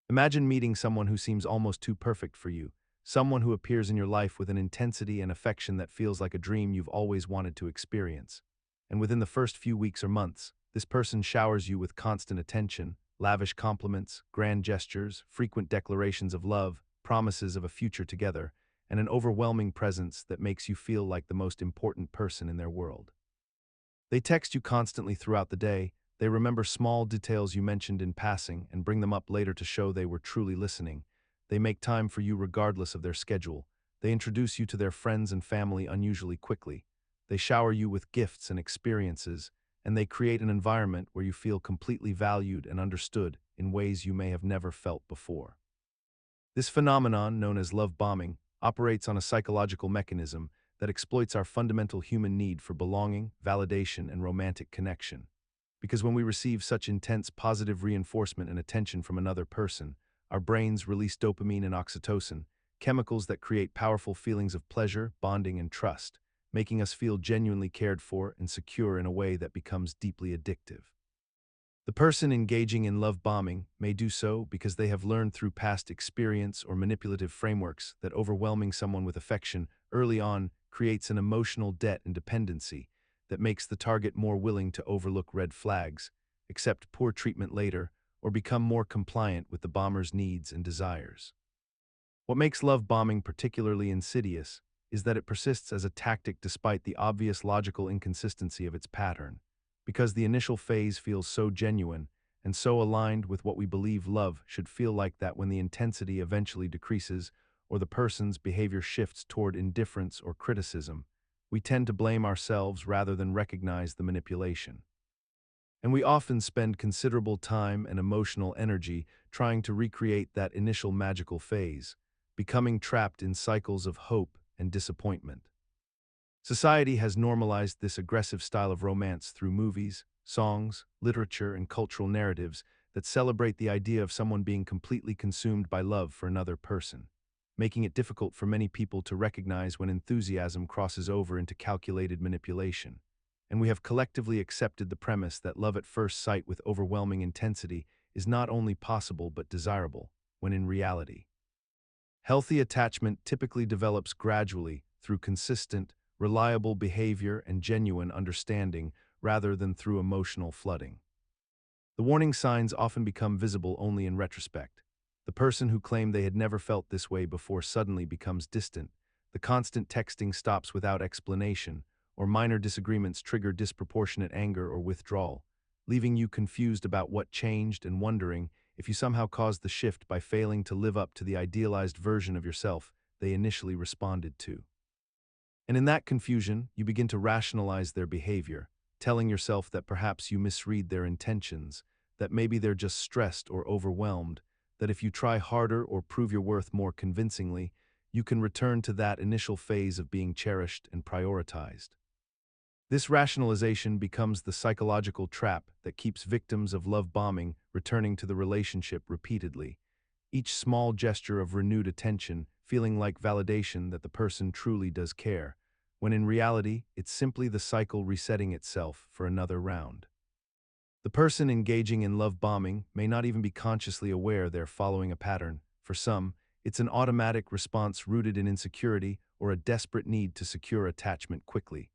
Imagine meeting someone who seems almost too perfect for you, someone who appears in your life with an intensity and affection that feels like a dream you've always wanted to experience. And within the first few weeks or months, this person showers you with constant attention, lavish compliments, grand gestures, frequent declarations of love, promises of a future together, and an overwhelming presence that makes you feel like the most important person in their world. They text you constantly throughout the day. They remember small details you mentioned in passing and bring them up later to show they were truly listening. They make time for you regardless of their schedule. They introduce you to their friends and family unusually quickly. They shower you with gifts and experiences, and they create an environment where you feel completely valued and understood in ways you may have never felt before. This phenomenon, known as love bombing, operates on a psychological mechanism that exploits our fundamental human need for belonging, validation, and romantic connection. Because when we receive such intense positive reinforcement and attention from another person, our brains release dopamine and oxytocin, chemicals that create powerful feelings of pleasure, bonding, and trust, making us feel genuinely cared for and secure in a way that becomes deeply addictive. The person engaging in love bombing may do so because they have learned through past experience or manipulative frameworks that overwhelming someone with affection early on creates an emotional debt and dependency that makes the target more willing to overlook red flags, accept poor treatment later, or become more compliant with the bomber's needs and desires. What makes love bombing particularly insidious is that it persists as a tactic despite the obvious logical inconsistency of its pattern. Because the initial phase feels so genuine and so aligned with what we believe love should feel like, that when the intensity eventually decreases or the person's behavior shifts toward indifference or criticism, we tend to blame ourselves rather than recognize the manipulation. And we often spend considerable time and emotional energy trying to recreate that initial magical phase, becoming trapped in cycles of hope and disappointment. Society has normalized this aggressive style of romance through movies, songs, literature, and cultural narratives that celebrate the idea of someone being completely consumed by love for another person, making it difficult for many people to recognize when enthusiasm crosses over into calculated manipulation. And we have collectively accepted the premise that love at first sight with overwhelming intensity is not only possible but desirable, when in reality, healthy attachment typically develops gradually through consistent, reliable behavior and genuine understanding rather than through emotional flooding. The warning signs often become visible only in retrospect. The person who claimed they had never felt this way before suddenly becomes distant. The constant texting stops without explanation, or minor disagreements trigger disproportionate anger or withdrawal, leaving you confused about what changed and wondering if you somehow caused the shift by failing to live up to the idealized version of yourself they initially responded to. And in that confusion, you begin to rationalize their behavior, telling yourself that perhaps you misread their intentions, that maybe they're just stressed or overwhelmed, that if you try harder or prove your worth more convincingly, you can return to that initial phase of being cherished and prioritized. This rationalization becomes the psychological trap that keeps victims of love bombing returning to the relationship repeatedly, each small gesture of renewed attention feeling like validation that the person truly does care, when in reality, it's simply the cycle resetting itself for another round. The person engaging in love bombing may not even be consciously aware they're following a pattern. For some, it's an automatic response rooted in insecurity or a desperate need to secure attachment quickly,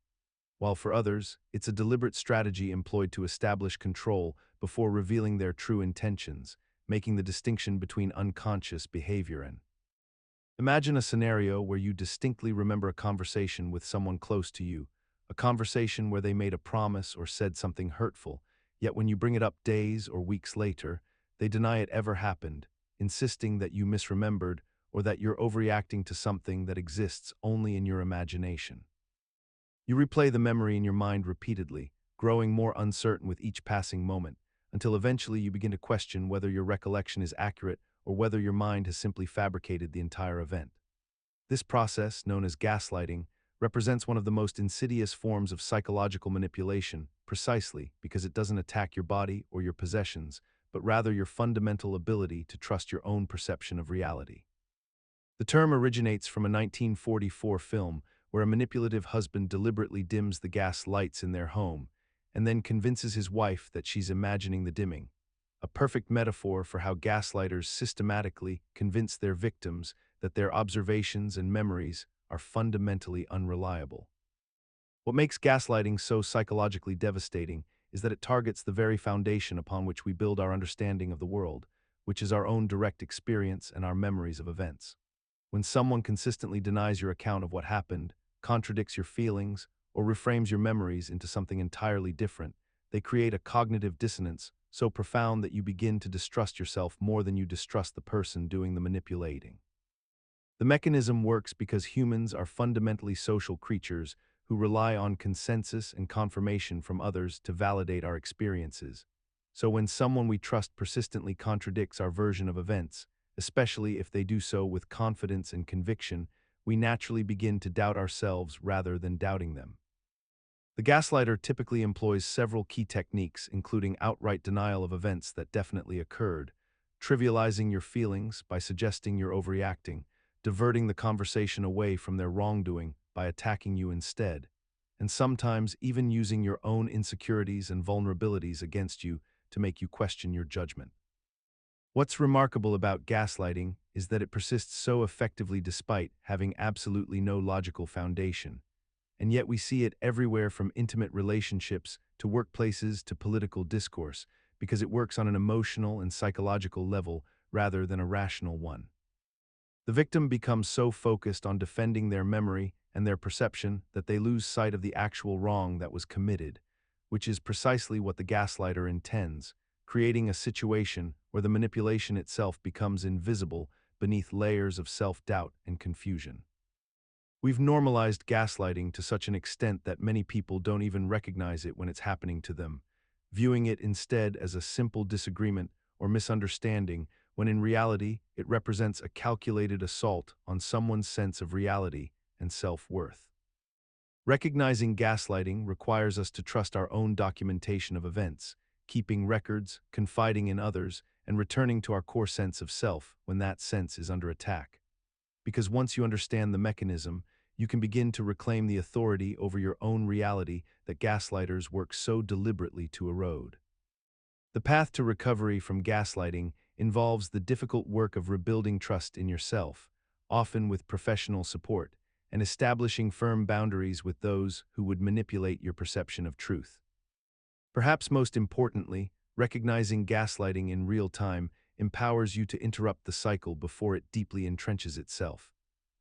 while for others, it's a deliberate strategy employed to establish control before revealing their true intentions, making the distinction between unconscious behavior and. Imagine a scenario where you distinctly remember a conversation with someone close to you, a conversation where they made a promise or said something hurtful, yet when you bring it up days or weeks later, they deny it ever happened, insisting that you misremembered or that you're overreacting to something that exists only in your imagination. You replay the memory in your mind repeatedly, growing more uncertain with each passing moment, until eventually you begin to question whether your recollection is accurate or whether your mind has simply fabricated the entire event. This process, known as gaslighting, represents one of the most insidious forms of psychological manipulation, precisely because it doesn't attack your body or your possessions, but rather your fundamental ability to trust your own perception of reality. The term originates from a 1944 film where a manipulative husband deliberately dims the gas lights in their home and then convinces his wife that she's imagining the dimming, a perfect metaphor for how gaslighters systematically convince their victims that their observations and memories are fundamentally unreliable. What makes gaslighting so psychologically devastating is that it targets the very foundation upon which we build our understanding of the world, which is our own direct experience and our memories of events. When someone consistently denies your account of what happened, contradicts your feelings, or reframes your memories into something entirely different, they create a cognitive dissonance so profound that you begin to distrust yourself more than you distrust the person doing the manipulating. The mechanism works because humans are fundamentally social creatures who rely on consensus and confirmation from others to validate our experiences. So when someone we trust persistently contradicts our version of events, especially if they do so with confidence and conviction, we naturally begin to doubt ourselves rather than doubting them. The gaslighter typically employs several key techniques, including outright denial of events that definitely occurred, trivializing your feelings by suggesting you're overreacting, diverting the conversation away from their wrongdoing by attacking you instead, and sometimes even using your own insecurities and vulnerabilities against you to make you question your judgment. What's remarkable about gaslighting is that it persists so effectively despite having absolutely no logical foundation. And yet we see it everywhere from intimate relationships to workplaces to political discourse because it works on an emotional and psychological level rather than a rational one. The victim becomes so focused on defending their memory and their perception that they lose sight of the actual wrong that was committed, which is precisely what the gaslighter intends, creating a situation where the manipulation itself becomes invisible beneath layers of self-doubt and confusion. We've normalized gaslighting to such an extent that many people don't even recognize it when it's happening to them, viewing it instead as a simple disagreement or misunderstanding when in reality it represents a calculated assault on someone's sense of reality and self-worth. Recognizing gaslighting requires us to trust our own documentation of events, keeping records, confiding in others, and returning to our core sense of self when that sense is under attack. Because once you understand the mechanism, you can begin to reclaim the authority over your own reality that gaslighters work so deliberately to erode. The path to recovery from gaslighting involves the difficult work of rebuilding trust in yourself, often with professional support, and establishing firm boundaries with those who would manipulate your perception of truth. Perhaps most importantly, recognizing gaslighting in real time empowers you to interrupt the cycle before it deeply entrenches itself,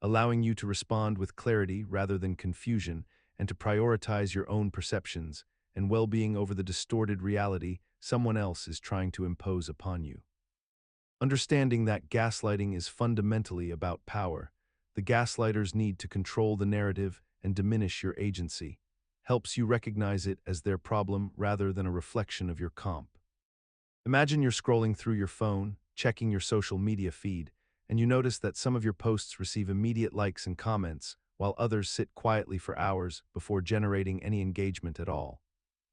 allowing you to respond with clarity rather than confusion and to prioritize your own perceptions and well-being over the distorted reality someone else is trying to impose upon you. Understanding that gaslighting is fundamentally about power, the gaslighters need to control the narrative and diminish your agency, helps you recognize it as their problem rather than a reflection of your comp. Imagine you're scrolling through your phone, checking your social media feed, and you notice that some of your posts receive immediate likes and comments, while others sit quietly for hours before generating any engagement at all.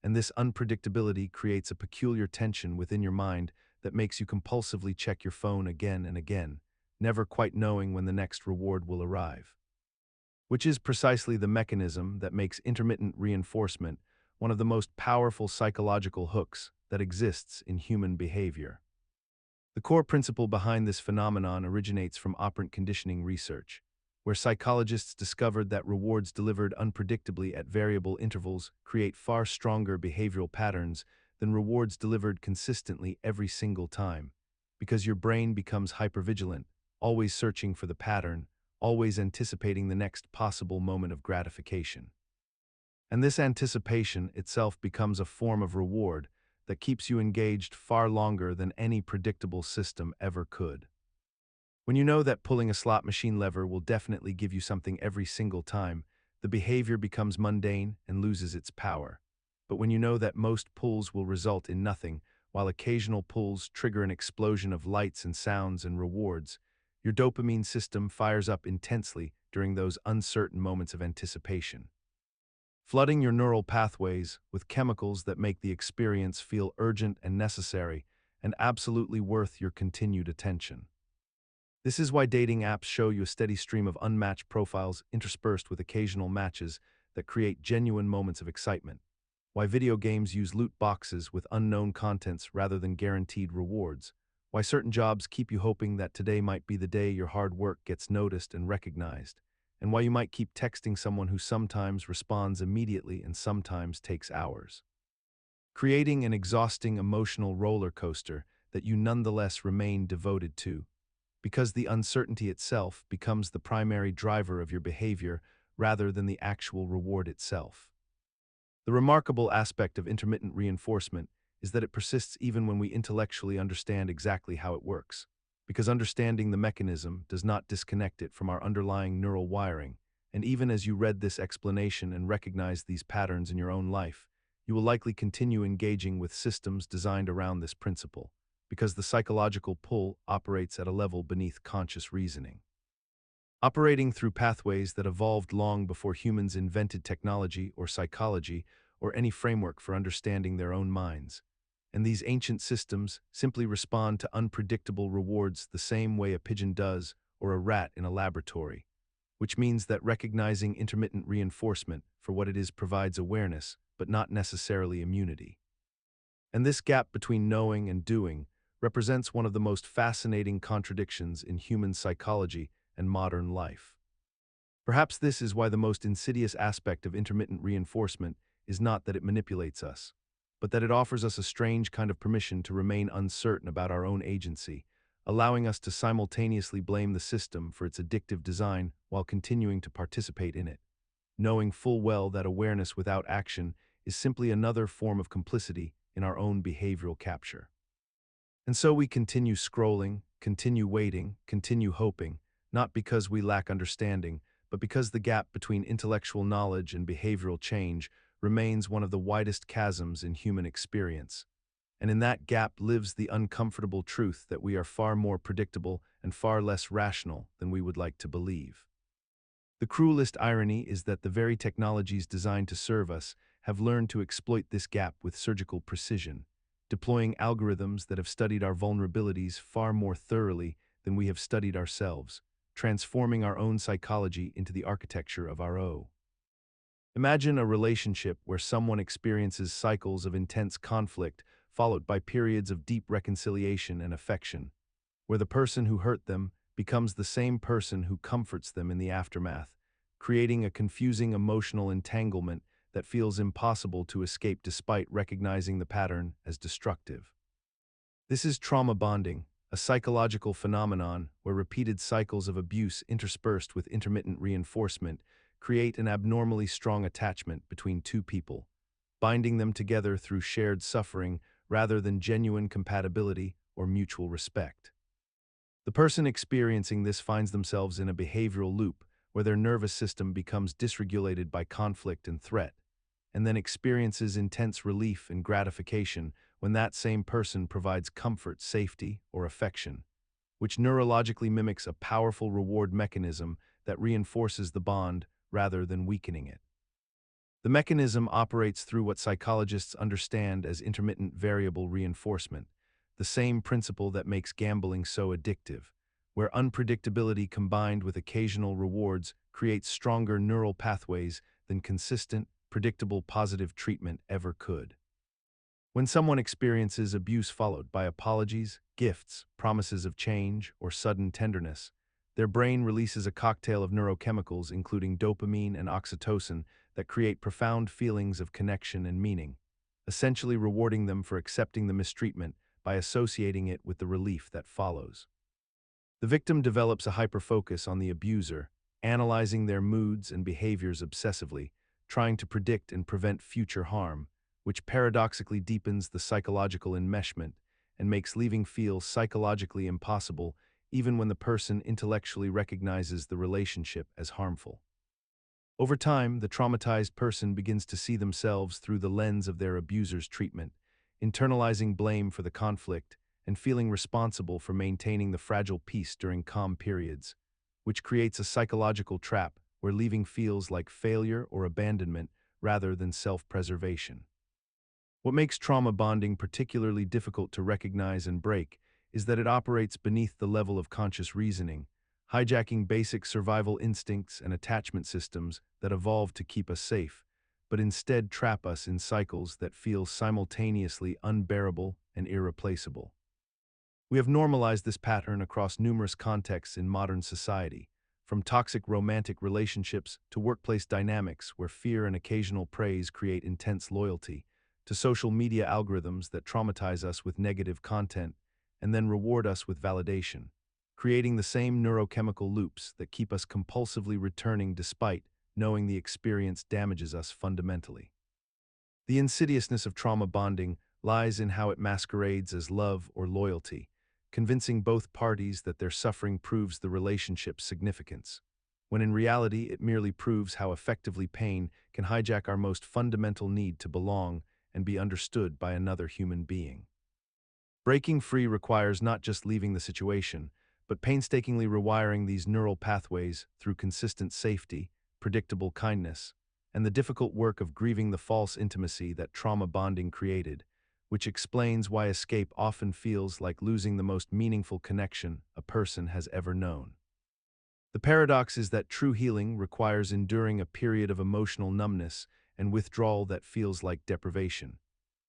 And this unpredictability creates a peculiar tension within your mind that makes you compulsively check your phone again and again, never quite knowing when the next reward will arrive. Which is precisely the mechanism that makes intermittent reinforcement one of the most powerful psychological hooks that exists in human behavior. The core principle behind this phenomenon originates from operant conditioning research, where psychologists discovered that rewards delivered unpredictably at variable intervals create far stronger behavioral patterns than rewards delivered consistently every single time, because your brain becomes hypervigilant, always searching for the pattern, always anticipating the next possible moment of gratification. And this anticipation itself becomes a form of reward that keeps you engaged far longer than any predictable system ever could. When you know that pulling a slot machine lever will definitely give you something every single time, the behavior becomes mundane and loses its power. But when you know that most pulls will result in nothing, while occasional pulls trigger an explosion of lights and sounds and rewards, your dopamine system fires up intensely during those uncertain moments of anticipation, flooding your neural pathways with chemicals that make the experience feel urgent and necessary and absolutely worth your continued attention. This is why dating apps show you a steady stream of unmatched profiles interspersed with occasional matches that create genuine moments of excitement, why video games use loot boxes with unknown contents rather than guaranteed rewards, why certain jobs keep you hoping that today might be the day your hard work gets noticed and recognized, and why you might keep texting someone who sometimes responds immediately and sometimes takes hours. Creating an exhausting emotional roller coaster that you nonetheless remain devoted to, because the uncertainty itself becomes the primary driver of your behavior rather than the actual reward itself. The remarkable aspect of intermittent reinforcement is that it persists even when we intellectually understand exactly how it works, because understanding the mechanism does not disconnect it from our underlying neural wiring, and even as you read this explanation and recognize these patterns in your own life, you will likely continue engaging with systems designed around this principle, because the psychological pull operates at a level beneath conscious reasoning. Operating through pathways that evolved long before humans invented technology or psychology or any framework for understanding their own minds. And these ancient systems simply respond to unpredictable rewards the same way a pigeon does or a rat in a laboratory, which means that recognizing intermittent reinforcement for what it is provides awareness, but not necessarily immunity. And this gap between knowing and doing represents one of the most fascinating contradictions in human psychology and modern life. Perhaps this is why the most insidious aspect of intermittent reinforcement is not that it manipulates us, but that it offers us a strange kind of permission to remain uncertain about our own agency, allowing us to simultaneously blame the system for its addictive design while continuing to participate in it, knowing full well that awareness without action is simply another form of complicity in our own behavioral capture. And so we continue scrolling, continue waiting, continue hoping, not because we lack understanding, but because the gap between intellectual knowledge and behavioral change remains one of the widest chasms in human experience. And in that gap lives the uncomfortable truth that we are far more predictable and far less rational than we would like to believe. The cruelest irony is that the very technologies designed to serve us have learned to exploit this gap with surgical precision, deploying algorithms that have studied our vulnerabilities far more thoroughly than we have studied ourselves, transforming our own psychology into the architecture of our own. Imagine a relationship where someone experiences cycles of intense conflict followed by periods of deep reconciliation and affection, where the person who hurt them becomes the same person who comforts them in the aftermath, creating a confusing emotional entanglement that feels impossible to escape despite recognizing the pattern as destructive. This is trauma bonding, a psychological phenomenon where repeated cycles of abuse interspersed with intermittent reinforcement create an abnormally strong attachment between two people, binding them together through shared suffering rather than genuine compatibility or mutual respect. The person experiencing this finds themselves in a behavioral loop where their nervous system becomes dysregulated by conflict and threat, and then experiences intense relief and gratification when that same person provides comfort, safety, or affection, which neurologically mimics a powerful reward mechanism that reinforces the bond rather than weakening it. The mechanism operates through what psychologists understand as intermittent variable reinforcement, the same principle that makes gambling so addictive, where unpredictability combined with occasional rewards creates stronger neural pathways than consistent, predictable positive treatment ever could. When someone experiences abuse followed by apologies, gifts, promises of change, or sudden tenderness, their brain releases a cocktail of neurochemicals including dopamine and oxytocin that create profound feelings of connection and meaning, essentially rewarding them for accepting the mistreatment by associating it with the relief that follows. The victim develops a hyperfocus on the abuser, analyzing their moods and behaviors obsessively, trying to predict and prevent future harm, which paradoxically deepens the psychological enmeshment and makes leaving feel psychologically impossible even when the person intellectually recognizes the relationship as harmful. Over time, the traumatized person begins to see themselves through the lens of their abuser's treatment, internalizing blame for the conflict and feeling responsible for maintaining the fragile peace during calm periods, which creates a psychological trap where leaving feels like failure or abandonment rather than self-preservation. What makes trauma bonding particularly difficult to recognize and break is that it operates beneath the level of conscious reasoning, hijacking basic survival instincts and attachment systems that evolved to keep us safe, but instead trap us in cycles that feel simultaneously unbearable and irreplaceable. We have normalized this pattern across numerous contexts in modern society, from toxic romantic relationships to workplace dynamics where fear and occasional praise create intense loyalty, to social media algorithms that traumatize us with negative content and then reward us with validation, creating the same neurochemical loops that keep us compulsively returning despite knowing the experience damages us fundamentally. The insidiousness of trauma bonding lies in how it masquerades as love or loyalty, convincing both parties that their suffering proves the relationship's significance, when in reality it merely proves how effectively pain can hijack our most fundamental need to belong and be understood by another human being. Breaking free requires not just leaving the situation, but painstakingly rewiring these neural pathways through consistent safety, predictable kindness, and the difficult work of grieving the false intimacy that trauma bonding created, which explains why escape often feels like losing the most meaningful connection a person has ever known. The paradox is that true healing requires enduring a period of emotional numbness and withdrawal that feels like deprivation.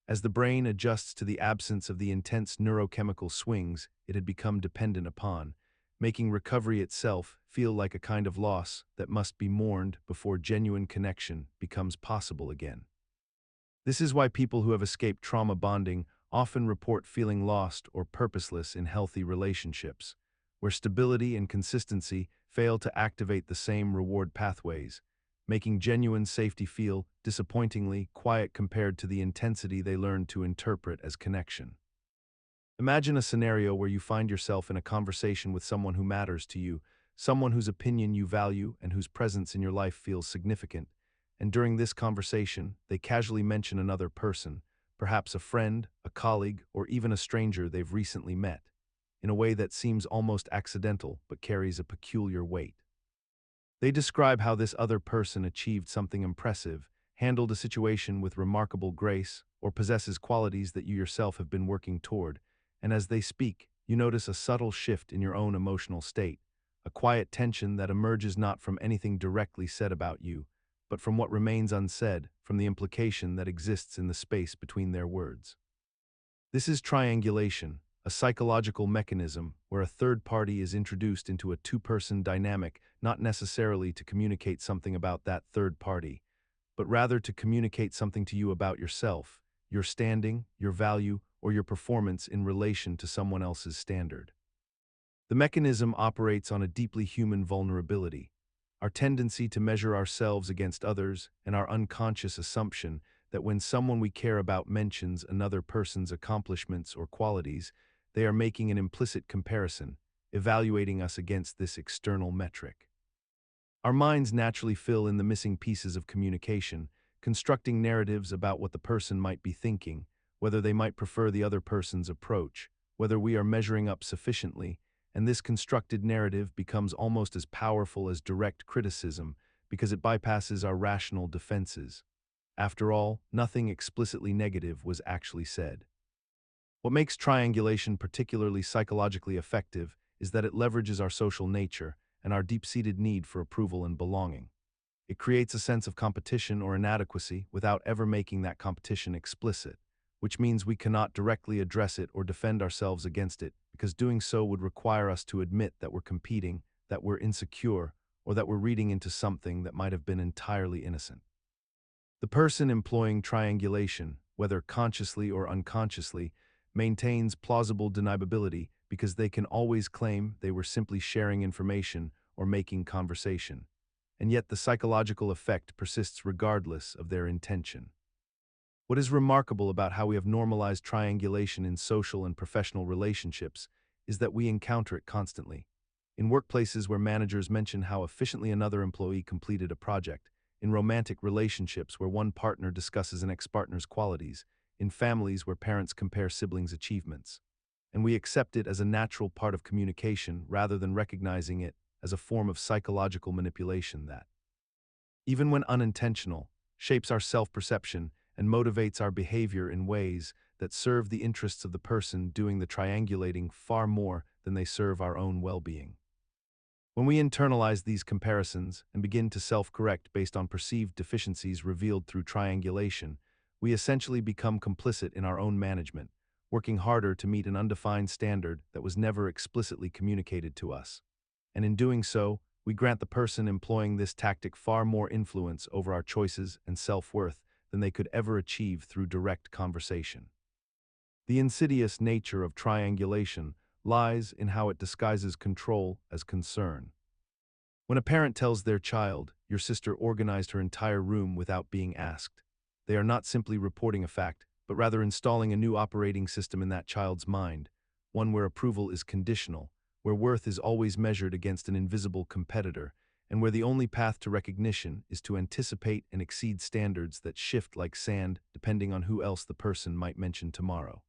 As the brain adjusts to the absence of the intense neurochemical swings it had become dependent upon, making recovery itself feel like a kind of loss that must be mourned before genuine connection becomes possible again. This is why people who have escaped trauma bonding often report feeling lost or purposeless in healthy relationships, where stability and consistency fail to activate the same reward pathways, making genuine safety feel disappointingly quiet compared to the intensity they learned to interpret as connection. Imagine a scenario where you find yourself in a conversation with someone who matters to you, someone whose opinion you value and whose presence in your life feels significant, and during this conversation, they casually mention another person, perhaps a friend, a colleague, or even a stranger they've recently met, in a way that seems almost accidental but carries a peculiar weight. They describe how this other person achieved something impressive, handled a situation with remarkable grace, or possesses qualities that you yourself have been working toward, and as they speak, you notice a subtle shift in your own emotional state, a quiet tension that emerges not from anything directly said about you, but from what remains unsaid, from the implication that exists in the space between their words. This is triangulation, a psychological mechanism where a third party is introduced into a two-person dynamic not necessarily to communicate something about that third party, but rather to communicate something to you about yourself, your standing, your value, or your performance in relation to someone else's standard. The mechanism operates on a deeply human vulnerability, our tendency to measure ourselves against others and our unconscious assumption that when someone we care about mentions another person's accomplishments or qualities, they are making an implicit comparison, evaluating us against this external metric. Our minds naturally fill in the missing pieces of communication, constructing narratives about what the person might be thinking, whether they might prefer the other person's approach, whether we are measuring up sufficiently, and this constructed narrative becomes almost as powerful as direct criticism because it bypasses our rational defenses. After all, nothing explicitly negative was actually said. What makes triangulation particularly psychologically effective is that it leverages our social nature and our deep-seated need for approval and belonging. It creates a sense of competition or inadequacy without ever making that competition explicit, which means we cannot directly address it or defend ourselves against it, because doing so would require us to admit that we're competing, that we're insecure, or that we're reading into something that might have been entirely innocent. The person employing triangulation, whether consciously or unconsciously, maintains plausible deniability because they can always claim they were simply sharing information or making conversation, and yet the psychological effect persists regardless of their intention. What is remarkable about how we have normalized triangulation in social and professional relationships is that we encounter it constantly. In workplaces where managers mention how efficiently another employee completed a project, in romantic relationships where one partner discusses an ex-partner's qualities, in families where parents compare siblings' achievements. And we accept it as a natural part of communication rather than recognizing it as a form of psychological manipulation that, even when unintentional, shapes our self-perception and motivates our behavior in ways that serve the interests of the person doing the triangulating far more than they serve our own well-being. When we internalize these comparisons and begin to self-correct based on perceived deficiencies revealed through triangulation, we essentially become complicit in our own management, working harder to meet an undefined standard that was never explicitly communicated to us. And in doing so, we grant the person employing this tactic far more influence over our choices and self-worth than they could ever achieve through direct conversation. The insidious nature of triangulation lies in how it disguises control as concern. When a parent tells their child, "Your sister organized her entire room without being asked," they are not simply reporting a fact, but rather installing a new operating system in that child's mind, one where approval is conditional, where worth is always measured against an invisible competitor, and where the only path to recognition is to anticipate and exceed standards that shift like sand depending on who else the person might mention tomorrow.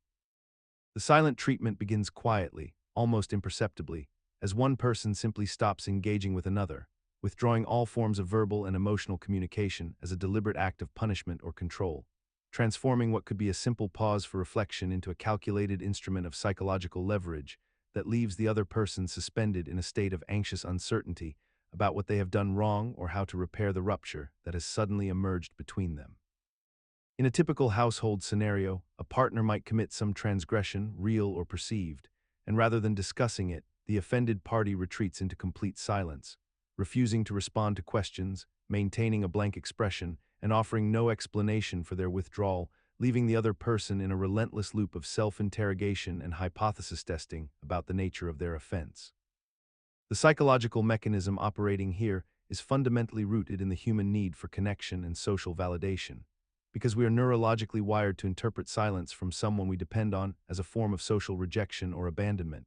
The silent treatment begins quietly, almost imperceptibly, as one person simply stops engaging with another, withdrawing all forms of verbal and emotional communication as a deliberate act of punishment or control, transforming what could be a simple pause for reflection into a calculated instrument of psychological leverage that leaves the other person suspended in a state of anxious uncertainty about what they have done wrong or how to repair the rupture that has suddenly emerged between them. In a typical household scenario, a partner might commit some transgression, real or perceived, and rather than discussing it, the offended party retreats into complete silence, refusing to respond to questions, maintaining a blank expression, and offering no explanation for their withdrawal, leaving the other person in a relentless loop of self-interrogation and hypothesis testing about the nature of their offense. The psychological mechanism operating here is fundamentally rooted in the human need for connection and social validation, because we are neurologically wired to interpret silence from someone we depend on as a form of social rejection or abandonment,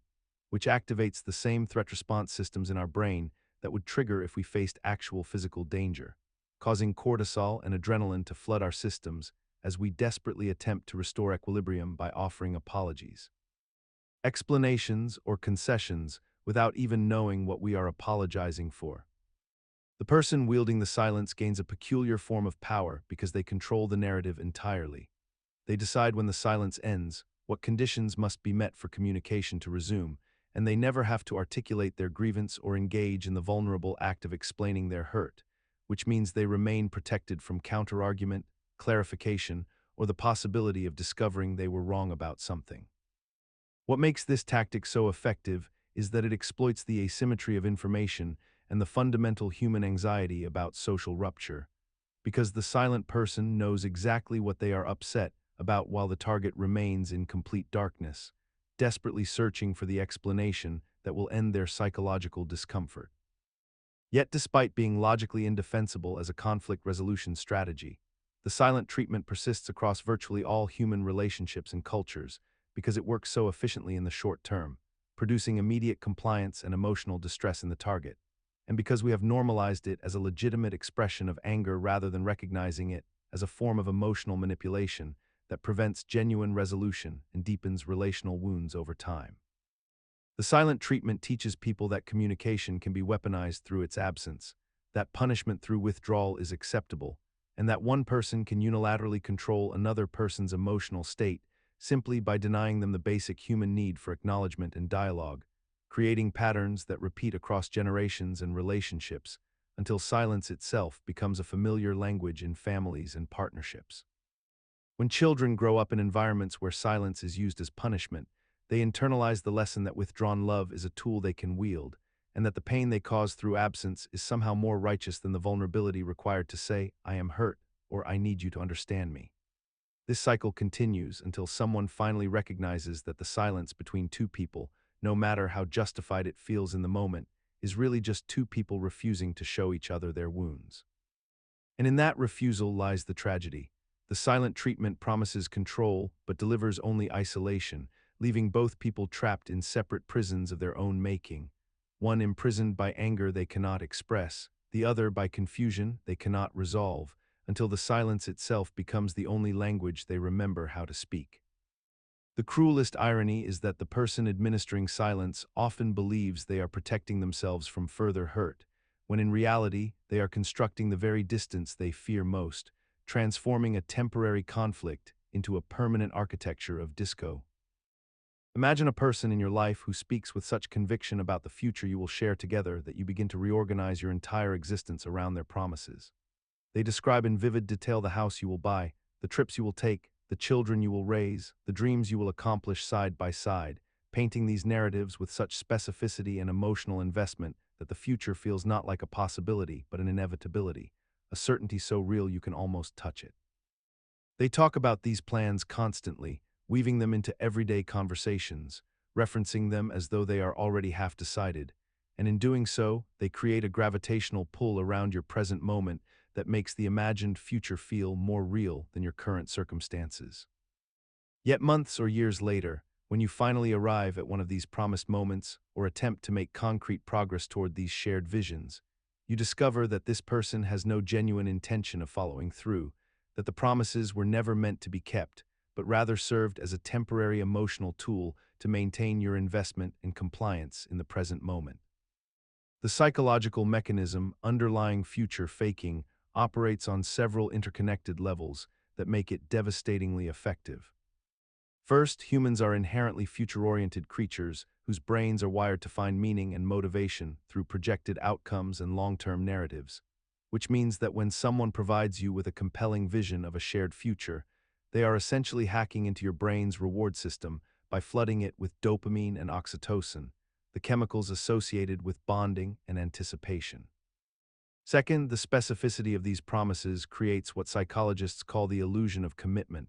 which activates the same threat response systems in our brain that would trigger if we faced actual physical danger, causing cortisol and adrenaline to flood our systems as we desperately attempt to restore equilibrium by offering apologies, explanations, or concessions without even knowing what we are apologizing for. The person wielding the silence gains a peculiar form of power because they control the narrative entirely. They decide when the silence ends, what conditions must be met for communication to resume, and they never have to articulate their grievance or engage in the vulnerable act of explaining their hurt, which means they remain protected from counterargument, clarification, or the possibility of discovering they were wrong about something. What makes this tactic so effective is that it exploits the asymmetry of information and the fundamental human anxiety about social rupture, because the silent person knows exactly what they are upset about while the target remains in complete darkness, desperately searching for the explanation that will end their psychological discomfort. Yet despite being logically indefensible as a conflict resolution strategy, the silent treatment persists across virtually all human relationships and cultures because it works so efficiently in the short term, producing immediate compliance and emotional distress in the target, and because we have normalized it as a legitimate expression of anger rather than recognizing it as a form of emotional manipulation that prevents genuine resolution and deepens relational wounds over time. The silent treatment teaches people that communication can be weaponized through its absence, that punishment through withdrawal is acceptable, and that one person can unilaterally control another person's emotional state simply by denying them the basic human need for acknowledgement and dialogue, creating patterns that repeat across generations and relationships until silence itself becomes a familiar language in families and partnerships. When children grow up in environments where silence is used as punishment, they internalize the lesson that withdrawn love is a tool they can wield, and that the pain they cause through absence is somehow more righteous than the vulnerability required to say, "I am hurt," or "I need you to understand me." This cycle continues until someone finally recognizes that the silence between two people, no matter how justified it feels in the moment, is really just two people refusing to show each other their wounds. And in that refusal lies the tragedy. The silent treatment promises control but delivers only isolation, leaving both people trapped in separate prisons of their own making, one imprisoned by anger they cannot express, the other by confusion they cannot resolve, until the silence itself becomes the only language they remember how to speak. The cruelest irony is that the person administering silence often believes they are protecting themselves from further hurt, when in reality they are constructing the very distance they fear most, transforming a temporary conflict into a permanent architecture of disco. Imagine a person in your life who speaks with such conviction about the future you will share together that you begin to reorganize your entire existence around their promises. They describe in vivid detail the house you will buy, the trips you will take, the children you will raise, the dreams you will accomplish side by side, painting these narratives with such specificity and emotional investment that the future feels not like a possibility but an inevitability, a certainty so real you can almost touch it. They talk about these plans constantly, weaving them into everyday conversations, referencing them as though they are already half decided, and in doing so, they create a gravitational pull around your present moment that makes the imagined future feel more real than your current circumstances. Yet months or years later, when you finally arrive at one of these promised moments or attempt to make concrete progress toward these shared visions, you discover that this person has no genuine intention of following through, that the promises were never meant to be kept, but rather served as a temporary emotional tool to maintain your investment and compliance in the present moment. The psychological mechanism underlying future faking operates on several interconnected levels that make it devastatingly effective. First, humans are inherently future-oriented creatures whose brains are wired to find meaning and motivation through projected outcomes and long-term narratives, which means that when someone provides you with a compelling vision of a shared future, they are essentially hacking into your brain's reward system by flooding it with dopamine and oxytocin, the chemicals associated with bonding and anticipation. Second, the specificity of these promises creates what psychologists call the illusion of commitment,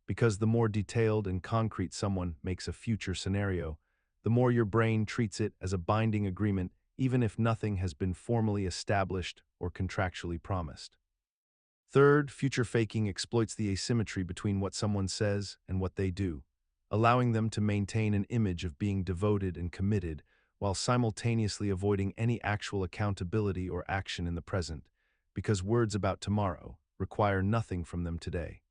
because the more detailed and concrete someone makes a future scenario, the more your brain treats it as a binding agreement even if nothing has been formally established or contractually promised. Third, future faking exploits the asymmetry between what someone says and what they do, allowing them to maintain an image of being devoted and committed while simultaneously avoiding any actual accountability or action in the present, because words about tomorrow require nothing from them today.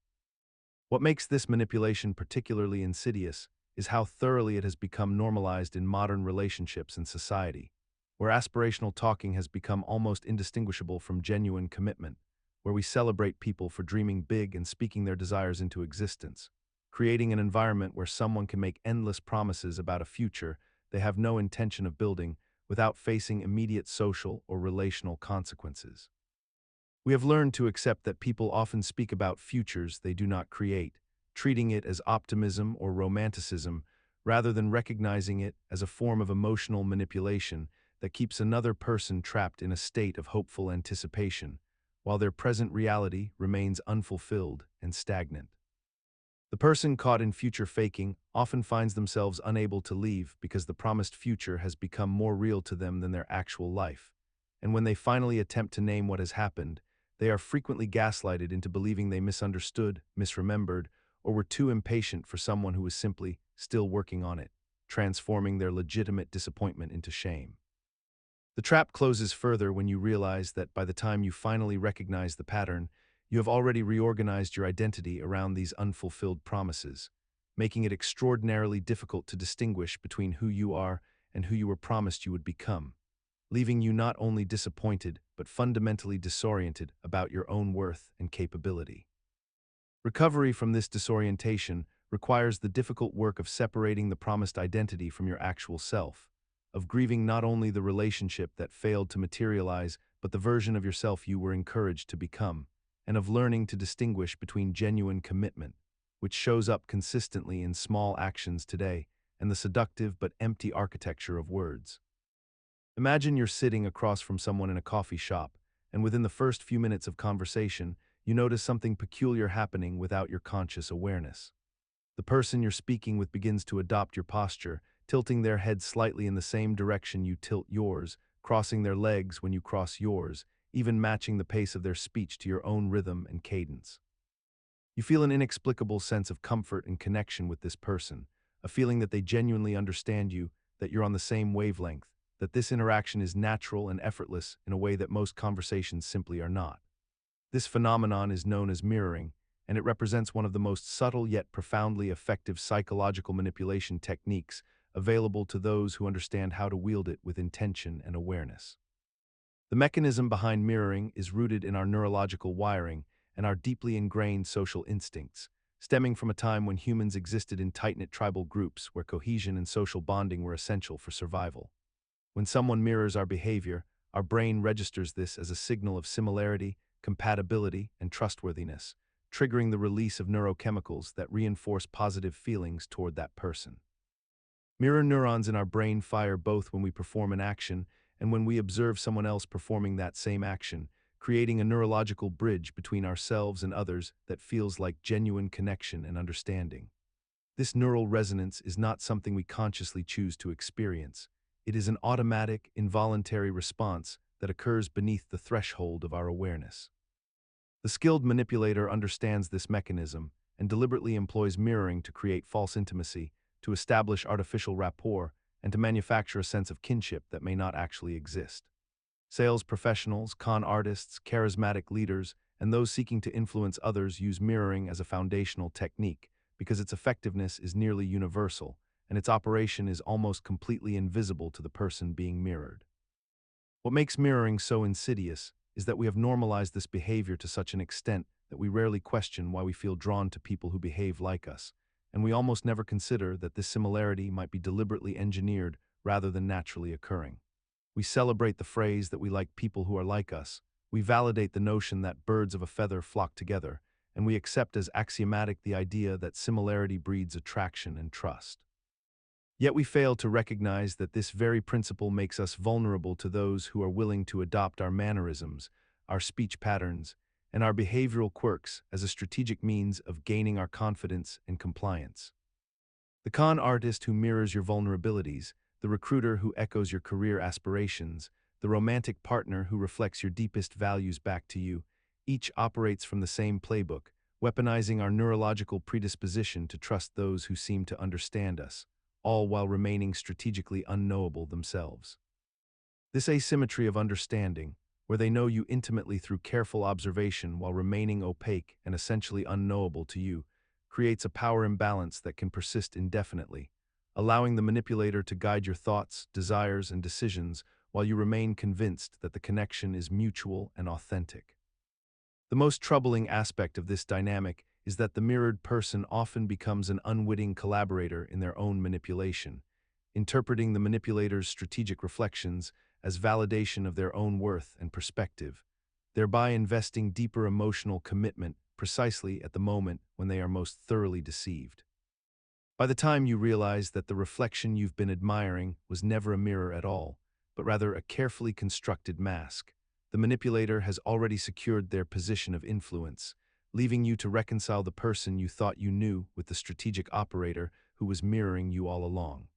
What makes this manipulation particularly insidious is how thoroughly it has become normalized in modern relationships and society, where aspirational talking has become almost indistinguishable from genuine commitment, where we celebrate people for dreaming big and speaking their desires into existence, creating an environment where someone can make endless promises about a future they have no intention of building without facing immediate social or relational consequences. We have learned to accept that people often speak about futures they do not create, treating it as optimism or romanticism rather than recognizing it as a form of emotional manipulation that keeps another person trapped in a state of hopeful anticipation, while their present reality remains unfulfilled and stagnant. The person caught in future faking often finds themselves unable to leave because the promised future has become more real to them than their actual life, and when they finally attempt to name what has happened, they are frequently gaslighted into believing they misunderstood, misremembered, or were too impatient for someone who was simply still working on it, transforming their legitimate disappointment into shame. The trap closes further when you realize that by the time you finally recognize the pattern, you have already reorganized your identity around these unfulfilled promises, making it extraordinarily difficult to distinguish between who you are and who you were promised you would become, leaving you not only disappointed but fundamentally disoriented about your own worth and capability. Recovery from this disorientation requires the difficult work of separating the promised identity from your actual self, of grieving not only the relationship that failed to materialize but the version of yourself you were encouraged to become, and of learning to distinguish between genuine commitment, which shows up consistently in small actions today, and the seductive but empty architecture of words. Imagine you're sitting across from someone in a coffee shop, and within the first few minutes of conversation, you notice something peculiar happening without your conscious awareness. The person you're speaking with begins to adopt your posture, tilting their head slightly in the same direction you tilt yours, crossing their legs when you cross yours, even matching the pace of their speech to your own rhythm and cadence. You feel an inexplicable sense of comfort and connection with this person, a feeling that they genuinely understand you, that you're on the same wavelength, that this interaction is natural and effortless in a way that most conversations simply are not. This phenomenon is known as mirroring, and it represents one of the most subtle yet profoundly effective psychological manipulation techniques available to those who understand how to wield it with intention and awareness. The mechanism behind mirroring is rooted in our neurological wiring and our deeply ingrained social instincts, stemming from a time when humans existed in tight-knit tribal groups where cohesion and social bonding were essential for survival. When someone mirrors our behavior, our brain registers this as a signal of similarity, compatibility, and trustworthiness, triggering the release of neurochemicals that reinforce positive feelings toward that person. Mirror neurons in our brain fire both when we perform an action and when we observe someone else performing that same action, creating a neurological bridge between ourselves and others that feels like genuine connection and understanding. This neural resonance is not something we consciously choose to experience. It is an automatic, involuntary response that occurs beneath the threshold of our awareness. The skilled manipulator understands this mechanism and deliberately employs mirroring to create false intimacy, to establish artificial rapport, and to manufacture a sense of kinship that may not actually exist. Sales professionals, con artists, charismatic leaders, and those seeking to influence others use mirroring as a foundational technique because its effectiveness is nearly universal and its operation is almost completely invisible to the person being mirrored. What makes mirroring so insidious is that we have normalized this behavior to such an extent that we rarely question why we feel drawn to people who behave like us, and we almost never consider that this similarity might be deliberately engineered rather than naturally occurring. We celebrate the phrase that we like people who are like us, we validate the notion that birds of a feather flock together, and we accept as axiomatic the idea that similarity breeds attraction and trust. Yet we fail to recognize that this very principle makes us vulnerable to those who are willing to adopt our mannerisms, our speech patterns, and our behavioral quirks as a strategic means of gaining our confidence and compliance. The con artist who mirrors your vulnerabilities, the recruiter who echoes your career aspirations, the romantic partner who reflects your deepest values back to you, each operates from the same playbook, weaponizing our neurological predisposition to trust those who seem to understand us, all while remaining strategically unknowable themselves. This asymmetry of understanding, where they know you intimately through careful observation while remaining opaque and essentially unknowable to you, creates a power imbalance that can persist indefinitely, allowing the manipulator to guide your thoughts, desires, and decisions while you remain convinced that the connection is mutual and authentic. The most troubling aspect of this dynamic is that the mirrored person often becomes an unwitting collaborator in their own manipulation, interpreting the manipulator's strategic reflections as validation of their own worth and perspective, thereby investing deeper emotional commitment precisely at the moment when they are most thoroughly deceived. By the time you realize that the reflection you've been admiring was never a mirror at all, but rather a carefully constructed mask, the manipulator has already secured their position of influence, leaving you to reconcile the person you thought you knew with the strategic operator who was mirroring you all along.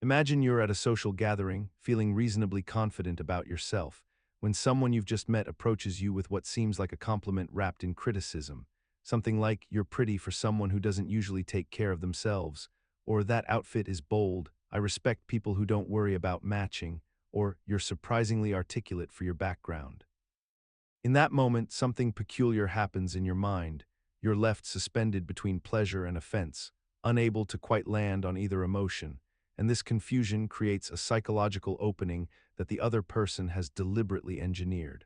Imagine you're at a social gathering, feeling reasonably confident about yourself, when someone you've just met approaches you with what seems like a compliment wrapped in criticism, something like, "You're pretty for someone who doesn't usually take care of themselves," or "That outfit is bold, I respect people who don't worry about matching," or "You're surprisingly articulate for your background." In that moment, something peculiar happens in your mind. You're left suspended between pleasure and offense, unable to quite land on either emotion, and this confusion creates a psychological opening that the other person has deliberately engineered.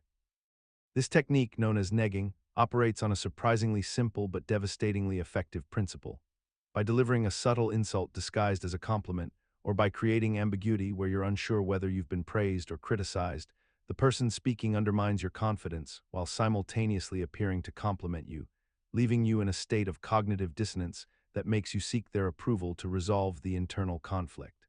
This technique, known as negging, operates on a surprisingly simple but devastatingly effective principle. By delivering a subtle insult disguised as a compliment, or by creating ambiguity where you're unsure whether you've been praised or criticized, the person speaking undermines your confidence while simultaneously appearing to compliment you, leaving you in a state of cognitive dissonance that makes you seek their approval to resolve the internal conflict.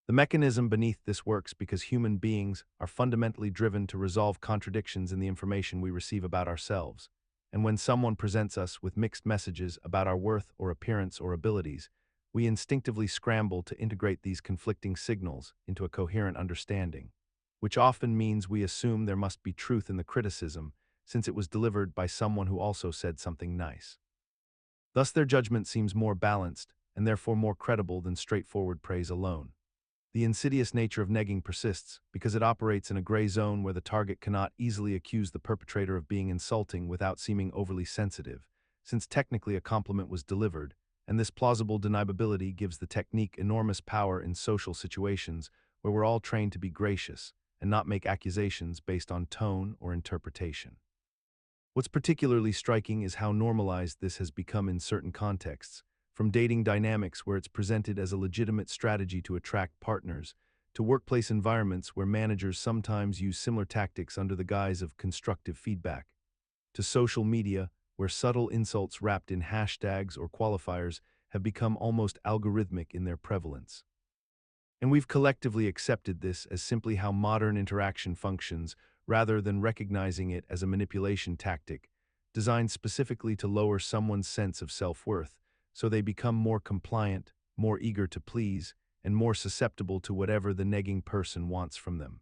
The mechanism beneath this works because human beings are fundamentally driven to resolve contradictions in the information we receive about ourselves, and when someone presents us with mixed messages about our worth or appearance or abilities, we instinctively scramble to integrate these conflicting signals into a coherent understanding, which often means we assume there must be truth in the criticism since it was delivered by someone who also said something nice. Thus their judgment seems more balanced and therefore more credible than straightforward praise alone. The insidious nature of negging persists because it operates in a gray zone where the target cannot easily accuse the perpetrator of being insulting without seeming overly sensitive, since technically a compliment was delivered, and this plausible deniability gives the technique enormous power in social situations where we're all trained to be gracious and not make accusations based on tone or interpretation. What's particularly striking is how normalized this has become in certain contexts, from dating dynamics where it's presented as a legitimate strategy to attract partners, to workplace environments where managers sometimes use similar tactics under the guise of constructive feedback, to social media where subtle insults wrapped in hashtags or qualifiers have become almost algorithmic in their prevalence. And we've collectively accepted this as simply how modern interaction functions rather than recognizing it as a manipulation tactic designed specifically to lower someone's sense of self-worth so they become more compliant, more eager to please, and more susceptible to whatever the negging person wants from them.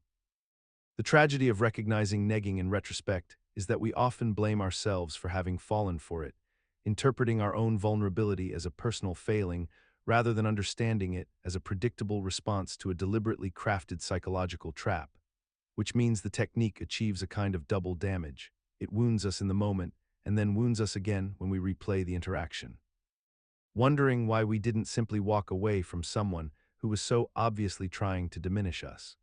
The tragedy of recognizing negging in retrospect is that we often blame ourselves for having fallen for it, interpreting our own vulnerability as a personal failing rather than understanding it as a predictable response to a deliberately crafted psychological trap, which means the technique achieves a kind of double damage. It wounds us in the moment and then wounds us again when we replay the interaction. Wondering why we didn't simply walk away from someone who was so obviously trying to diminish us.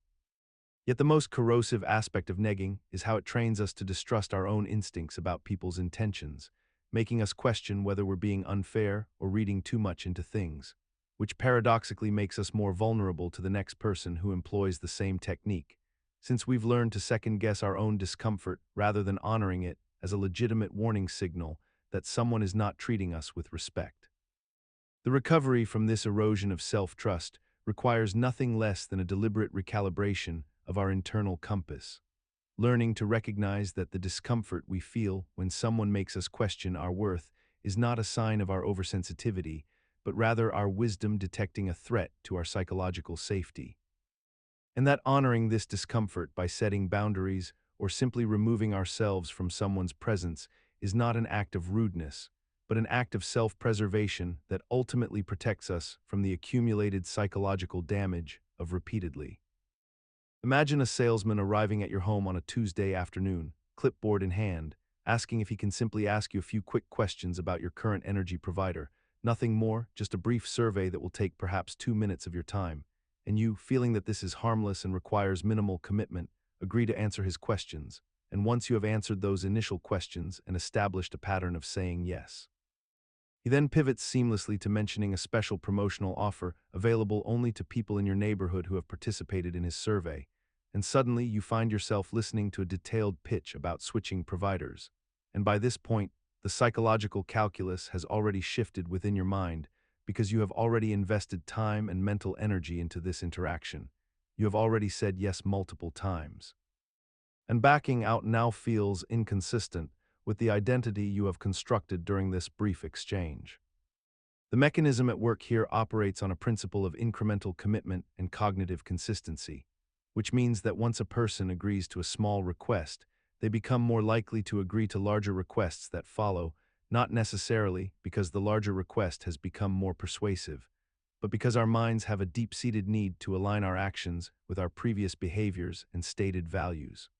Yet the most corrosive aspect of negging is how it trains us to distrust our own instincts about people's intentions, making us question whether we're being unfair or reading too much into things, which paradoxically makes us more vulnerable to the next person who employs the same technique, since we've learned to second-guess our own discomfort rather than honoring it as a legitimate warning signal that someone is not treating us with respect. The recovery from this erosion of self-trust requires nothing less than a deliberate recalibration of our internal compass, learning to recognize that the discomfort we feel when someone makes us question our worth is not a sign of our oversensitivity, but rather our wisdom detecting a threat to our psychological safety. And that honoring this discomfort by setting boundaries or simply removing ourselves from someone's presence is not an act of rudeness, but an act of self-preservation that ultimately protects us from the accumulated psychological damage of repeatedly. Imagine a salesman arriving at your home on a Tuesday afternoon, clipboard in hand, asking if he can simply ask you a few quick questions about your current energy provider. Nothing more, just a brief survey that will take perhaps 2 minutes of your time. And you, feeling that this is harmless and requires minimal commitment, agree to answer his questions. And once you have answered those initial questions and established a pattern of saying yes, he then pivots seamlessly to mentioning a special promotional offer available only to people in your neighborhood who have participated in his survey, and suddenly you find yourself listening to a detailed pitch about switching providers. And by this point, the psychological calculus has already shifted within your mind because you have already invested time and mental energy into this interaction. You have already said yes multiple times. And backing out now feels inconsistent with the identity you have constructed during this brief exchange. The mechanism at work here operates on a principle of incremental commitment and cognitive consistency, which means that once a person agrees to a small request, they become more likely to agree to larger requests that follow, not necessarily because the larger request has become more persuasive, but because our minds have a deep-seated need to align our actions with our previous behaviors and stated values.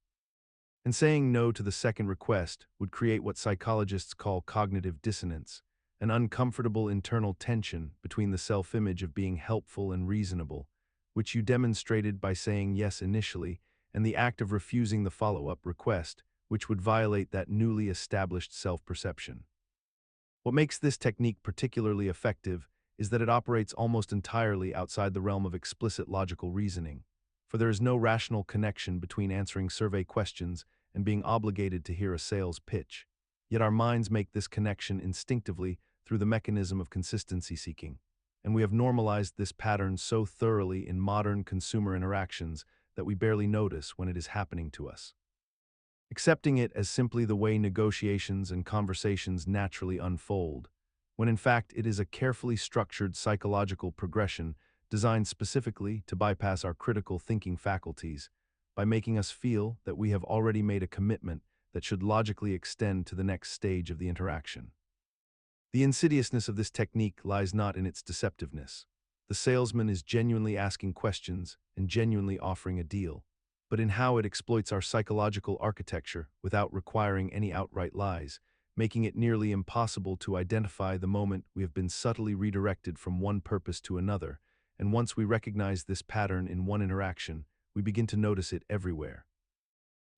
And saying no to the second request would create what psychologists call cognitive dissonance, an uncomfortable internal tension between the self-image of being helpful and reasonable, which you demonstrated by saying yes initially, and the act of refusing the follow-up request, which would violate that newly established self-perception. What makes this technique particularly effective is that it operates almost entirely outside the realm of explicit logical reasoning, for there is no rational connection between answering survey questions and being obligated to hear a sales pitch. Yet our minds make this connection instinctively through the mechanism of consistency seeking, and we have normalized this pattern so thoroughly in modern consumer interactions that we barely notice when it is happening to us, accepting it as simply the way negotiations and conversations naturally unfold, when in fact it is a carefully structured psychological progression designed specifically to bypass our critical thinking faculties by making us feel that we have already made a commitment that should logically extend to the next stage of the interaction. The insidiousness of this technique lies not in its deceptiveness. The salesman is genuinely asking questions and genuinely offering a deal, but in how it exploits our psychological architecture without requiring any outright lies, making it nearly impossible to identify the moment we have been subtly redirected from one purpose to another, and once we recognize this pattern in one interaction, we begin to notice it everywhere.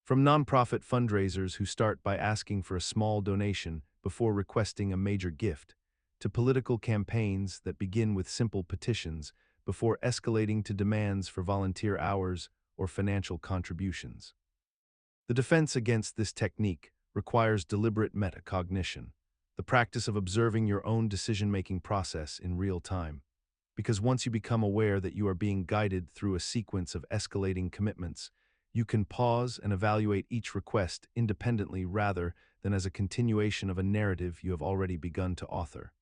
From nonprofit fundraisers who start by asking for a small donation before requesting a major gift, to political campaigns that begin with simple petitions before escalating to demands for volunteer hours or financial contributions. The defense against this technique requires deliberate metacognition, the practice of observing your own decision-making process in real time. Because once you become aware that you are being guided through a sequence of escalating commitments, you can pause and evaluate each request independently rather than as a continuation of a narrative you have already begun to author.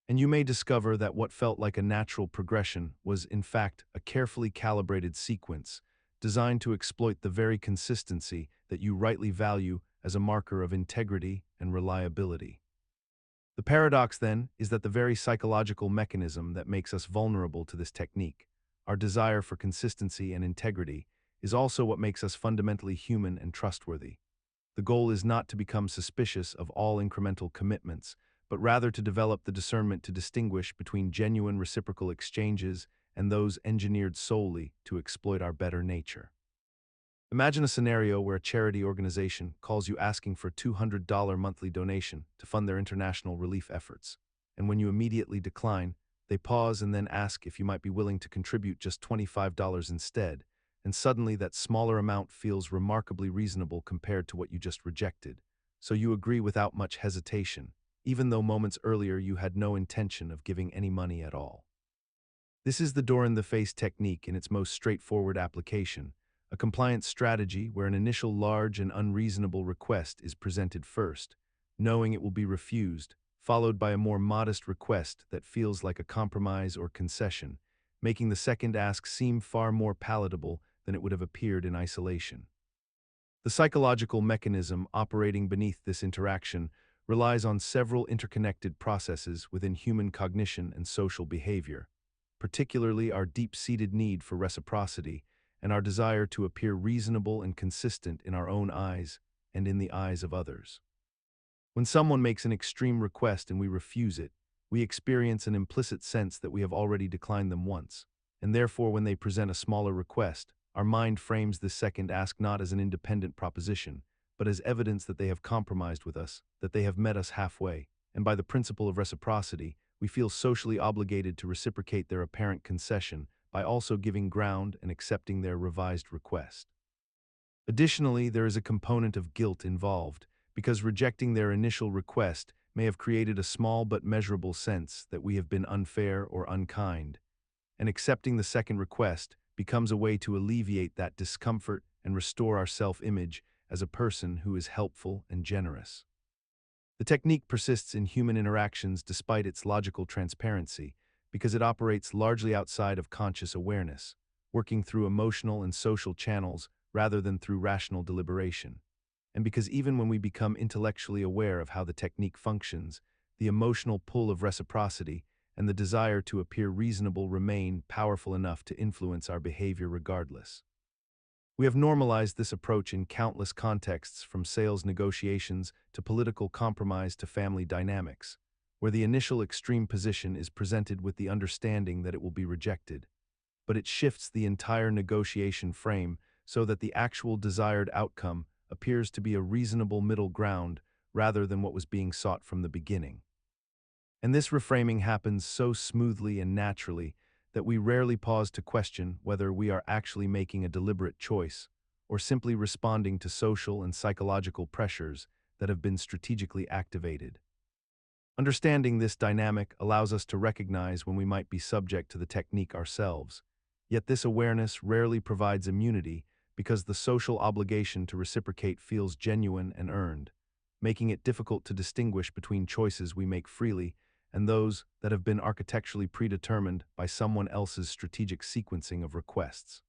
And you may discover that what felt like a natural progression was, in fact, a carefully calibrated sequence designed to exploit the very consistency that you rightly value as a marker of integrity and reliability. The paradox, then, is that the very psychological mechanism that makes us vulnerable to this technique, our desire for consistency and integrity, is also what makes us fundamentally human and trustworthy. The goal is not to become suspicious of all incremental commitments, but rather to develop the discernment to distinguish between genuine reciprocal exchanges and those engineered solely to exploit our better nature. Imagine a scenario where a charity organization calls you asking for a $200 monthly donation to fund their international relief efforts. And when you immediately decline, they pause and then ask if you might be willing to contribute just $25 instead, and suddenly that smaller amount feels remarkably reasonable compared to what you just rejected. So you agree without much hesitation, even though moments earlier you had no intention of giving any money at all. This is the door-in-the-face technique in its most straightforward application, a compliance strategy where an initial large and unreasonable request is presented first, knowing it will be refused, followed by a more modest request that feels like a compromise or concession, making the second ask seem far more palatable than it would have appeared in isolation. The psychological mechanism operating beneath this interaction relies on several interconnected processes within human cognition and social behavior, particularly our deep-seated need for reciprocity and our desire to appear reasonable and consistent in our own eyes and in the eyes of others. When someone makes an extreme request and we refuse it, we experience an implicit sense that we have already declined them once, and therefore when they present a smaller request, our mind frames this second ask not as an independent proposition, but as evidence that they have compromised with us, that they have met us halfway, and by the principle of reciprocity, we feel socially obligated to reciprocate their apparent concession by also giving ground and accepting their revised request. Additionally, there is a component of guilt involved, because rejecting their initial request may have created a small but measurable sense that we have been unfair or unkind, and accepting the second request becomes a way to alleviate that discomfort and restore our self-image as a person who is helpful and generous. The technique persists in human interactions despite its logical transparency, because it operates largely outside of conscious awareness, working through emotional and social channels rather than through rational deliberation. And because even when we become intellectually aware of how the technique functions, the emotional pull of reciprocity and the desire to appear reasonable remain powerful enough to influence our behavior regardless. We have normalized this approach in countless contexts, from sales negotiations to political compromise to family dynamics, where the initial extreme position is presented with the understanding that it will be rejected, but it shifts the entire negotiation frame so that the actual desired outcome appears to be a reasonable middle ground rather than what was being sought from the beginning. And this reframing happens so smoothly and naturally that we rarely pause to question whether we are actually making a deliberate choice or simply responding to social and psychological pressures that have been strategically activated. Understanding this dynamic allows us to recognize when we might be subject to the technique ourselves, yet this awareness rarely provides immunity because the social obligation to reciprocate feels genuine and earned, making it difficult to distinguish between choices we make freely and those that have been architecturally predetermined by someone else's strategic sequencing of requests.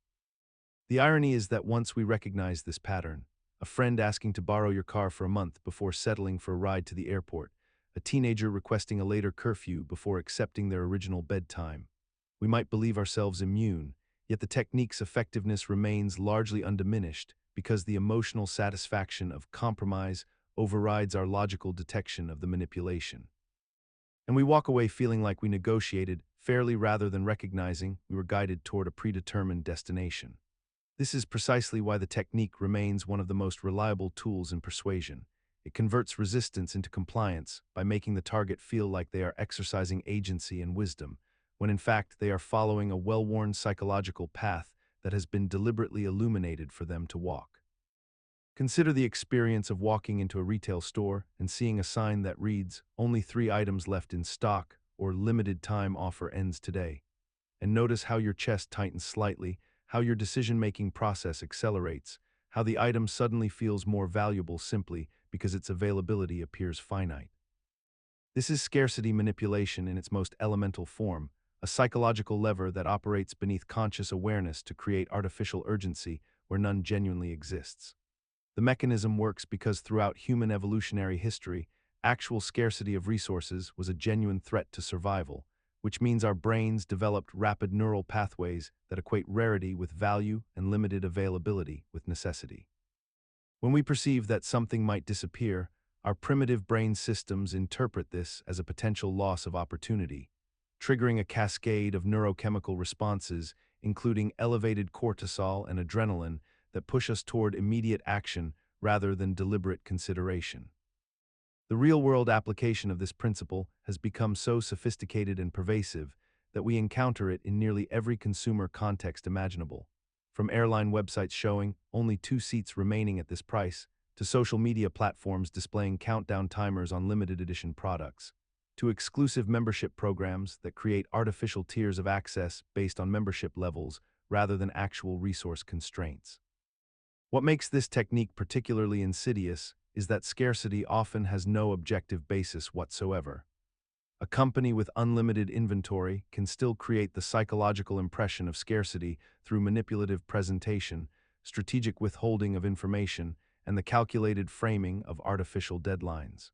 The irony is that once we recognize this pattern, a friend asking to borrow your car for a month before settling for a ride to the airport, a teenager requesting a later curfew before accepting their original bedtime, we might believe ourselves immune, yet the technique's effectiveness remains largely undiminished because the emotional satisfaction of compromise overrides our logical detection of the manipulation. And we walk away feeling like we negotiated fairly rather than recognizing we were guided toward a predetermined destination. This is precisely why the technique remains one of the most reliable tools in persuasion. It converts resistance into compliance by making the target feel like they are exercising agency and wisdom, when in fact they are following a well-worn psychological path that has been deliberately illuminated for them to walk. Consider the experience of walking into a retail store and seeing a sign that reads, "Only 3 items left in stock," or "Limited time offer ends today." And notice how your chest tightens slightly, how your decision-making process accelerates, how the item suddenly feels more valuable simply because its availability appears finite. This is scarcity manipulation in its most elemental form, a psychological lever that operates beneath conscious awareness to create artificial urgency where none genuinely exists. The mechanism works because throughout human evolutionary history, actual scarcity of resources was a genuine threat to survival, which means our brains developed rapid neural pathways that equate rarity with value and limited availability with necessity. When we perceive that something might disappear, our primitive brain systems interpret this as a potential loss of opportunity, triggering a cascade of neurochemical responses, including elevated cortisol and adrenaline, that push us toward immediate action rather than deliberate consideration. The real-world application of this principle has become so sophisticated and pervasive that we encounter it in nearly every consumer context imaginable, from airline websites showing only 2 seats remaining at this price, to social media platforms displaying countdown timers on limited edition products, to exclusive membership programs that create artificial tiers of access based on membership levels rather than actual resource constraints. What makes this technique particularly insidious is that scarcity often has no objective basis whatsoever. A company with unlimited inventory can still create the psychological impression of scarcity through manipulative presentation, strategic withholding of information, and the calculated framing of artificial deadlines.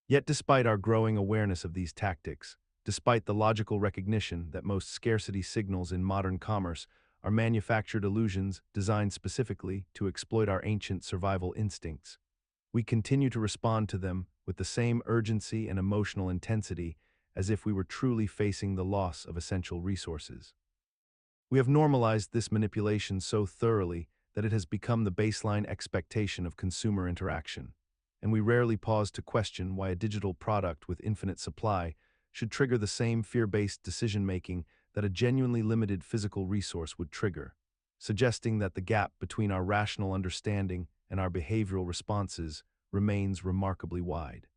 Yet despite our growing awareness of these tactics, despite the logical recognition that most scarcity signals in modern commerce are manufactured illusions designed specifically to exploit our ancient survival instincts, we continue to respond to them with the same urgency and emotional intensity as if we were truly facing the loss of essential resources. We have normalized this manipulation so thoroughly that it has become the baseline expectation of consumer interaction, and we rarely pause to question why a digital product with infinite supply should trigger the same fear-based decision-making that a genuinely limited physical resource would trigger, suggesting that the gap between our rational understanding and our behavioral responses remains remarkably wide.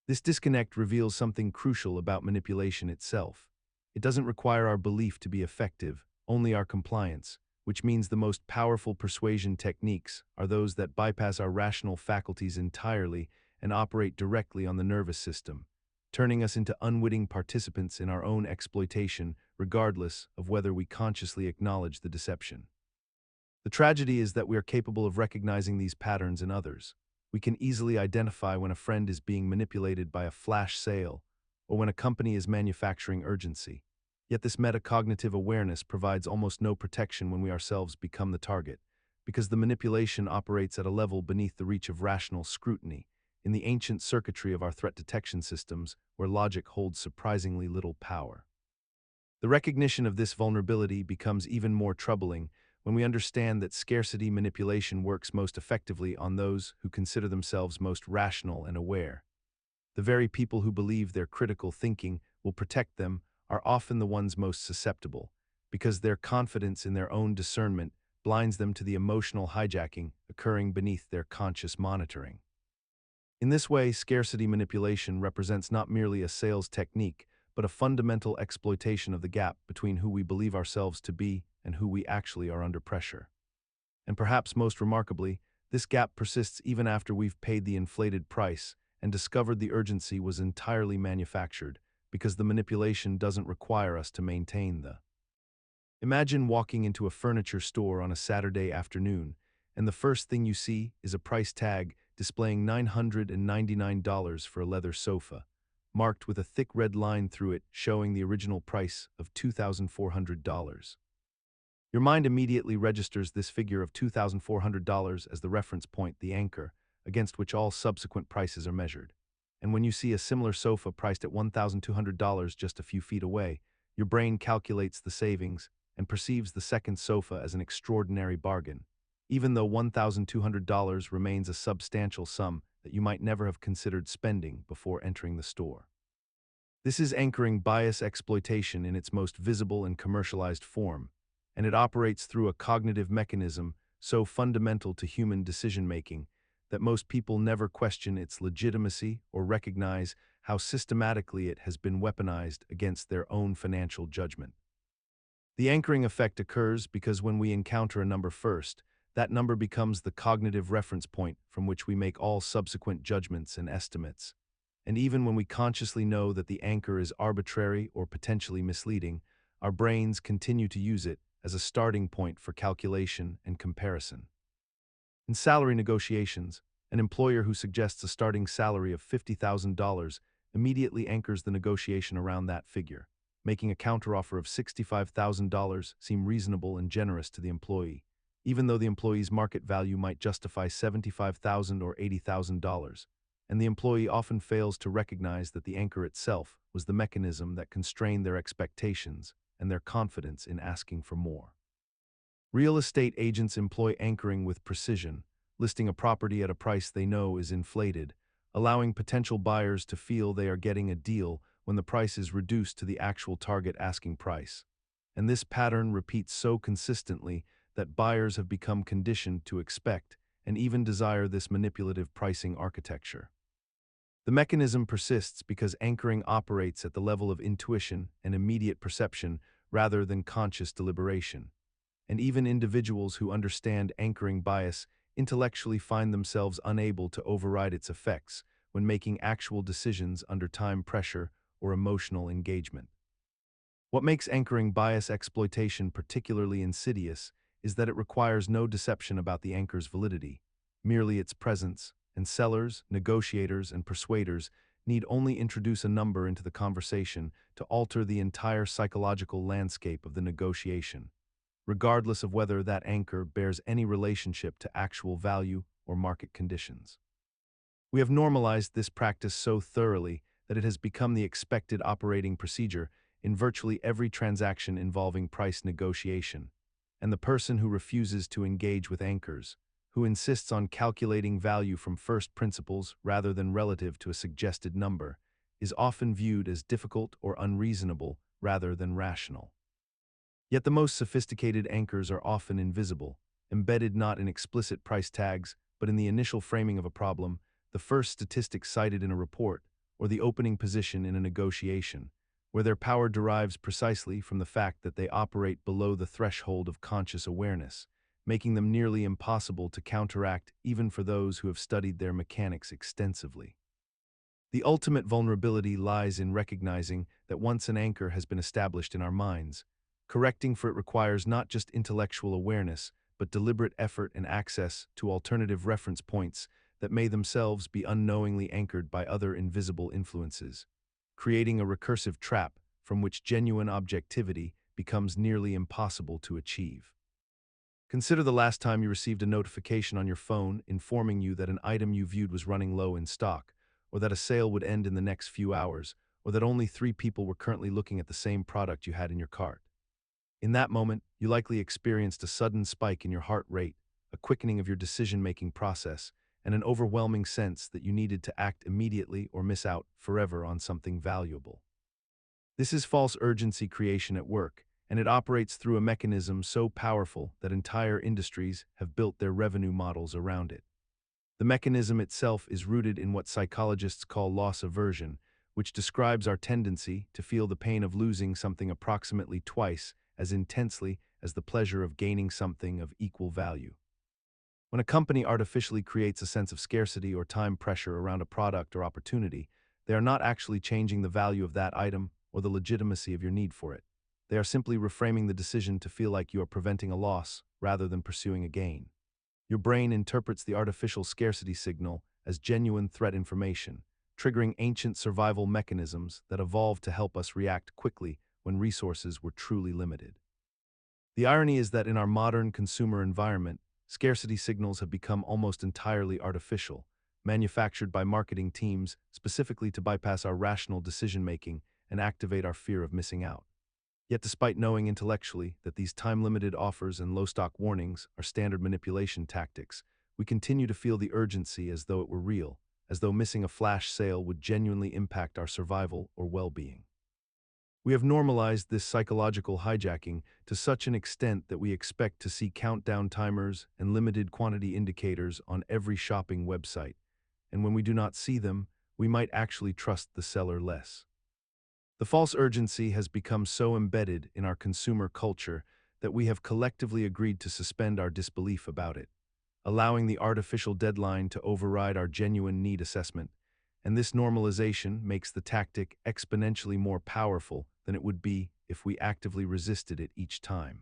This disconnect reveals something crucial about manipulation itself. It doesn't require our belief to be effective, only our compliance, which means the most powerful persuasion techniques are those that bypass our rational faculties entirely and operate directly on the nervous system, turning us into unwitting participants in our own exploitation, regardless of whether we consciously acknowledge the deception. The tragedy is that we are capable of recognizing these patterns in others. We can easily identify when a friend is being manipulated by a flash sale or when a company is manufacturing urgency. Yet this metacognitive awareness provides almost no protection when we ourselves become the target, because the manipulation operates at a level beneath the reach of rational scrutiny, in the ancient circuitry of our threat detection systems, where logic holds surprisingly little power. The recognition of this vulnerability becomes even more troubling when we understand that scarcity manipulation works most effectively on those who consider themselves most rational and aware. The very people who believe their critical thinking will protect them are often the ones most susceptible, because their confidence in their own discernment blinds them to the emotional hijacking occurring beneath their conscious monitoring. In this way, scarcity manipulation represents not merely a sales technique, but a fundamental exploitation of the gap between who we believe ourselves to be and who we actually are under pressure. And perhaps most remarkably, this gap persists even after we've paid the inflated price and discovered the urgency was entirely manufactured, because the manipulation doesn't require us to maintain the. Imagine walking into a furniture store on a Saturday afternoon, and the first thing you see is a price tag displaying $999 for a leather sofa, marked with a thick red line through it showing the original price of $2,400. Your mind immediately registers this figure of $2,400 as the reference point, the anchor, against which all subsequent prices are measured. And when you see a similar sofa priced at $1,200 just a few feet away, your brain calculates the savings, and perceives the second sofa as an extraordinary bargain, even though $1,200 remains a substantial sum that you might never have considered spending before entering the store. This is anchoring bias exploitation in its most visible and commercialized form, and it operates through a cognitive mechanism so fundamental to human decision-making that most people never question its legitimacy or recognize how systematically it has been weaponized against their own financial judgment. The anchoring effect occurs because when we encounter a number first, that number becomes the cognitive reference point from which we make all subsequent judgments and estimates. And even when we consciously know that the anchor is arbitrary or potentially misleading, our brains continue to use it as a starting point for calculation and comparison. In salary negotiations, an employer who suggests a starting salary of $50,000 immediately anchors the negotiation around that figure, making a counteroffer of $65,000 seem reasonable and generous to the employee, even though the employee's market value might justify $75,000 or $80,000, and the employee often fails to recognize that the anchor itself was the mechanism that constrained their expectations and their confidence in asking for more. Real estate agents employ anchoring with precision, listing a property at a price they know is inflated, allowing potential buyers to feel they are getting a deal when the price is reduced to the actual target asking price. And this pattern repeats so consistently that buyers have become conditioned to expect and even desire this manipulative pricing architecture. The mechanism persists because anchoring operates at the level of intuition and immediate perception rather than conscious deliberation. And even individuals who understand anchoring bias intellectually find themselves unable to override its effects when making actual decisions under time pressure or emotional engagement. What makes anchoring bias exploitation particularly insidious is that it requires no deception about the anchor's validity, merely its presence, and sellers, negotiators, and persuaders need only introduce a number into the conversation to alter the entire psychological landscape of the negotiation, regardless of whether that anchor bears any relationship to actual value or market conditions. We have normalized this practice so thoroughly that it has become the expected operating procedure in virtually every transaction involving price negotiation, and the person who refuses to engage with anchors, who insists on calculating value from first principles rather than relative to a suggested number, is often viewed as difficult or unreasonable rather than rational. Yet the most sophisticated anchors are often invisible, embedded not in explicit price tags, but in the initial framing of a problem, the first statistic cited in a report, or the opening position in a negotiation, where their power derives precisely from the fact that they operate below the threshold of conscious awareness, making them nearly impossible to counteract even for those who have studied their mechanics extensively. The ultimate vulnerability lies in recognizing that once an anchor has been established in our minds, correcting for it requires not just intellectual awareness, but deliberate effort and access to alternative reference points that may themselves be unknowingly anchored by other invisible influences, creating a recursive trap from which genuine objectivity becomes nearly impossible to achieve. Consider the last time you received a notification on your phone informing you that an item you viewed was running low in stock, or that a sale would end in the next few hours, or that only 3 people were currently looking at the same product you had in your cart. In that moment, you likely experienced a sudden spike in your heart rate, a quickening of your decision-making process, and an overwhelming sense that you needed to act immediately or miss out forever on something valuable. This is false urgency creation at work, and it operates through a mechanism so powerful that entire industries have built their revenue models around it. The mechanism itself is rooted in what psychologists call loss aversion, which describes our tendency to feel the pain of losing something approximately twice as intensely as the pleasure of gaining something of equal value. When a company artificially creates a sense of scarcity or time pressure around a product or opportunity, they are not actually changing the value of that item or the legitimacy of your need for it. They are simply reframing the decision to feel like you are preventing a loss rather than pursuing a gain. Your brain interprets the artificial scarcity signal as genuine threat information, triggering ancient survival mechanisms that evolved to help us react quickly when resources were truly limited. The irony is that in our modern consumer environment, scarcity signals have become almost entirely artificial, manufactured by marketing teams specifically to bypass our rational decision-making and activate our fear of missing out. Yet despite knowing intellectually that these time-limited offers and low-stock warnings are standard manipulation tactics, we continue to feel the urgency as though it were real, as though missing a flash sale would genuinely impact our survival or well-being. We have normalized this psychological hijacking to such an extent that we expect to see countdown timers and limited quantity indicators on every shopping website, and when we do not see them, we might actually trust the seller less. The false urgency has become so embedded in our consumer culture that we have collectively agreed to suspend our disbelief about it, allowing the artificial deadline to override our genuine need assessment, and this normalization makes the tactic exponentially more powerful than it would be if we actively resisted it each time.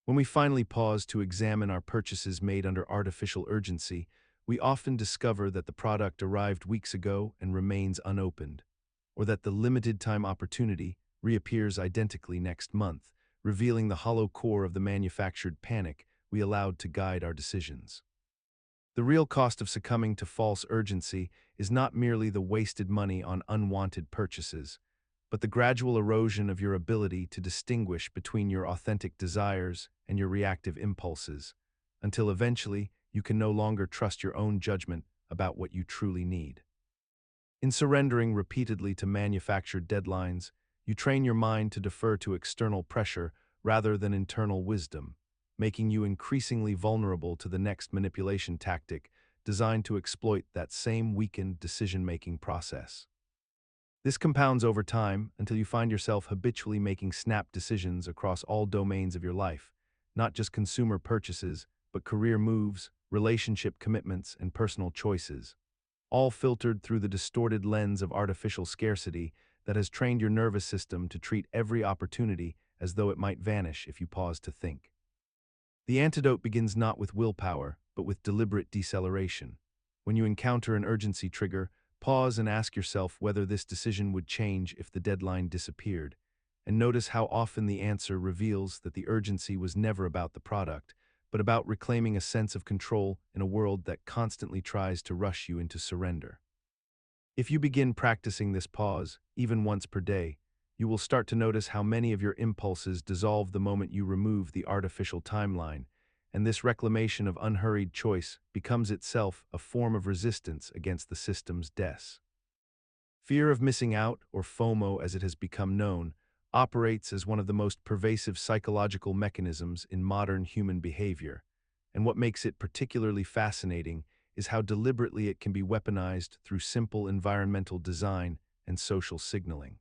When we finally pause to examine our purchases made under artificial urgency, we often discover that the product arrived weeks ago and remains unopened, or that the limited-time opportunity reappears identically next month, revealing the hollow core of the manufactured panic we allowed to guide our decisions. The real cost of succumbing to false urgency is not merely the wasted money on unwanted purchases, but the gradual erosion of your ability to distinguish between your authentic desires and your reactive impulses, until eventually you can no longer trust your own judgment about what you truly need. In surrendering repeatedly to manufactured deadlines, you train your mind to defer to external pressure rather than internal wisdom, making you increasingly vulnerable to the next manipulation tactic designed to exploit that same weakened decision-making process. This compounds over time until you find yourself habitually making snap decisions across all domains of your life, not just consumer purchases, but career moves, relationship commitments, and personal choices, all filtered through the distorted lens of artificial scarcity that has trained your nervous system to treat every opportunity as though it might vanish if you pause to think. The antidote begins not with willpower, but with deliberate deceleration. When you encounter an urgency trigger, pause and ask yourself whether this decision would change if the deadline disappeared, and notice how often the answer reveals that the urgency was never about the product, but about reclaiming a sense of control in a world that constantly tries to rush you into surrender. If you begin practicing this pause, even once per day, you will start to notice how many of your impulses dissolve the moment you remove the artificial timeline, and this reclamation of unhurried choice becomes itself a form of resistance against the system's deaths. Fear of missing out, or FOMO as it has become known, operates as one of the most pervasive psychological mechanisms in modern human behavior, and what makes it particularly fascinating is how deliberately it can be weaponized through simple environmental design and social signaling.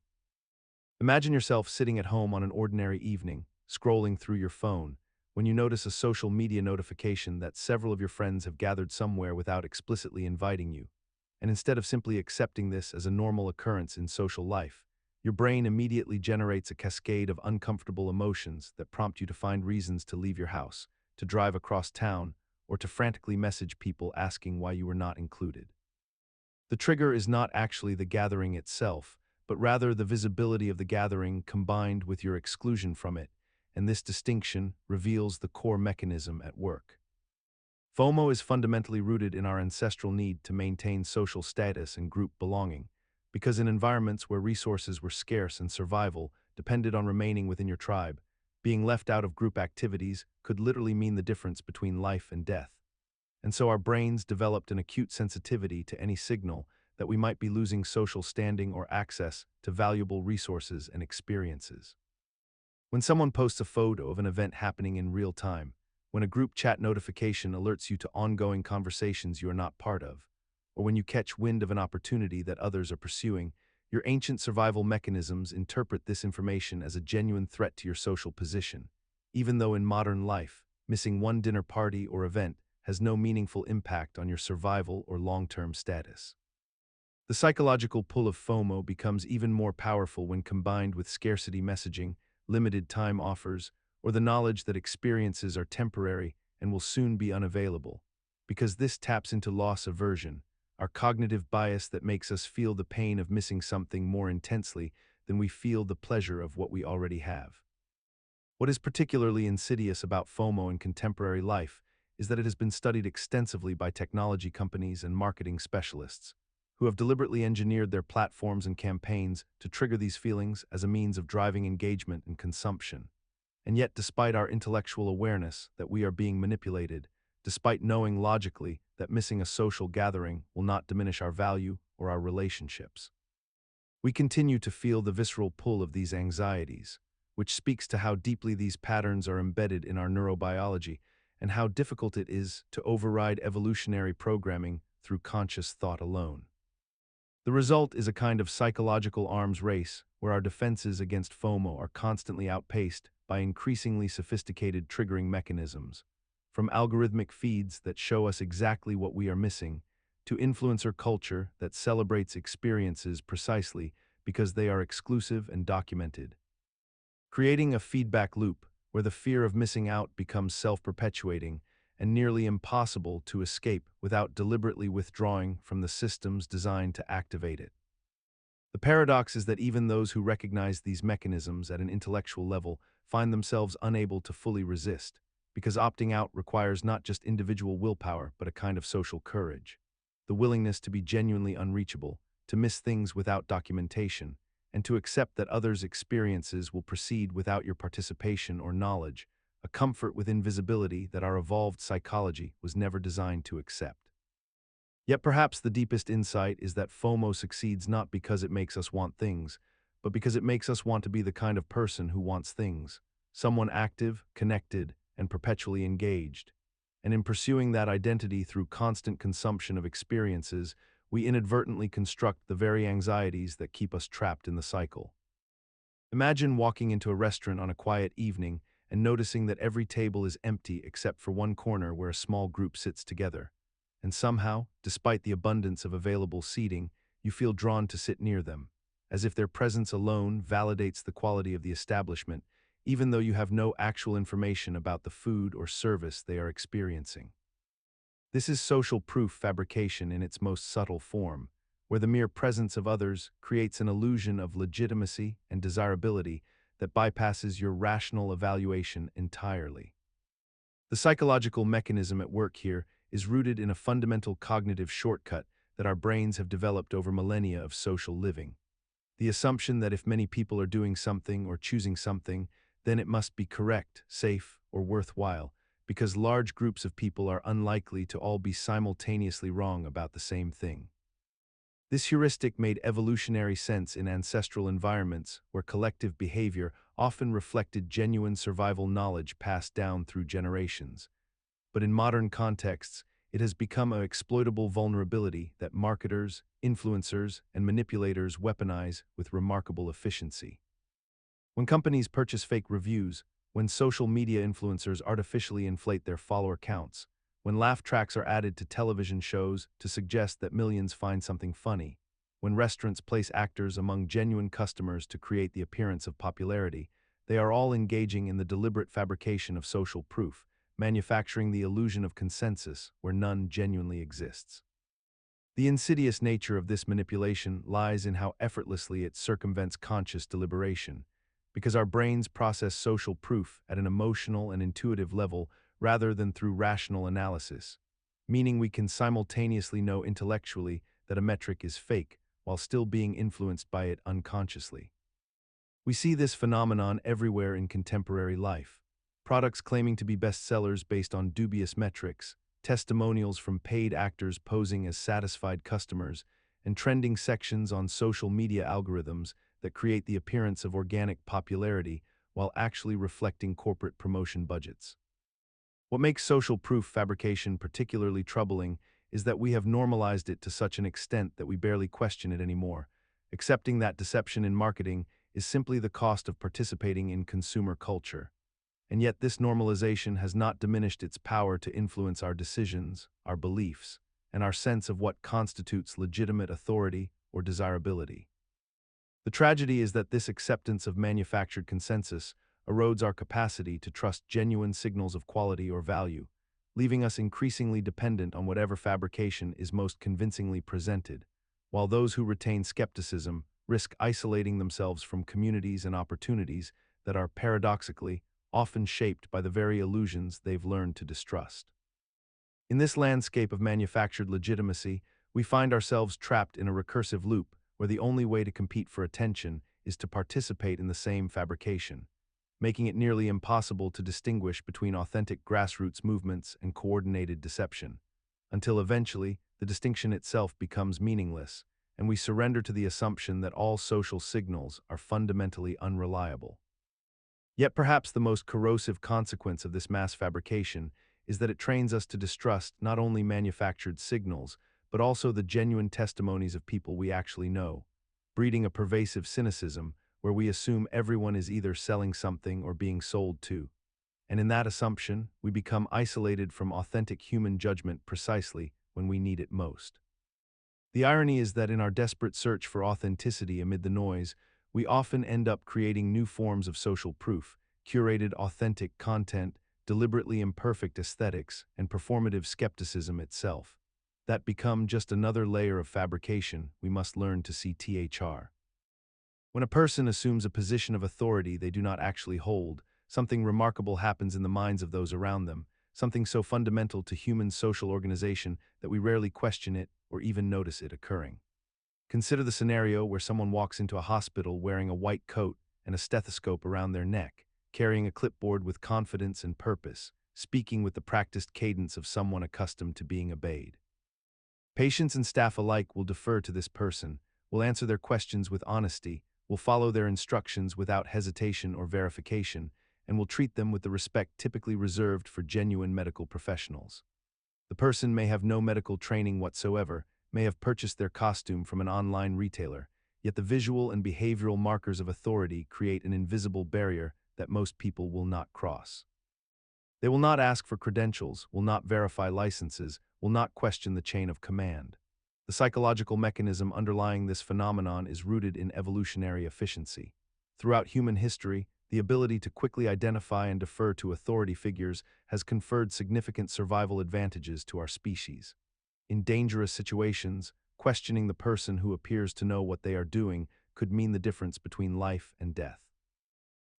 Imagine yourself sitting at home on an ordinary evening, scrolling through your phone, when you notice a social media notification that several of your friends have gathered somewhere without explicitly inviting you. And instead of simply accepting this as a normal occurrence in social life, your brain immediately generates a cascade of uncomfortable emotions that prompt you to find reasons to leave your house, to drive across town, or to frantically message people asking why you were not included. The trigger is not actually the gathering itself, but rather the visibility of the gathering combined with your exclusion from it, and this distinction reveals the core mechanism at work. FOMO is fundamentally rooted in our ancestral need to maintain social status and group belonging, because in environments where resources were scarce and survival depended on remaining within your tribe, being left out of group activities could literally mean the difference between life and death. And so our brains developed an acute sensitivity to any signal that we might be losing social standing or access to valuable resources and experiences. When someone posts a photo of an event happening in real time, when a group chat notification alerts you to ongoing conversations you are not part of, or when you catch wind of an opportunity that others are pursuing, your ancient survival mechanisms interpret this information as a genuine threat to your social position, even though in modern life, missing one dinner party or event has no meaningful impact on your survival or long-term status. The psychological pull of FOMO becomes even more powerful when combined with scarcity messaging, limited time offers, or the knowledge that experiences are temporary and will soon be unavailable, because this taps into loss aversion, our cognitive bias that makes us feel the pain of missing something more intensely than we feel the pleasure of what we already have. What is particularly insidious about FOMO in contemporary life is that it has been studied extensively by technology companies and marketing specialists. who have deliberately engineered their platforms and campaigns to trigger these feelings as a means of driving engagement and consumption. And yet, despite our intellectual awareness that we are being manipulated, despite knowing logically that missing a social gathering will not diminish our value or our relationships, we continue to feel the visceral pull of these anxieties, which speaks to how deeply these patterns are embedded in our neurobiology and how difficult it is to override evolutionary programming through conscious thought alone. The result is a kind of psychological arms race where our defenses against FOMO are constantly outpaced by increasingly sophisticated triggering mechanisms, from algorithmic feeds that show us exactly what we are missing, to influencer culture that celebrates experiences precisely because they are exclusive and documented, creating a feedback loop where the fear of missing out becomes self-perpetuating and nearly impossible to escape without deliberately withdrawing from the systems designed to activate it. The paradox is that even those who recognize these mechanisms at an intellectual level find themselves unable to fully resist, because opting out requires not just individual willpower but a kind of social courage, the willingness to be genuinely unreachable, to miss things without documentation, and to accept that others' experiences will proceed without your participation or knowledge, a comfort with invisibility that our evolved psychology was never designed to accept. Yet perhaps the deepest insight is that FOMO succeeds not because it makes us want things, but because it makes us want to be the kind of person who wants things, someone active, connected, and perpetually engaged. And in pursuing that identity through constant consumption of experiences, we inadvertently construct the very anxieties that keep us trapped in the cycle. Imagine walking into a restaurant on a quiet evening and noticing that every table is empty except for one corner where a small group sits together. And somehow, despite the abundance of available seating, you feel drawn to sit near them, as if their presence alone validates the quality of the establishment, even though you have no actual information about the food or service they are experiencing. This is social proof fabrication in its most subtle form, where the mere presence of others creates an illusion of legitimacy and desirability that bypasses your rational evaluation entirely. The psychological mechanism at work here is rooted in a fundamental cognitive shortcut that our brains have developed over millennia of social living. The assumption that if many people are doing something or choosing something, then it must be correct, safe, or worthwhile, because large groups of people are unlikely to all be simultaneously wrong about the same thing. This heuristic made evolutionary sense in ancestral environments where collective behavior often reflected genuine survival knowledge passed down through generations. But in modern contexts, it has become an exploitable vulnerability that marketers, influencers, and manipulators weaponize with remarkable efficiency. When companies purchase fake reviews, when social media influencers artificially inflate their follower counts, when laugh tracks are added to television shows to suggest that millions find something funny, when restaurants place actors among genuine customers to create the appearance of popularity, they are all engaging in the deliberate fabrication of social proof, manufacturing the illusion of consensus where none genuinely exists. The insidious nature of this manipulation lies in how effortlessly it circumvents conscious deliberation, because our brains process social proof at an emotional and intuitive level rather than through rational analysis, meaning we can simultaneously know intellectually that a metric is fake while still being influenced by it unconsciously. We see this phenomenon everywhere in contemporary life. Products claiming to be bestsellers based on dubious metrics, testimonials from paid actors posing as satisfied customers, and trending sections on social media algorithms that create the appearance of organic popularity while actually reflecting corporate promotion budgets. What makes social proof fabrication particularly troubling is that we have normalized it to such an extent that we barely question it anymore, accepting that deception in marketing is simply the cost of participating in consumer culture. And yet this normalization has not diminished its power to influence our decisions, our beliefs, and our sense of what constitutes legitimate authority or desirability. The tragedy is that this acceptance of manufactured consensus erodes our capacity to trust genuine signals of quality or value, leaving us increasingly dependent on whatever fabrication is most convincingly presented, while those who retain skepticism risk isolating themselves from communities and opportunities that are paradoxically often shaped by the very illusions they've learned to distrust. In this landscape of manufactured legitimacy, We find ourselves trapped in a recursive loop where the only way to compete for attention is to participate in the same fabrication, making it nearly impossible to distinguish between authentic grassroots movements and coordinated deception, until eventually the distinction itself becomes meaningless, and we surrender to the assumption that all social signals are fundamentally unreliable. Yet perhaps the most corrosive consequence of this mass fabrication is that it trains us to distrust not only manufactured signals, but also the genuine testimonies of people we actually know, breeding a pervasive cynicism where we assume everyone is either selling something or being sold to. And in that assumption, we become isolated from authentic human judgment precisely when we need it most. The irony is that in our desperate search for authenticity amid the noise, we often end up creating new forms of social proof, curated authentic content, deliberately imperfect aesthetics, and performative skepticism itself, that become just another layer of fabrication we must learn to see thr. When a person assumes a position of authority they do not actually hold, something remarkable happens in the minds of those around them, something so fundamental to human social organization that we rarely question it or even notice it occurring. Consider the scenario where someone walks into a hospital wearing a white coat and a stethoscope around their neck, carrying a clipboard with confidence and purpose, speaking with the practiced cadence of someone accustomed to being obeyed. Patients and staff alike will defer to this person, will answer their questions with honesty, will follow their instructions without hesitation or verification, and will treat them with the respect typically reserved for genuine medical professionals. The person may have no medical training whatsoever, may have purchased their costume from an online retailer, yet the visual and behavioral markers of authority create an invisible barrier that most people will not cross. They will not ask for credentials, will not verify licenses, will not question the chain of command. The psychological mechanism underlying this phenomenon is rooted in evolutionary efficiency. Throughout human history, the ability to quickly identify and defer to authority figures has conferred significant survival advantages to our species. In dangerous situations, questioning the person who appears to know what they are doing could mean the difference between life and death.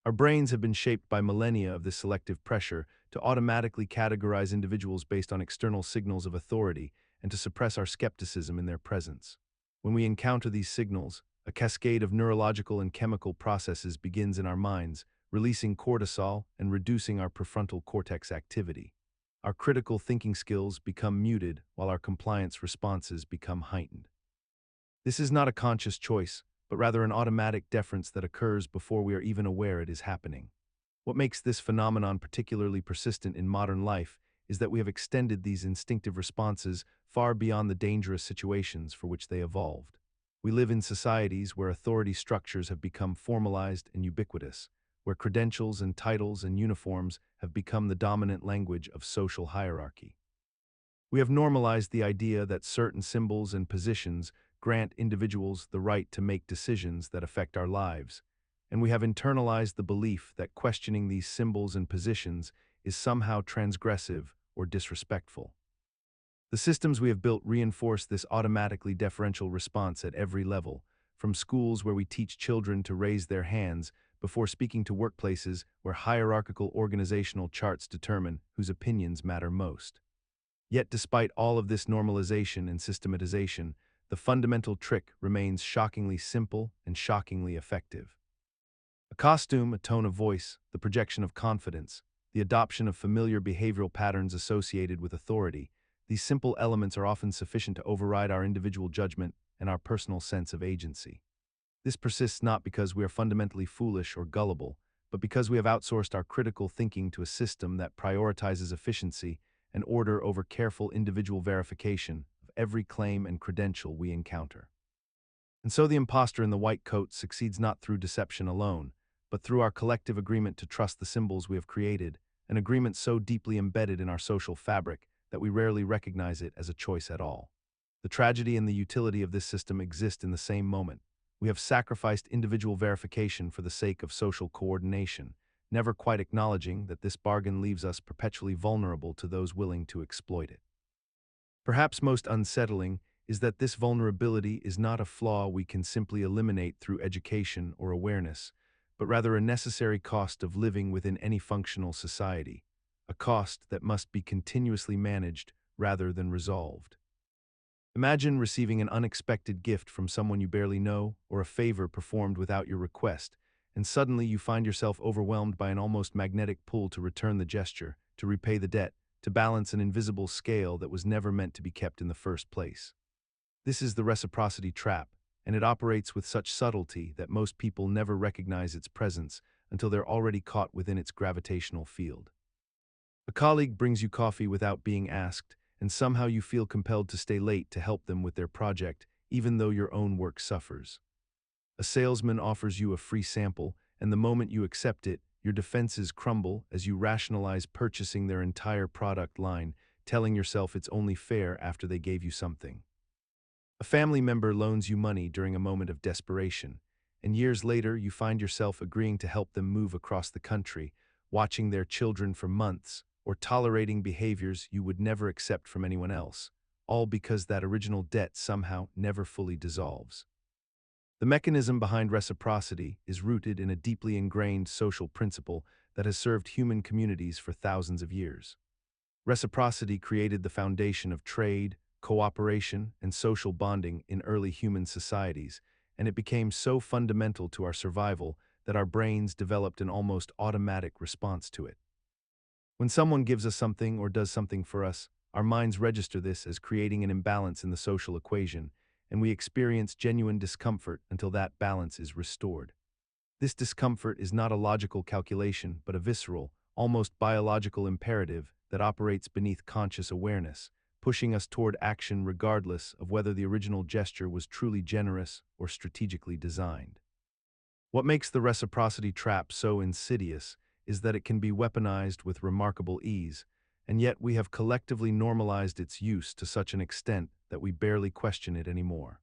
Our brains have been shaped by millennia of this selective pressure to automatically categorize individuals based on external signals of authority and to suppress our skepticism in their presence. When we encounter these signals, a cascade of neurological and chemical processes begins in our minds, releasing cortisol and reducing our prefrontal cortex activity. Our critical thinking skills become muted while our compliance responses become heightened. This is not a conscious choice, but rather an automatic deference that occurs before we are even aware it is happening. What makes this phenomenon particularly persistent in modern life is that we have extended these instinctive responses far beyond the dangerous situations for which they evolved. We live in societies where authority structures have become formalized and ubiquitous, where credentials and titles and uniforms have become the dominant language of social hierarchy. We have normalized the idea that certain symbols and positions grant individuals the right to make decisions that affect our lives, and we have internalized the belief that questioning these symbols and positions is somehow transgressive or disrespectful. The systems we have built reinforce this automatically deferential response at every level, from schools where we teach children to raise their hands before speaking to workplaces where hierarchical organizational charts determine whose opinions matter most. Yet despite all of this normalization and systematization, the fundamental trick remains shockingly simple and shockingly effective. A costume, a tone of voice, the projection of confidence, the adoption of familiar behavioral patterns associated with authority, these simple elements are often sufficient to override our individual judgment and our personal sense of agency. This persists not because we are fundamentally foolish or gullible, but because we have outsourced our critical thinking to a system that prioritizes efficiency and order over careful individual verification of every claim and credential we encounter. And so the imposter in the white coat succeeds not through deception alone, but through our collective agreement to trust the symbols we have created, an agreement so deeply embedded in our social fabric that we rarely recognize it as a choice at all. The tragedy and the utility of this system exist in the same moment. We have sacrificed individual verification for the sake of social coordination, never quite acknowledging that this bargain leaves us perpetually vulnerable to those willing to exploit it. Perhaps most unsettling is that this vulnerability is not a flaw we can simply eliminate through education or awareness, but rather a necessary cost of living within any functional society, a cost that must be continuously managed rather than resolved. Imagine receiving an unexpected gift from someone you barely know or a favor performed without your request, and suddenly you find yourself overwhelmed by an almost magnetic pull to return the gesture, to repay the debt, to balance an invisible scale that was never meant to be kept in the first place. This is the reciprocity trap, and it operates with such subtlety that most people never recognize its presence until they're already caught within its gravitational field. A colleague brings you coffee without being asked, and somehow you feel compelled to stay late to help them with their project, even though your own work suffers. A salesman offers you a free sample, and the moment you accept it, your defenses crumble as you rationalize purchasing their entire product line, telling yourself it's only fair after they gave you something. A family member loans you money during a moment of desperation, and years later you find yourself agreeing to help them move across the country, watching their children for months, or tolerating behaviors you would never accept from anyone else, all because that original debt somehow never fully dissolves. The mechanism behind reciprocity is rooted in a deeply ingrained social principle that has served human communities for thousands of years. Reciprocity created the foundation of trade, cooperation, and social bonding in early human societies, and it became so fundamental to our survival that our brains developed an almost automatic response to it. When someone gives us something or does something for us, our minds register this as creating an imbalance in the social equation, and we experience genuine discomfort until that balance is restored. This discomfort is not a logical calculation, but a visceral, almost biological imperative that operates beneath conscious awareness, pushing us toward action regardless of whether the original gesture was truly generous or strategically designed. What makes the reciprocity trap so insidious is that it can be weaponized with remarkable ease, and yet we have collectively normalized its use to such an extent that we barely question it anymore.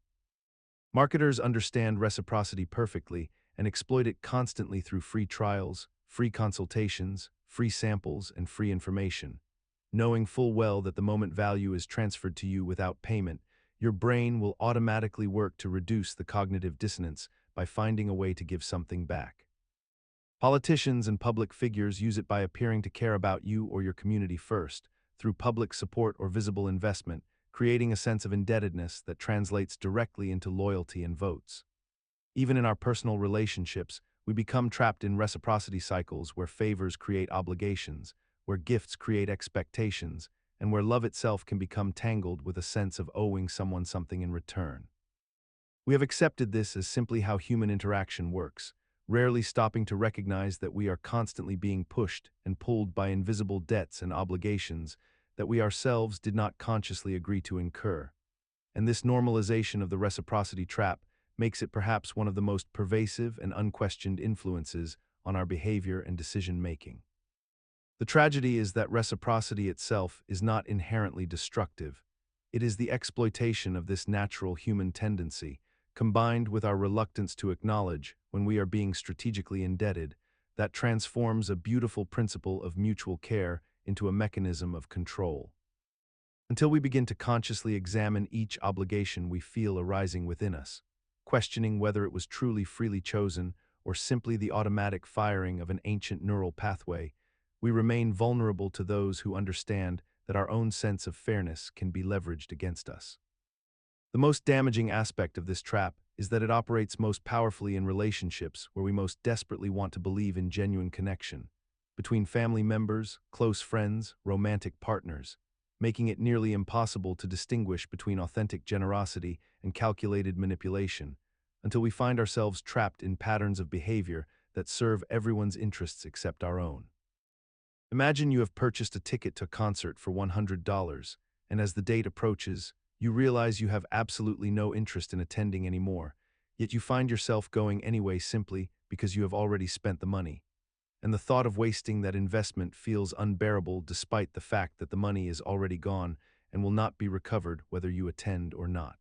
Marketers understand reciprocity perfectly and exploit it constantly through free trials, free consultations, free samples, and free information. Knowing full well that the moment value is transferred to you without payment, your brain will automatically work to reduce the cognitive dissonance by finding a way to give something back. Politicians and public figures use it by appearing to care about you or your community first, through public support or visible investment, creating a sense of indebtedness that translates directly into loyalty and votes. Even in our personal relationships, we become trapped in reciprocity cycles where favors create obligations, where gifts create expectations, and where love itself can become tangled with a sense of owing someone something in return. We have accepted this as simply how human interaction works, rarely stopping to recognize that we are constantly being pushed and pulled by invisible debts and obligations that we ourselves did not consciously agree to incur. And this normalization of the reciprocity trap makes it perhaps one of the most pervasive and unquestioned influences on our behavior and decision-making. The tragedy is that reciprocity itself is not inherently destructive. It is the exploitation of this natural human tendency, combined with our reluctance to acknowledge when we are being strategically indebted, that transforms a beautiful principle of mutual care into a mechanism of control. Until we begin to consciously examine each obligation we feel arising within us, questioning whether it was truly freely chosen or simply the automatic firing of an ancient neural pathway, we remain vulnerable to those who understand that our own sense of fairness can be leveraged against us. The most damaging aspect of this trap is that it operates most powerfully in relationships where we most desperately want to believe in genuine connection, between family members, close friends, romantic partners, making it nearly impossible to distinguish between authentic generosity and calculated manipulation, until we find ourselves trapped in patterns of behavior that serve everyone's interests except our own. Imagine you have purchased a ticket to a concert for $100, and as the date approaches, you realize you have absolutely no interest in attending anymore, yet you find yourself going anyway simply because you have already spent the money. And the thought of wasting that investment feels unbearable despite the fact that the money is already gone and will not be recovered whether you attend or not.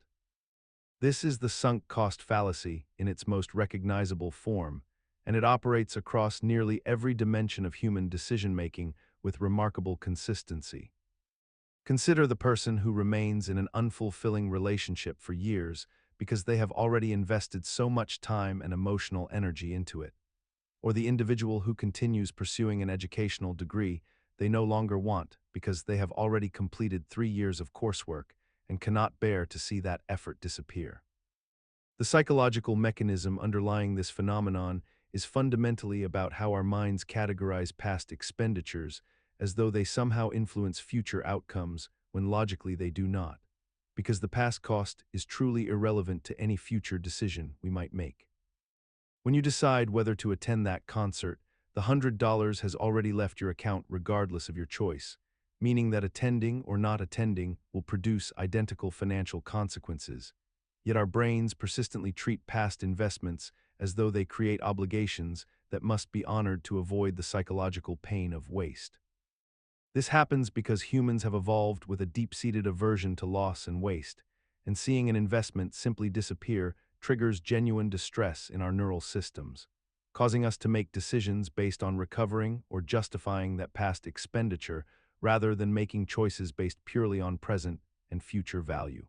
This is the sunk cost fallacy in its most recognizable form, and it operates across nearly every dimension of human decision-making with remarkable consistency. Consider the person who remains in an unfulfilling relationship for years because they have already invested so much time and emotional energy into it, or the individual who continues pursuing an educational degree they no longer want because they have already completed 3 years of coursework and cannot bear to see that effort disappear. The psychological mechanism underlying this phenomenon is fundamentally about how our minds categorize past expenditures as though they somehow influence future outcomes when logically they do not, because the past cost is truly irrelevant to any future decision we might make. When you decide whether to attend that concert, the $100 has already left your account regardless of your choice, meaning that attending or not attending will produce identical financial consequences. Yet our brains persistently treat past investments as though they create obligations that must be honored to avoid the psychological pain of waste. This happens because humans have evolved with a deep-seated aversion to loss and waste, and seeing an investment simply disappear triggers genuine distress in our neural systems, causing us to make decisions based on recovering or justifying that past expenditure rather than making choices based purely on present and future value.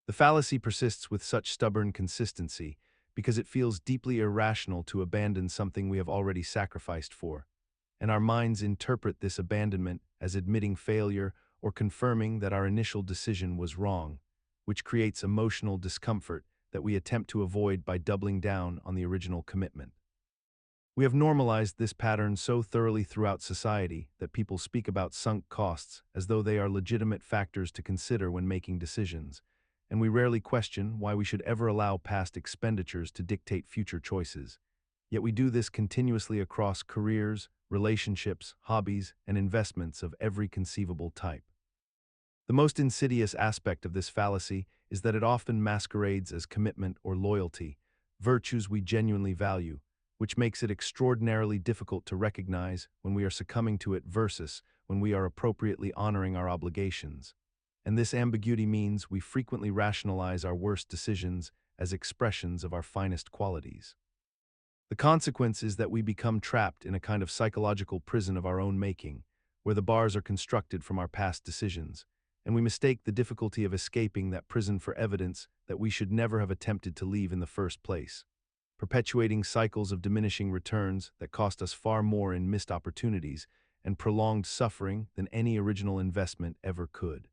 The fallacy persists with such stubborn consistency because it feels deeply irrational to abandon something we have already sacrificed for, and our minds interpret this abandonment as admitting failure or confirming that our initial decision was wrong, which creates emotional discomfort that we attempt to avoid by doubling down on the original commitment. We have normalized this pattern so thoroughly throughout society that people speak about sunk costs as though they are legitimate factors to consider when making decisions, and we rarely question why we should ever allow past expenditures to dictate future choices. Yet we do this continuously across careers, relationships, hobbies, and investments of every conceivable type. The most insidious aspect of this fallacy is that it often masquerades as commitment or loyalty, virtues we genuinely value, which makes it extraordinarily difficult to recognize when we are succumbing to it versus when we are appropriately honoring our obligations. And this ambiguity means we frequently rationalize our worst decisions as expressions of our finest qualities. The consequence is that we become trapped in a kind of psychological prison of our own making, where the bars are constructed from our past decisions, and we mistake the difficulty of escaping that prison for evidence that we should never have attempted to leave in the first place, perpetuating cycles of diminishing returns that cost us far more in missed opportunities and prolonged suffering than any original investment ever could.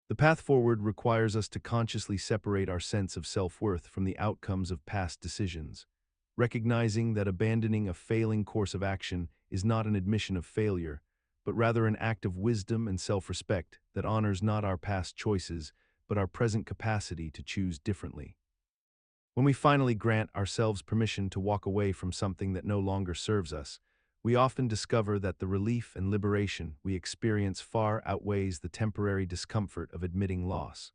The path forward requires us to consciously separate our sense of self-worth from the outcomes of past decisions, recognizing that abandoning a failing course of action is not an admission of failure, but rather an act of wisdom and self-respect that honors not our past choices, but our present capacity to choose differently. When we finally grant ourselves permission to walk away from something that no longer serves us, we often discover that the relief and liberation we experience far outweighs the temporary discomfort of admitting loss,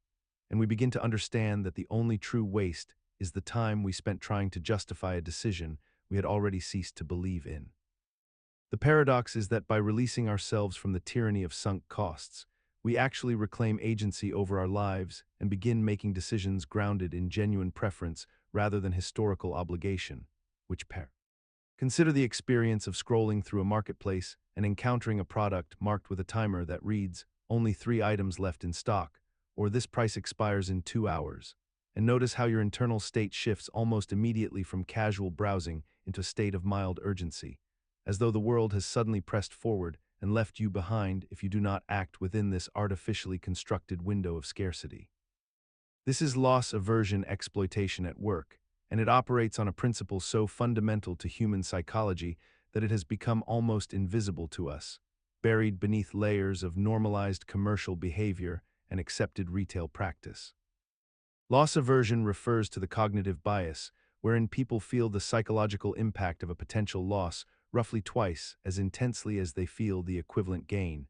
and we begin to understand that the only true waste is the time we spent trying to justify a decision we had already ceased to believe in. The paradox is that by releasing ourselves from the tyranny of sunk costs, we actually reclaim agency over our lives and begin making decisions grounded in genuine preference rather than historical obligation, Consider the experience of scrolling through a marketplace and encountering a product marked with a timer that reads, "Only 3 items left in stock," or "This price expires in 2 hours." And notice how your internal state shifts almost immediately from casual browsing into a state of mild urgency, as though the world has suddenly pressed forward and left you behind if you do not act within this artificially constructed window of scarcity. This is loss aversion exploitation at work, and it operates on a principle so fundamental to human psychology that it has become almost invisible to us, buried beneath layers of normalized commercial behavior and accepted retail practice. Loss aversion refers to the cognitive bias, wherein people feel the psychological impact of a potential loss roughly twice as intensely as they feel the equivalent gain,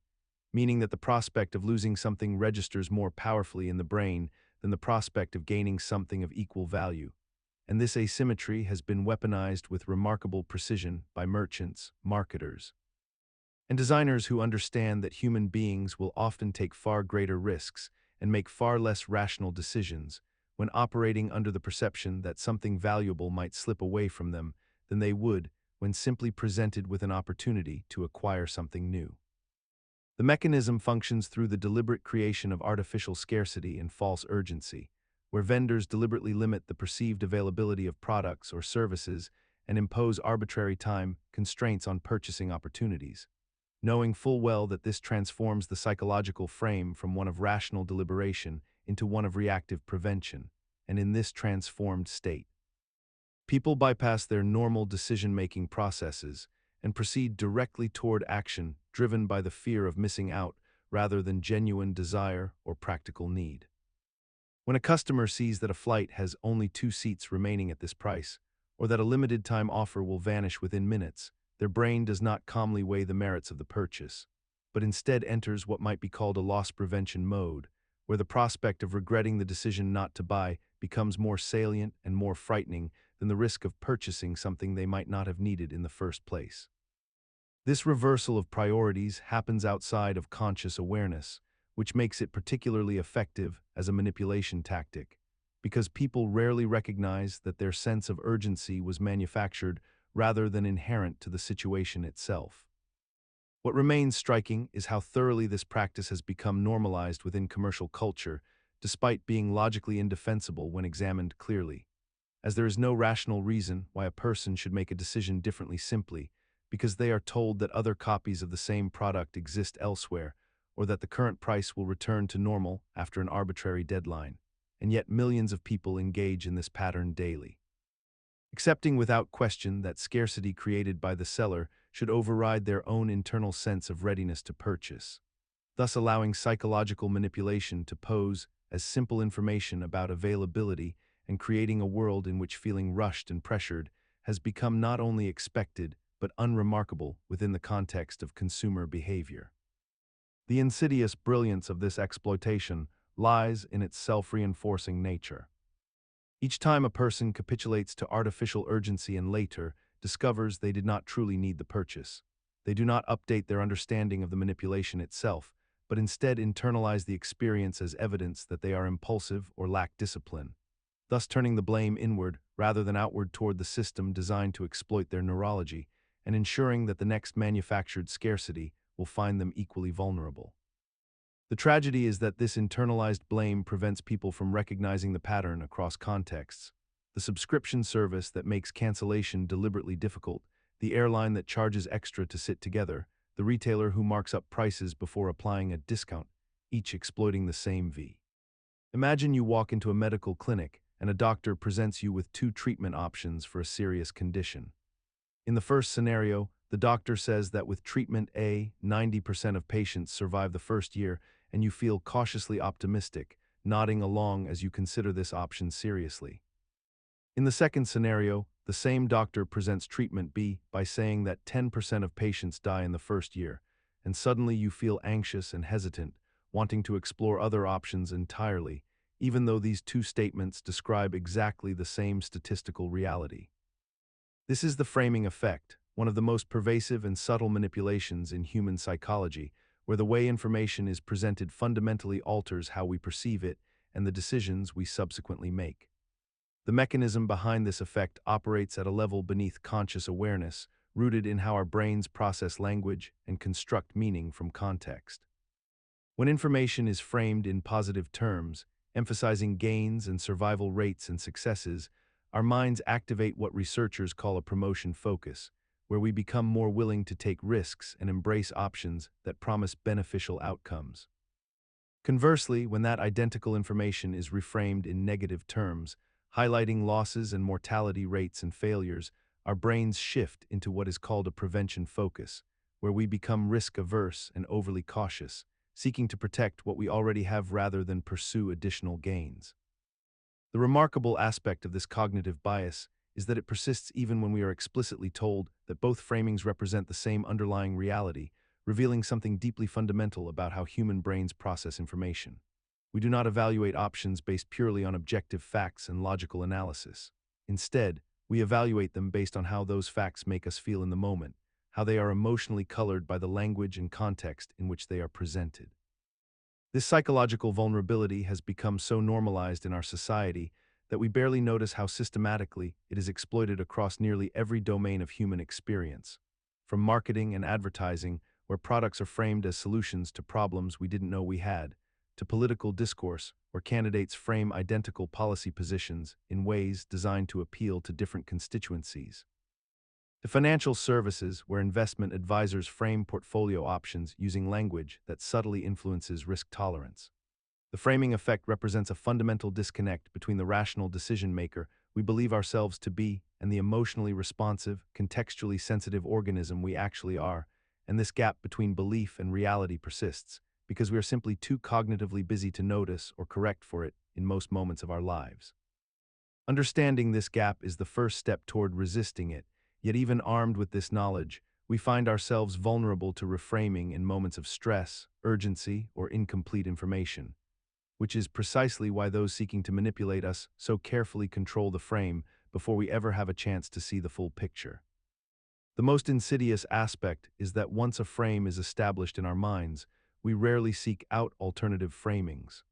meaning that the prospect of losing something registers more powerfully in the brain than the prospect of gaining something of equal value. And this asymmetry has been weaponized with remarkable precision by merchants, marketers, and designers who understand that human beings will often take far greater risks and make far less rational decisions when operating under the perception that something valuable might slip away from them than they would when simply presented with an opportunity to acquire something new. The mechanism functions through the deliberate creation of artificial scarcity and false urgency, where vendors deliberately limit the perceived availability of products or services and impose arbitrary time constraints on purchasing opportunities. knowing full well that this transforms the psychological frame from one of rational deliberation into one of reactive prevention, and in this transformed state, people bypass their normal decision-making processes and proceed directly toward action driven by the fear of missing out rather than genuine desire or practical need. When a customer sees that a flight has only 2 seats remaining at this price, or that a limited-time offer will vanish within minutes, their brain does not calmly weigh the merits of the purchase, but instead enters what might be called a loss prevention mode, where the prospect of regretting the decision not to buy becomes more salient and more frightening than the risk of purchasing something they might not have needed in the first place. This reversal of priorities happens outside of conscious awareness, which makes it particularly effective as a manipulation tactic, because people rarely recognize that their sense of urgency was manufactured rather than inherent to the situation itself. What remains striking is how thoroughly this practice has become normalized within commercial culture, despite being logically indefensible when examined clearly, as there is no rational reason why a person should make a decision differently simply because they are told that other copies of the same product exist elsewhere, or that the current price will return to normal after an arbitrary deadline, and yet millions of people engage in this pattern daily. Accepting without question that scarcity created by the seller should override their own internal sense of readiness to purchase, thus allowing psychological manipulation to pose as simple information about availability and creating a world in which feeling rushed and pressured has become not only expected but unremarkable within the context of consumer behavior. The insidious brilliance of this exploitation lies in its self-reinforcing nature. Each time a person capitulates to artificial urgency and later discovers they did not truly need the purchase, they do not update their understanding of the manipulation itself, but instead internalize the experience as evidence that they are impulsive or lack discipline, thus turning the blame inward rather than outward toward the system designed to exploit their neurology, and ensuring that the next manufactured scarcity will find them equally vulnerable. The tragedy is that this internalized blame prevents people from recognizing the pattern across contexts. The subscription service that makes cancellation deliberately difficult, the airline that charges extra to sit together, the retailer who marks up prices before applying a discount, each exploiting the same V. Imagine you walk into a medical clinic and a doctor presents you with 2 treatment options for a serious condition. In the first scenario, the doctor says that with treatment A, 90% of patients survive the first year, and you feel cautiously optimistic, nodding along as you consider this option seriously. In the second scenario, the same doctor presents treatment B by saying that 10% of patients die in the first year, and suddenly you feel anxious and hesitant, wanting to explore other options entirely, even though these 2 statements describe exactly the same statistical reality. This is the framing effect, one of the most pervasive and subtle manipulations in human psychology, where the way information is presented fundamentally alters how we perceive it and the decisions we subsequently make. The mechanism behind this effect operates at a level beneath conscious awareness, rooted in how our brains process language and construct meaning from context. When information is framed in positive terms, emphasizing gains and survival rates and successes, our minds activate what researchers call a promotion focus, where we become more willing to take risks and embrace options that promise beneficial outcomes. Conversely, when that identical information is reframed in negative terms, highlighting losses and mortality rates and failures, our brains shift into what is called a prevention focus, where we become risk-averse and overly cautious, seeking to protect what we already have rather than pursue additional gains. The remarkable aspect of this cognitive bias is that it persists even when we are explicitly told that both framings represent the same underlying reality, revealing something deeply fundamental about how human brains process information. We do not evaluate options based purely on objective facts and logical analysis. Instead, we evaluate them based on how those facts make us feel in the moment, how they are emotionally colored by the language and context in which they are presented. This psychological vulnerability has become so normalized in our society that we barely notice how systematically it is exploited across nearly every domain of human experience, from marketing and advertising, where products are framed as solutions to problems we didn't know we had, to political discourse, where candidates frame identical policy positions in ways designed to appeal to different constituencies. To financial services, where investment advisors frame portfolio options using language that subtly influences risk tolerance. The framing effect represents a fundamental disconnect between the rational decision maker we believe ourselves to be and the emotionally responsive, contextually sensitive organism we actually are, and this gap between belief and reality persists because we are simply too cognitively busy to notice or correct for it in most moments of our lives. Understanding this gap is the first step toward resisting it, yet even armed with this knowledge, we find ourselves vulnerable to reframing in moments of stress, urgency, or incomplete information, which is precisely why those seeking to manipulate us so carefully control the frame before we ever have a chance to see the full picture. The most insidious aspect is that once a frame is established in our minds, we rarely seek out alternative framings.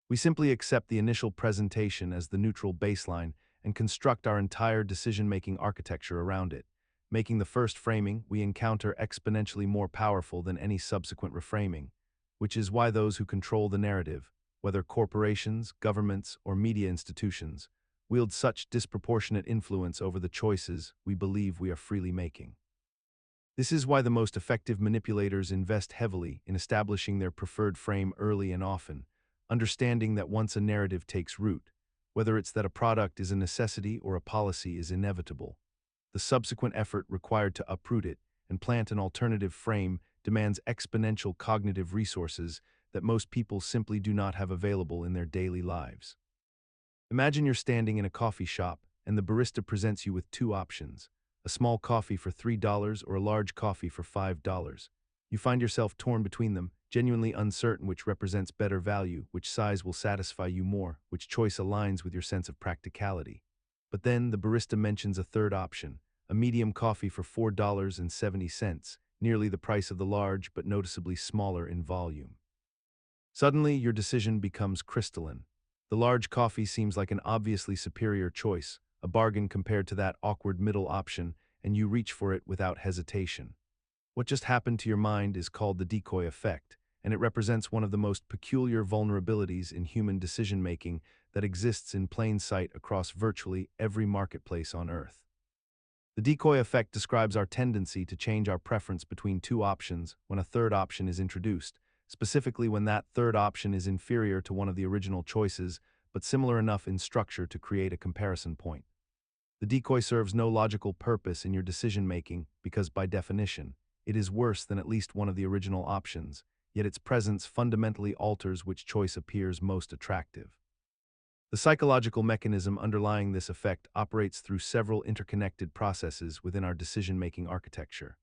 We simply accept the initial presentation as the neutral baseline and construct our entire decision-making architecture around it, making the first framing we encounter exponentially more powerful than any subsequent reframing, which is why those who control the narrative, whether corporations, governments, or media institutions, wield such disproportionate influence over the choices we believe we are freely making. This is why the most effective manipulators invest heavily in establishing their preferred frame early and often, understanding that once a narrative takes root, whether it's that a product is a necessity or a policy is inevitable, the subsequent effort required to uproot it and plant an alternative frame demands exponential cognitive resources that most people simply do not have available in their daily lives. Imagine you're standing in a coffee shop and the barista presents you with two options, a small coffee for $3 or a large coffee for $5. You find yourself torn between them, genuinely uncertain which represents better value, which size will satisfy you more, which choice aligns with your sense of practicality. But then the barista mentions a third option, a medium coffee for $4.70, nearly the price of the large but noticeably smaller in volume. Suddenly, your decision becomes crystalline. The large coffee seems like an obviously superior choice, a bargain compared to that awkward middle option, and you reach for it without hesitation. What just happened to your mind is called the Decoy Effect, and it represents one of the most peculiar vulnerabilities in human decision-making that exists in plain sight across virtually every marketplace on Earth. The Decoy Effect describes our tendency to change our preference between two options when a third option is introduced, specifically when that third option is inferior to one of the original choices, but similar enough in structure to create a comparison point. The decoy serves no logical purpose in your decision-making because, by definition, it is worse than at least one of the original options, yet its presence fundamentally alters which choice appears most attractive. The psychological mechanism underlying this effect operates through several interconnected processes within our decision-making architecture.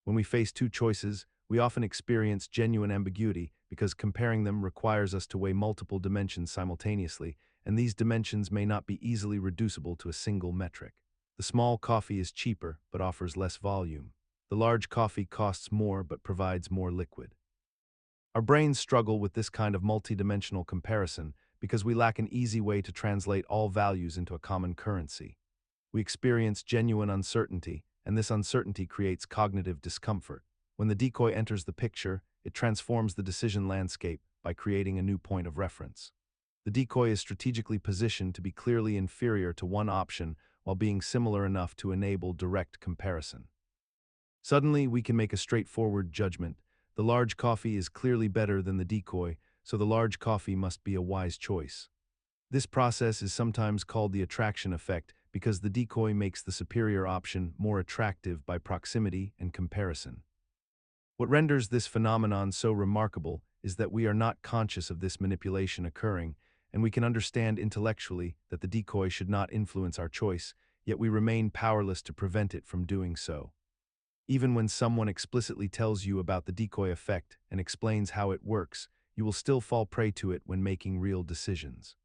When we face two choices, we often experience genuine ambiguity because comparing them requires us to weigh multiple dimensions simultaneously, and these dimensions may not be easily reducible to a single metric. The small coffee is cheaper but offers less volume. The large coffee costs more but provides more liquid. Our brains struggle with this kind of multidimensional comparison because we lack an easy way to translate all values into a common currency. We experience genuine uncertainty, and this uncertainty creates cognitive discomfort. When the decoy enters the picture, it transforms the decision landscape by creating a new point of reference. The decoy is strategically positioned to be clearly inferior to one option while being similar enough to enable direct comparison. Suddenly, we can make a straightforward judgment. The large coffee is clearly better than the decoy, so the large coffee must be a wise choice. This process is sometimes called the attraction effect because the decoy makes the superior option more attractive by proximity and comparison. What renders this phenomenon so remarkable is that we are not conscious of this manipulation occurring, and we can understand intellectually that the decoy should not influence our choice, yet we remain powerless to prevent it from doing so. Even when someone explicitly tells you about the decoy effect and explains how it works, you will still fall prey to it when making real decisions.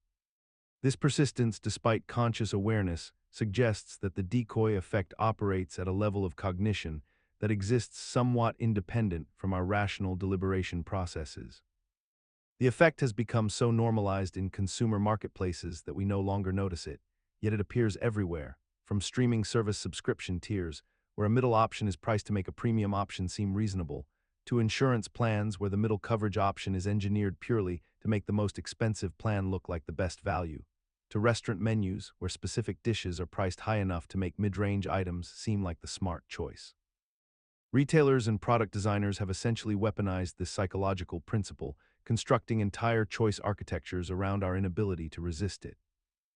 This persistence, despite conscious awareness, suggests that the decoy effect operates at a level of cognition that exists somewhat independent from our rational deliberation processes. The effect has become so normalized in consumer marketplaces that we no longer notice it, yet it appears everywhere, from streaming service subscription tiers, where a middle option is priced to make a premium option seem reasonable, to insurance plans where the middle coverage option is engineered purely to make the most expensive plan look like the best value. to restaurant menus where specific dishes are priced high enough to make mid-range items seem like the smart choice. Retailers and product designers have essentially weaponized this psychological principle, constructing entire choice architectures around our inability to resist it.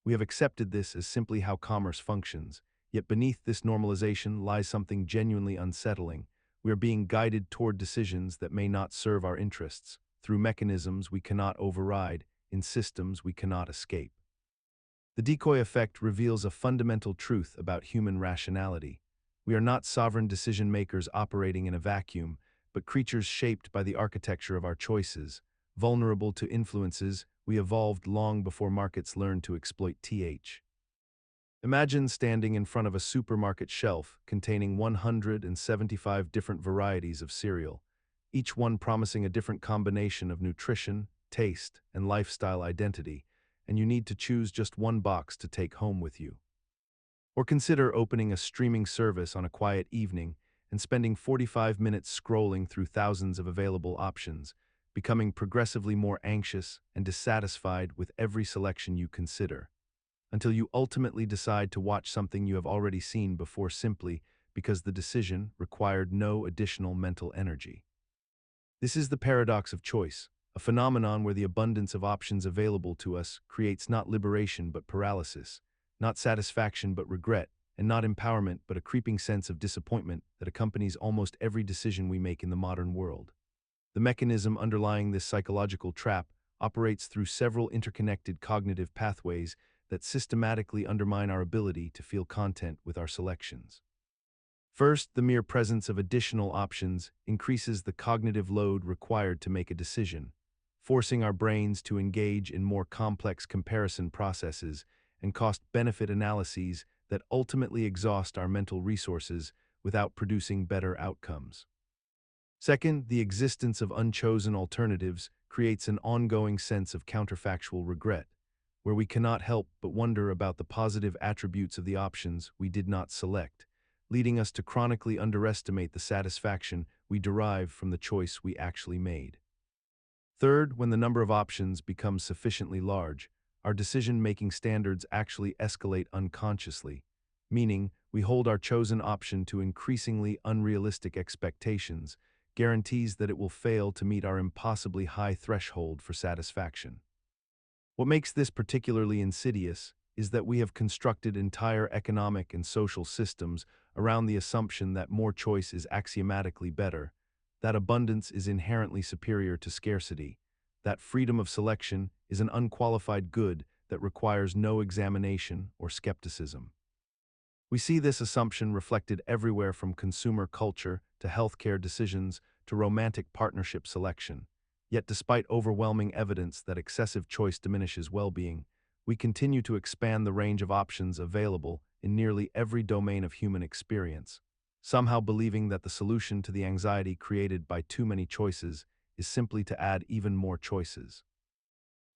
We have accepted this as simply how commerce functions, yet beneath this normalization lies something genuinely unsettling. We are being guided toward decisions that may not serve our interests, through mechanisms we cannot override, in systems we cannot escape. The Decoy Effect reveals a fundamental truth about human rationality. We are not sovereign decision-makers operating in a vacuum, but creatures shaped by the architecture of our choices, vulnerable to influences we evolved long before markets learned to exploit th. Imagine standing in front of a supermarket shelf containing 175 different varieties of cereal, each one promising a different combination of nutrition, taste, and lifestyle identity, and you need to choose just one box to take home with you. Or consider opening a streaming service on a quiet evening and spending 45 minutes scrolling through thousands of available options, becoming progressively more anxious and dissatisfied with every selection you consider, until you ultimately decide to watch something you have already seen before simply because the decision required no additional mental energy. This is the paradox of choice, a phenomenon where the abundance of options available to us creates not liberation but paralysis, not satisfaction but regret, and not empowerment but a creeping sense of disappointment that accompanies almost every decision we make in the modern world. The mechanism underlying this psychological trap operates through several interconnected cognitive pathways that systematically undermine our ability to feel content with our selections. First, the mere presence of additional options increases the cognitive load required to make a decision, forcing our brains to engage in more complex comparison processes and cost-benefit analyses that ultimately exhaust our mental resources without producing better outcomes. Second, the existence of unchosen alternatives creates an ongoing sense of counterfactual regret, where we cannot help but wonder about the positive attributes of the options we did not select, leading us to chronically underestimate the satisfaction we derive from the choice we actually made. Third, when the number of options becomes sufficiently large, our decision-making standards actually escalate unconsciously, meaning we hold our chosen option to increasingly unrealistic expectations, guarantees that it will fail to meet our impossibly high threshold for satisfaction. What makes this particularly insidious is that we have constructed entire economic and social systems around the assumption that more choice is axiomatically better, that abundance is inherently superior to scarcity, that freedom of selection is an unqualified good that requires no examination or skepticism. We see this assumption reflected everywhere from consumer culture to healthcare decisions to romantic partnership selection. Yet despite overwhelming evidence that excessive choice diminishes well-being, we continue to expand the range of options available in nearly every domain of human experience, somehow believing that the solution to the anxiety created by too many choices is simply to add even more choices,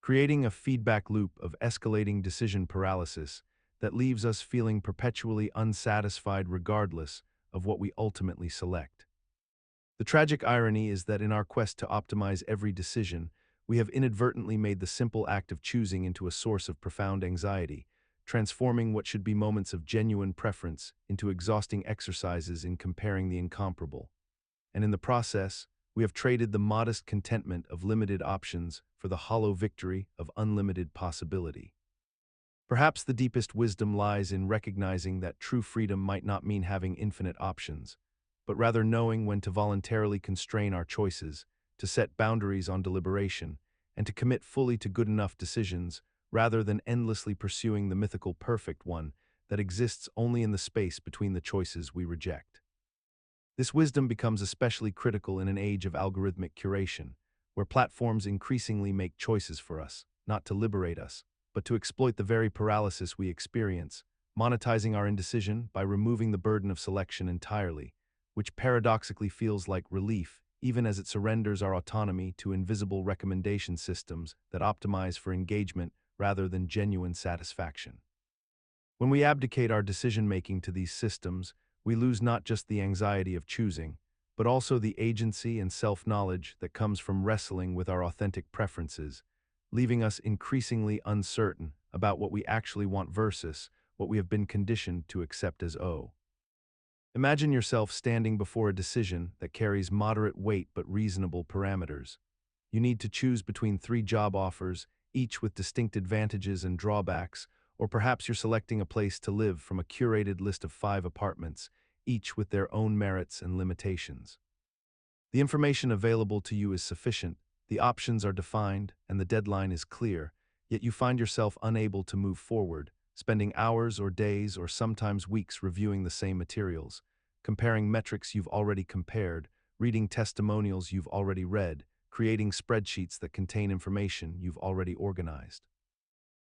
creating a feedback loop of escalating decision paralysis that leaves us feeling perpetually unsatisfied regardless of what we ultimately select. The tragic irony is that in our quest to optimize every decision, we have inadvertently made the simple act of choosing into a source of profound anxiety, transforming what should be moments of genuine preference into exhausting exercises in comparing the incomparable. And in the process, we have traded the modest contentment of limited options for the hollow victory of unlimited possibility. Perhaps the deepest wisdom lies in recognizing that true freedom might not mean having infinite options, but rather knowing when to voluntarily constrain our choices, to set boundaries on deliberation, and to commit fully to good enough decisions rather than endlessly pursuing the mythical perfect one that exists only in the space between the choices we reject. This wisdom becomes especially critical in an age of algorithmic curation, where platforms increasingly make choices for us, not to liberate us, but to exploit the very paralysis we experience, monetizing our indecision by removing the burden of selection entirely, which paradoxically feels like relief even as it surrenders our autonomy to invisible recommendation systems that optimize for engagement rather than genuine satisfaction. When we abdicate our decision-making to these systems, we lose not just the anxiety of choosing, but also the agency and self-knowledge that comes from wrestling with our authentic preferences, leaving us increasingly uncertain about what we actually want versus what we have been conditioned to accept as O. Imagine yourself standing before a decision that carries moderate weight but reasonable parameters. You need to choose between three job offers, each with distinct advantages and drawbacks, or perhaps you're selecting a place to live from a curated list of 5 apartments, each with their own merits and limitations. The information available to you is sufficient, the options are defined, and the deadline is clear, yet you find yourself unable to move forward, spending hours or days or sometimes weeks reviewing the same materials, comparing metrics you've already compared, reading testimonials you've already read, creating spreadsheets that contain information you've already organized.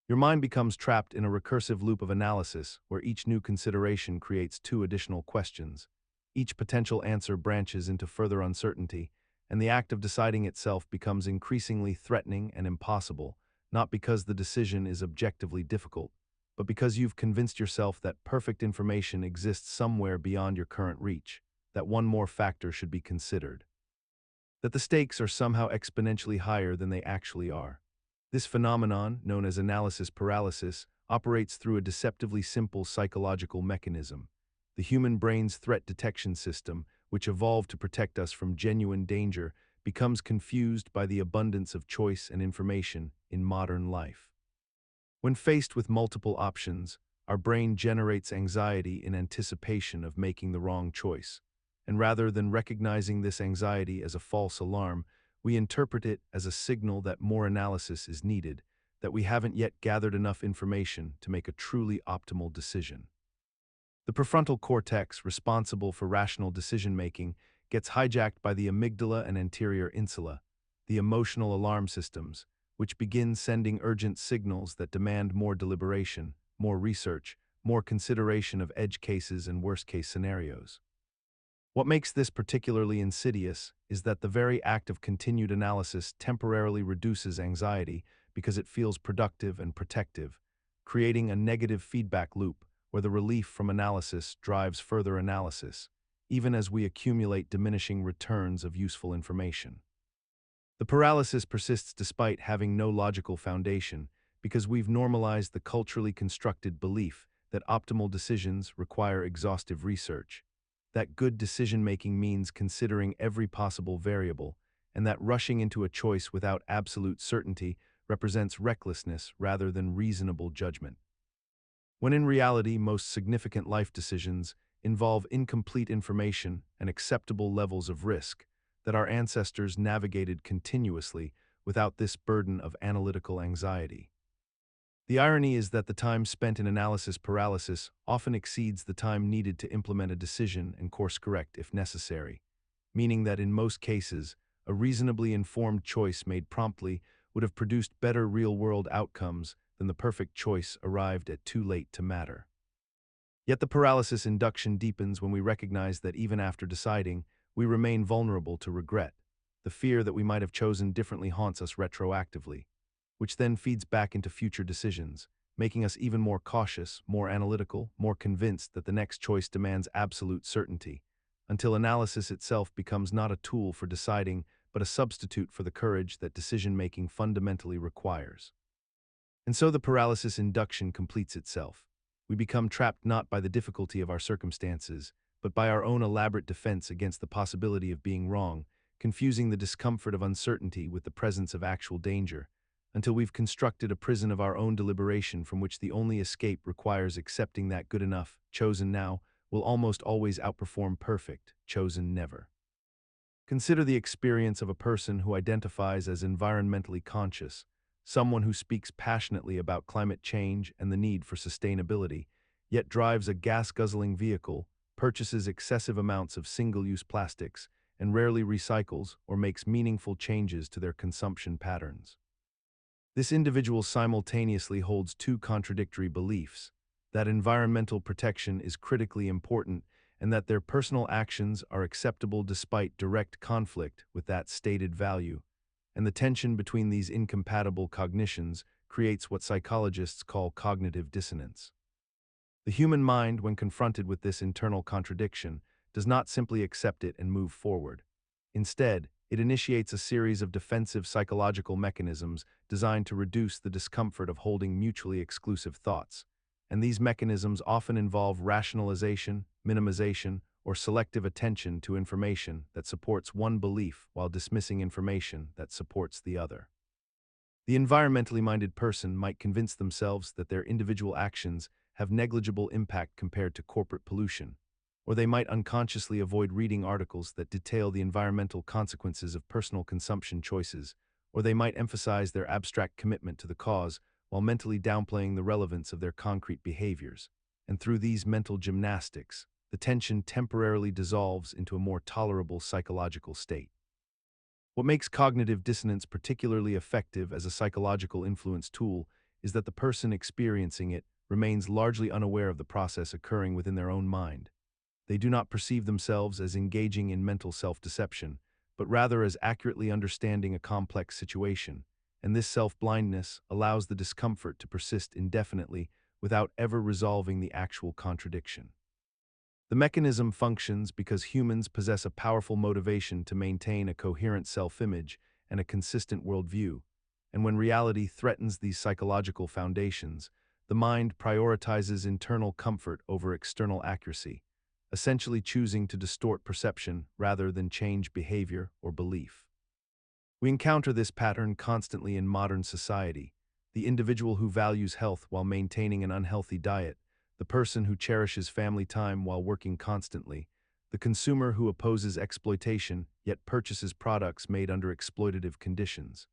Your mind becomes trapped in a recursive loop of analysis where each new consideration creates 2 additional questions. Each potential answer branches into further uncertainty, and the act of deciding itself becomes increasingly threatening and impossible, not because the decision is objectively difficult, but because you've convinced yourself that perfect information exists somewhere beyond your current reach, that one more factor should be considered, that the stakes are somehow exponentially higher than they actually are. This phenomenon, known as analysis paralysis, operates through a deceptively simple psychological mechanism. The human brain's threat detection system, which evolved to protect us from genuine danger, becomes confused by the abundance of choice and information in modern life. When faced with multiple options, our brain generates anxiety in anticipation of making the wrong choice, and rather than recognizing this anxiety as a false alarm, we interpret it as a signal that more analysis is needed, that we haven't yet gathered enough information to make a truly optimal decision. The prefrontal cortex, responsible for rational decision-making, gets hijacked by the amygdala and anterior insula, the emotional alarm systems, which begin sending urgent signals that demand more deliberation, more research, more consideration of edge cases and worst-case scenarios. What makes this particularly insidious is that the very act of continued analysis temporarily reduces anxiety because it feels productive and protective, creating a negative feedback loop where the relief from analysis drives further analysis, even as we accumulate diminishing returns of useful information. The paralysis persists despite having no logical foundation because we've normalized the culturally constructed belief that optimal decisions require exhaustive research, that good decision-making means considering every possible variable, and that rushing into a choice without absolute certainty represents recklessness rather than reasonable judgment. When in reality, most significant life decisions involve incomplete information and acceptable levels of risk, that our ancestors navigated continuously without this burden of analytical anxiety. The irony is that the time spent in analysis paralysis often exceeds the time needed to implement a decision and course-correct if necessary, meaning that in most cases, a reasonably informed choice made promptly would have produced better real-world outcomes than the perfect choice arrived at too late to matter. Yet the paralysis induction deepens when we recognize that even after deciding, we remain vulnerable to regret. The fear that we might have chosen differently haunts us retroactively, which then feeds back into future decisions, making us even more cautious, more analytical, more convinced that the next choice demands absolute certainty, until analysis itself becomes not a tool for deciding, but a substitute for the courage that decision-making fundamentally requires. And so the paralysis induction completes itself. We become trapped not by the difficulty of our circumstances, but by our own elaborate defense against the possibility of being wrong, confusing the discomfort of uncertainty with the presence of actual danger, until we've constructed a prison of our own deliberation from which the only escape requires accepting that good enough, chosen now, will almost always outperform perfect, chosen never. Consider the experience of a person who identifies as environmentally conscious, someone who speaks passionately about climate change and the need for sustainability, yet drives a gas-guzzling vehicle, purchases excessive amounts of single-use plastics, and rarely recycles or makes meaningful changes to their consumption patterns. This individual simultaneously holds 2 contradictory beliefs: that environmental protection is critically important and that their personal actions are acceptable despite direct conflict with that stated value. And the tension between these incompatible cognitions creates what psychologists call cognitive dissonance. The human mind, when confronted with this internal contradiction, does not simply accept it and move forward. Instead, It initiates a series of defensive psychological mechanisms designed to reduce the discomfort of holding mutually exclusive thoughts. And these mechanisms often involve rationalization, minimization, or selective attention to information that supports one belief while dismissing information that supports the other. The environmentally minded person might convince themselves that their individual actions have negligible impact compared to corporate pollution, or they might unconsciously avoid reading articles that detail the environmental consequences of personal consumption choices, or they might emphasize their abstract commitment to the cause while mentally downplaying the relevance of their concrete behaviors. And through these mental gymnastics, the tension temporarily dissolves into a more tolerable psychological state. What makes cognitive dissonance particularly effective as a psychological influence tool is that the person experiencing it remains largely unaware of the process occurring within their own mind. They do not perceive themselves as engaging in mental self-deception, but rather as accurately understanding a complex situation, and this self-blindness allows the discomfort to persist indefinitely without ever resolving the actual contradiction. The mechanism functions because humans possess a powerful motivation to maintain a coherent self-image and a consistent worldview, and when reality threatens these psychological foundations, the mind prioritizes internal comfort over external accuracy, essentially choosing to distort perception rather than change behavior or belief. We encounter this pattern constantly in modern society: the individual who values health while maintaining an unhealthy diet, the person who cherishes family time while working constantly, the consumer who opposes exploitation yet purchases products made under exploitative conditions.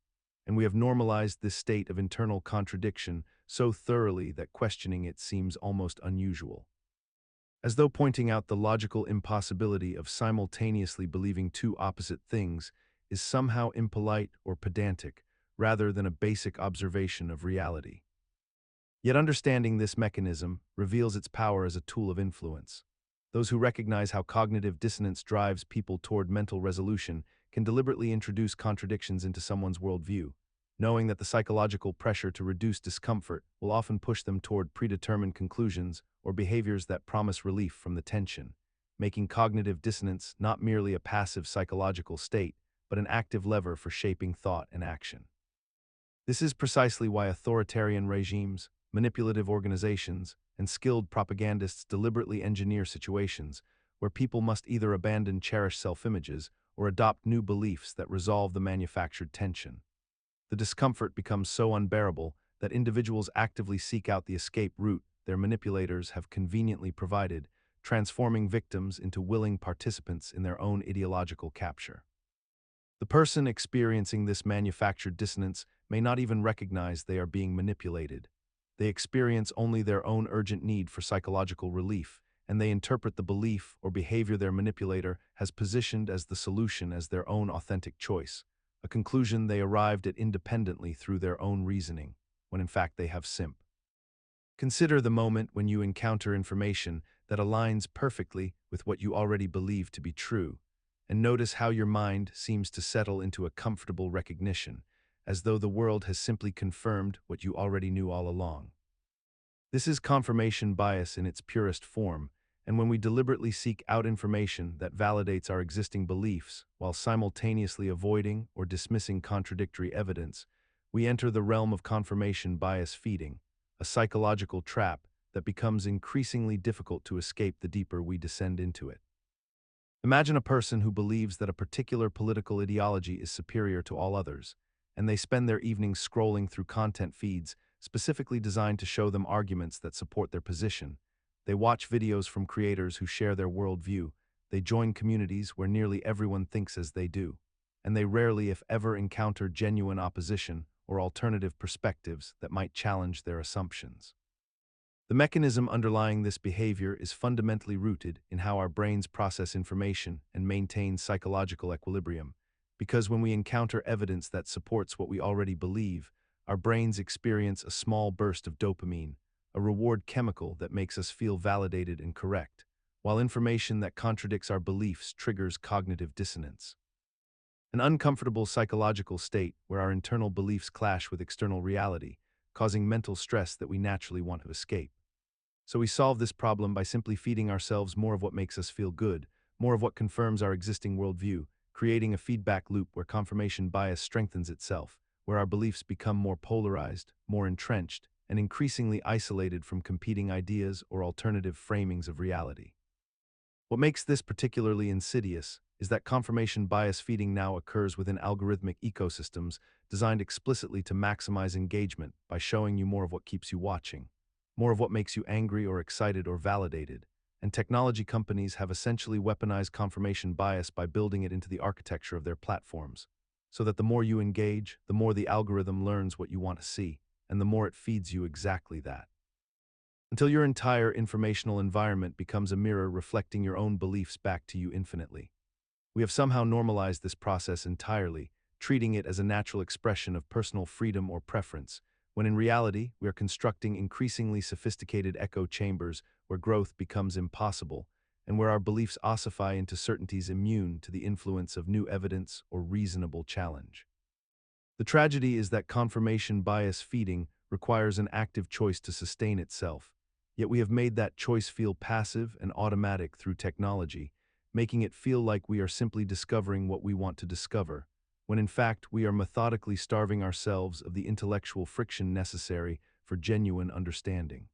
And we have normalized this state of internal contradiction so thoroughly that questioning it seems almost unusual. As though pointing out the logical impossibility of simultaneously believing two opposite things is somehow impolite or pedantic, rather than a basic observation of reality. Yet understanding this mechanism reveals its power as a tool of influence. Those who recognize how cognitive dissonance drives people toward mental resolution can deliberately introduce contradictions into someone's worldview, knowing that the psychological pressure to reduce discomfort will often push them toward predetermined conclusions or behaviors that promise relief from the tension, making cognitive dissonance not merely a passive psychological state, but an active lever for shaping thought and action. This is precisely why authoritarian regimes, manipulative organizations, and skilled propagandists deliberately engineer situations where people must either abandon cherished self-images or adopt new beliefs that resolve the manufactured tension. The discomfort becomes so unbearable that individuals actively seek out the escape route their manipulators have conveniently provided, transforming victims into willing participants in their own ideological capture. The person experiencing this manufactured dissonance may not even recognize they are being manipulated. They experience only their own urgent need for psychological relief, and they interpret the belief or behavior their manipulator has positioned as the solution as their own authentic choice, a conclusion they arrived at independently through their own reasoning, when in fact they have simp. Consider the moment when you encounter information that aligns perfectly with what you already believe to be true, and notice how your mind seems to settle into a comfortable recognition, as though the world has simply confirmed what you already knew all along. This is confirmation bias in its purest form, and when we deliberately seek out information that validates our existing beliefs while simultaneously avoiding or dismissing contradictory evidence, we enter the realm of confirmation bias feeding, a psychological trap that becomes increasingly difficult to escape the deeper we descend into it. Imagine a person who believes that a particular political ideology is superior to all others, and they spend their evenings scrolling through content feeds specifically designed to show them arguments that support their position. They watch videos from creators who share their worldview, they join communities where nearly everyone thinks as they do, and they rarely, if ever, encounter genuine opposition or alternative perspectives that might challenge their assumptions. The mechanism underlying this behavior is fundamentally rooted in how our brains process information and maintain psychological equilibrium, because when we encounter evidence that supports what we already believe, our brains experience a small burst of dopamine, a reward chemical that makes us feel validated and correct, while information that contradicts our beliefs triggers cognitive dissonance. An uncomfortable psychological state where our internal beliefs clash with external reality, causing mental stress that we naturally want to escape. So we solve this problem by simply feeding ourselves more of what makes us feel good, more of what confirms our existing worldview, creating a feedback loop where confirmation bias strengthens itself, where our beliefs become more polarized, more entrenched, and increasingly isolated from competing ideas or alternative framings of reality. What makes this particularly insidious is that confirmation bias feeding now occurs within algorithmic ecosystems designed explicitly to maximize engagement by showing you more of what keeps you watching, more of what makes you angry or excited or validated. And technology companies have essentially weaponized confirmation bias by building it into the architecture of their platforms, so that the more you engage, the more the algorithm learns what you want to see, and the more it feeds you exactly that. Until your entire informational environment becomes a mirror reflecting your own beliefs back to you infinitely. We have somehow normalized this process entirely, treating it as a natural expression of personal freedom or preference, when in reality, we are constructing increasingly sophisticated echo chambers where growth becomes impossible, and where our beliefs ossify into certainties immune to the influence of new evidence or reasonable challenge. The tragedy is that confirmation bias feeding requires an active choice to sustain itself, yet we have made that choice feel passive and automatic through technology, making it feel like we are simply discovering what we want to discover, when in fact we are methodically starving ourselves of the intellectual friction necessary for genuine understanding.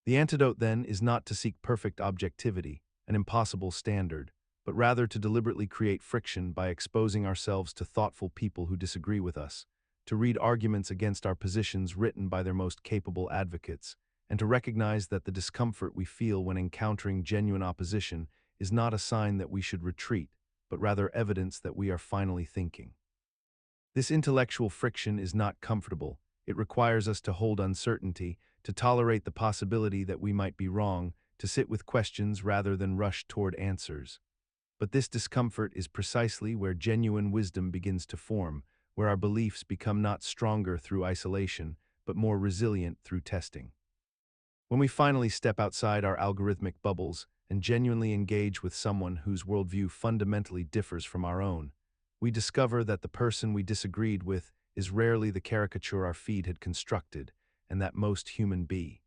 The antidote, then, is not to seek perfect objectivity, an impossible standard, but rather to deliberately create friction by exposing ourselves to thoughtful people who disagree with us, to read arguments against our positions written by their most capable advocates, and to recognize that the discomfort we feel when encountering genuine opposition is not a sign that we should retreat, but rather evidence that we are finally thinking. This intellectual friction is not comfortable. It requires us to hold uncertainty, to tolerate the possibility that we might be wrong, to sit with questions rather than rush toward answers. But this discomfort is precisely where genuine wisdom begins to form, where our beliefs become not stronger through isolation, but more resilient through testing. When we finally step outside our algorithmic bubbles and genuinely engage with someone whose worldview fundamentally differs from our own, we discover that the person we disagreed with is rarely the caricature our feed had constructed, and that most human be.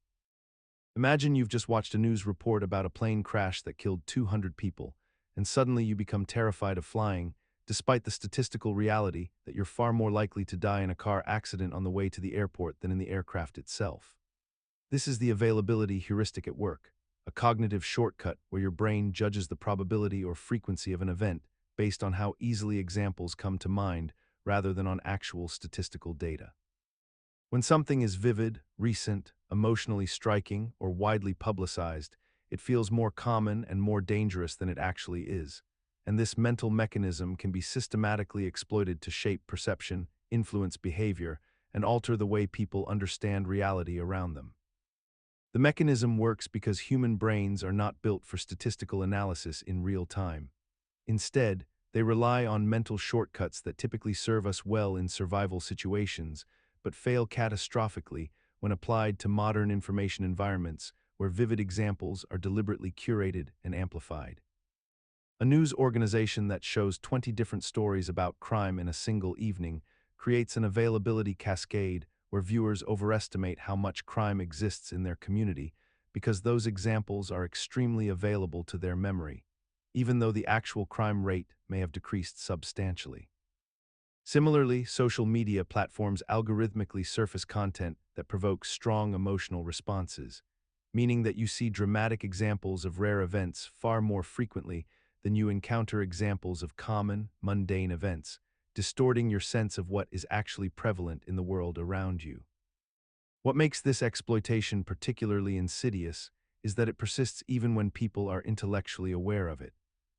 Imagine you've just watched a news report about a plane crash that killed 200 people, and suddenly you become terrified of flying, despite the statistical reality that you're far more likely to die in a car accident on the way to the airport than in the aircraft itself. This is the availability heuristic at work, a cognitive shortcut where your brain judges the probability or frequency of an event based on how easily examples come to mind rather than on actual statistical data. When something is vivid, recent, emotionally striking, or widely publicized, it feels more common and more dangerous than it actually is, and this mental mechanism can be systematically exploited to shape perception, influence behavior, and alter the way people understand reality around them. The mechanism works because human brains are not built for statistical analysis in real time. Instead, they rely on mental shortcuts that typically serve us well in survival situations, but fail catastrophically when applied to modern information environments where vivid examples are deliberately curated and amplified. A news organization that shows 20 different stories about crime in a single evening creates an availability cascade where viewers overestimate how much crime exists in their community because those examples are extremely available to their memory, even though the actual crime rate may have decreased substantially. Similarly, social media platforms algorithmically surface content that provokes strong emotional responses, meaning that you see dramatic examples of rare events far more frequently than you encounter examples of common, mundane events, distorting your sense of what is actually prevalent in the world around you. What makes this exploitation particularly insidious is that it persists even when people are intellectually aware of it,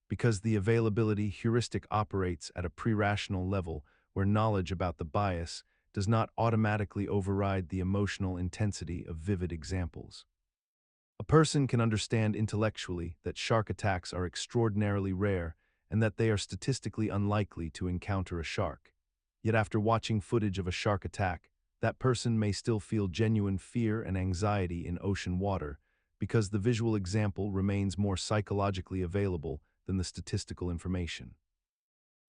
because the availability heuristic operates at a pre-rational level where knowledge about the bias does not automatically override the emotional intensity of vivid examples. A person can understand intellectually that shark attacks are extraordinarily rare and that they are statistically unlikely to encounter a shark. Yet after watching footage of a shark attack, that person may still feel genuine fear and anxiety in ocean water because the visual example remains more psychologically available than the statistical information.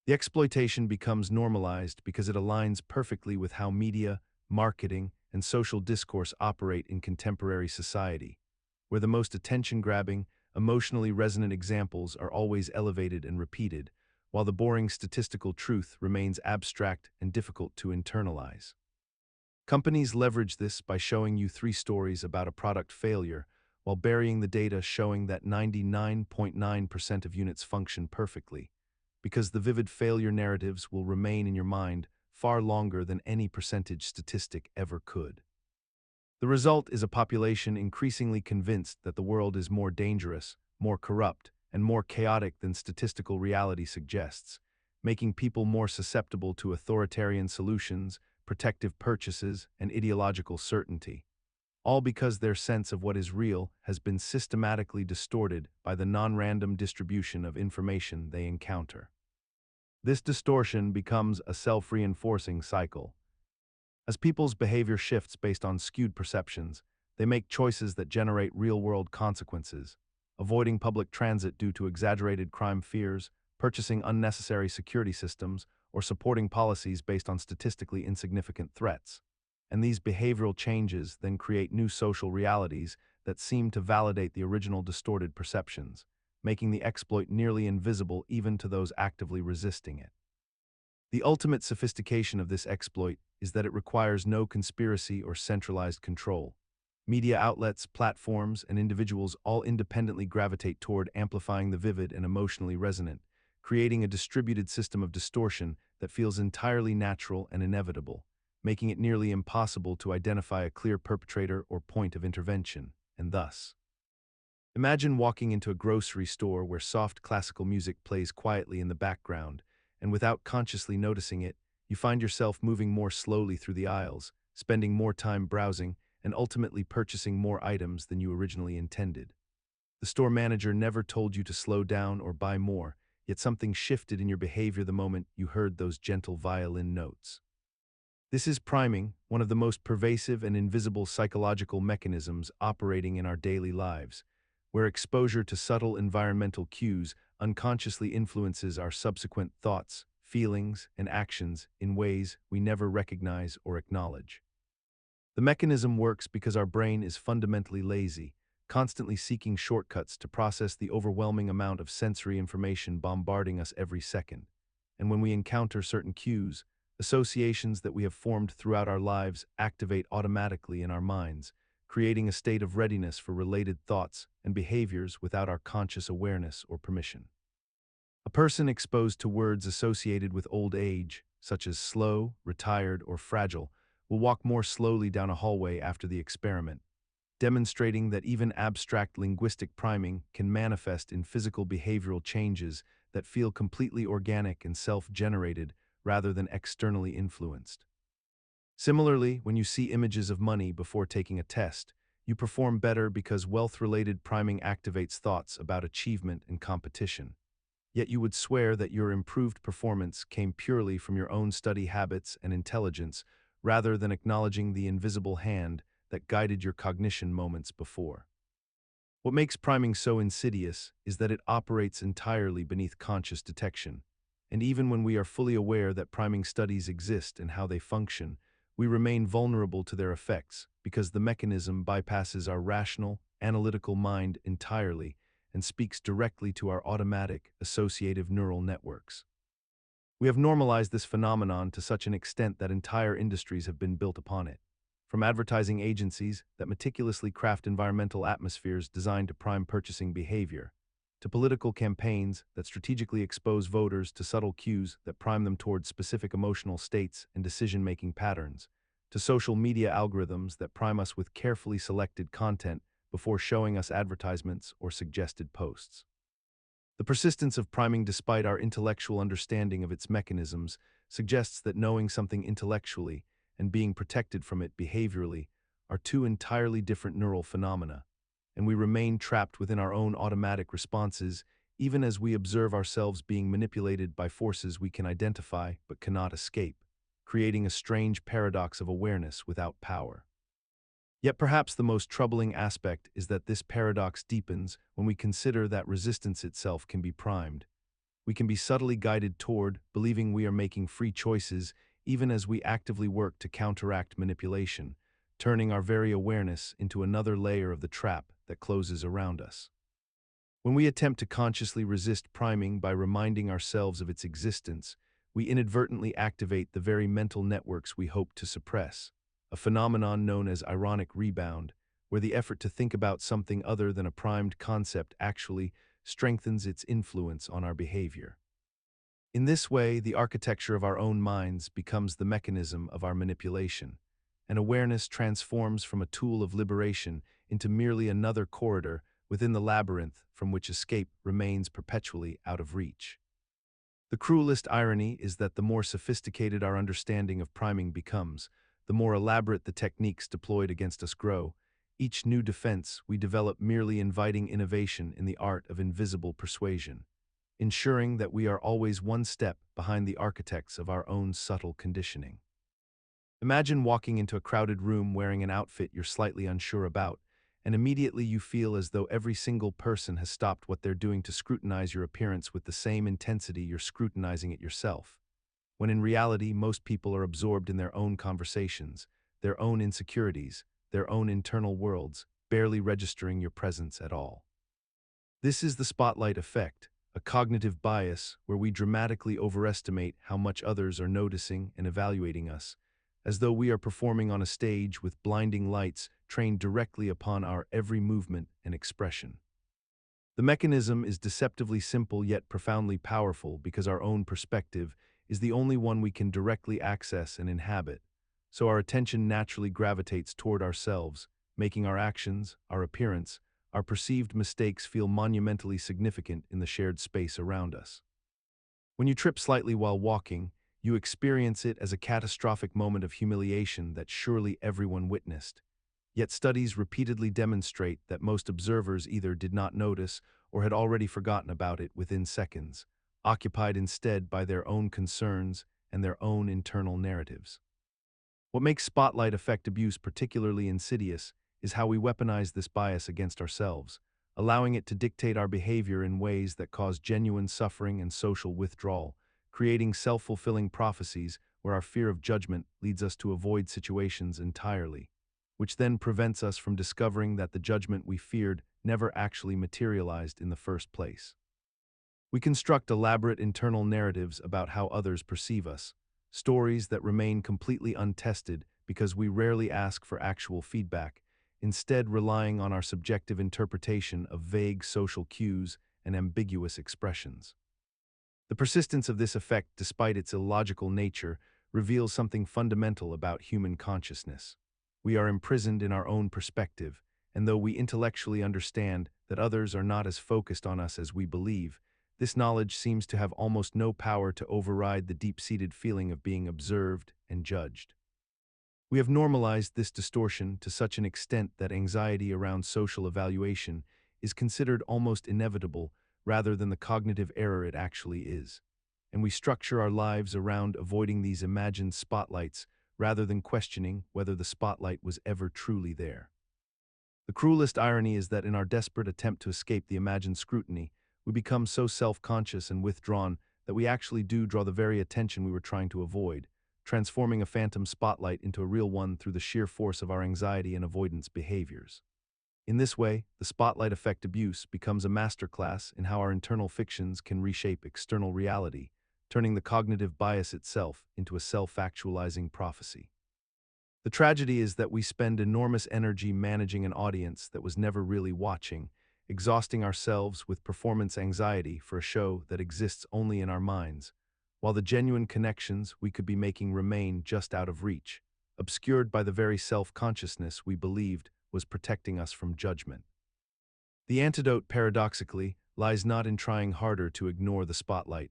The exploitation becomes normalized because it aligns perfectly with how media, marketing, and social discourse operate in contemporary society, where the most attention-grabbing, emotionally resonant examples are always elevated and repeated, while the boring statistical truth remains abstract and difficult to internalize. Companies leverage this by showing you three stories about a product failure while burying the data showing that 99.9% of units function perfectly, because the vivid failure narratives will remain in your mind far longer than any percentage statistic ever could. The result is a population increasingly convinced that the world is more dangerous, more corrupt, and more chaotic than statistical reality suggests, making people more susceptible to authoritarian solutions, protective purchases, and ideological certainty, all because their sense of what is real has been systematically distorted by the non-random distribution of information they encounter. This distortion becomes a self-reinforcing cycle. As people's behavior shifts based on skewed perceptions, they make choices that generate real-world consequences, avoiding public transit due to exaggerated crime fears, purchasing unnecessary security systems, or supporting policies based on statistically insignificant threats. And these behavioral changes then create new social realities that seem to validate the original distorted perceptions, making the exploit nearly invisible even to those actively resisting it. The ultimate sophistication of this exploit is that it requires no conspiracy or centralized control. Media outlets, platforms, and individuals all independently gravitate toward amplifying the vivid and emotionally resonant, creating a distributed system of distortion that feels entirely natural and inevitable, making it nearly impossible to identify a clear perpetrator or point of intervention, and thus. Imagine walking into a grocery store where soft classical music plays quietly in the background, and without consciously noticing it, you find yourself moving more slowly through the aisles, spending more time browsing, and ultimately purchasing more items than you originally intended. The store manager never told you to slow down or buy more, yet something shifted in your behavior the moment you heard those gentle violin notes. This is priming, one of the most pervasive and invisible psychological mechanisms operating in our daily lives, where exposure to subtle environmental cues unconsciously influences our subsequent thoughts, feelings, and actions in ways we never recognize or acknowledge. The mechanism works because our brain is fundamentally lazy, constantly seeking shortcuts to process the overwhelming amount of sensory information bombarding us every second. And when we encounter certain cues, associations that we have formed throughout our lives activate automatically in our minds, creating a state of readiness for related thoughts and behaviors without our conscious awareness or permission. A person exposed to words associated with old age, such as slow, retired, or fragile, will walk more slowly down a hallway after the experiment, demonstrating that even abstract linguistic priming can manifest in physical behavioral changes that feel completely organic and self-generated rather than externally influenced. Similarly, when you see images of money before taking a test, you perform better because wealth-related priming activates thoughts about achievement and competition. Yet you would swear that your improved performance came purely from your own study habits and intelligence rather than acknowledging the invisible hand that guided your cognition moments before. What makes priming so insidious is that it operates entirely beneath conscious detection, and even when we are fully aware that priming studies exist and how they function, we remain vulnerable to their effects because the mechanism bypasses our rational, analytical mind entirely and speaks directly to our automatic, associative neural networks. We have normalized this phenomenon to such an extent that entire industries have been built upon it. From advertising agencies that meticulously craft environmental atmospheres designed to prime purchasing behavior, to political campaigns that strategically expose voters to subtle cues that prime them towards specific emotional states and decision-making patterns, to social media algorithms that prime us with carefully selected content before showing us advertisements or suggested posts. The persistence of priming despite our intellectual understanding of its mechanisms suggests that knowing something intellectually and being protected from it behaviorally are two entirely different neural phenomena, and we remain trapped within our own automatic responses even as we observe ourselves being manipulated by forces we can identify but cannot escape, creating a strange paradox of awareness without power. Yet perhaps the most troubling aspect is that this paradox deepens when we consider that resistance itself can be primed. We can be subtly guided toward believing we are making free choices even as we actively work to counteract manipulation, turning our very awareness into another layer of the trap that closes around us. When we attempt to consciously resist priming by reminding ourselves of its existence, we inadvertently activate the very mental networks we hope to suppress, a phenomenon known as ironic rebound, where the effort to think about something other than a primed concept actually strengthens its influence on our behavior. In this way, the architecture of our own minds becomes the mechanism of our manipulation, and awareness transforms from a tool of liberation into merely another corridor within the labyrinth from which escape remains perpetually out of reach. The cruelest irony is that the more sophisticated our understanding of priming becomes, the more elaborate the techniques deployed against us grow. Each new defense we develop merely inviting innovation in the art of invisible persuasion, ensuring that we are always one step behind the architects of our own subtle conditioning. Imagine walking into a crowded room wearing an outfit you're slightly unsure about, and immediately you feel as though every single person has stopped what they're doing to scrutinize your appearance with the same intensity you're scrutinizing it yourself. When in reality, most people are absorbed in their own conversations, their own insecurities, their own internal worlds, barely registering your presence at all. This is the spotlight effect, a cognitive bias where we dramatically overestimate how much others are noticing and evaluating us, as though we are performing on a stage with blinding lights trained directly upon our every movement and expression. The mechanism is deceptively simple yet profoundly powerful because our own perspective is the only one we can directly access and inhabit, so our attention naturally gravitates toward ourselves, making our actions, our appearance, our perceived mistakes feel monumentally significant in the shared space around us. When you trip slightly while walking, you experience it as a catastrophic moment of humiliation that surely everyone witnessed. Yet studies repeatedly demonstrate that most observers either did not notice or had already forgotten about it within seconds, occupied instead by their own concerns and their own internal narratives. What makes spotlight effect abuse particularly insidious is how we weaponize this bias against ourselves, allowing it to dictate our behavior in ways that cause genuine suffering and social withdrawal, creating self-fulfilling prophecies where our fear of judgment leads us to avoid situations entirely, which then prevents us from discovering that the judgment we feared never actually materialized in the first place. We construct elaborate internal narratives about how others perceive us, stories that remain completely untested because we rarely ask for actual feedback, instead relying on our subjective interpretation of vague social cues and ambiguous expressions. The persistence of this effect, despite its illogical nature, reveals something fundamental about human consciousness. We are imprisoned in our own perspective, and though we intellectually understand that others are not as focused on us as we believe, this knowledge seems to have almost no power to override the deep-seated feeling of being observed and judged. We have normalized this distortion to such an extent that anxiety around social evaluation is considered almost inevitable rather than the cognitive error it actually is, and we structure our lives around avoiding these imagined spotlights rather than questioning whether the spotlight was ever truly there. The cruelest irony is that in our desperate attempt to escape the imagined scrutiny, we become so self-conscious and withdrawn that we actually do draw the very attention we were trying to avoid, transforming a phantom spotlight into a real one through the sheer force of our anxiety and avoidance behaviors. In this way, the spotlight effect abuse becomes a masterclass in how our internal fictions can reshape external reality, turning the cognitive bias itself into a self-actualizing prophecy. The tragedy is that we spend enormous energy managing an audience that was never really watching, exhausting ourselves with performance anxiety for a show that exists only in our minds, while the genuine connections we could be making remain just out of reach, obscured by the very self-consciousness we believed was protecting us from judgment. The antidote, paradoxically, lies not in trying harder to ignore the spotlight,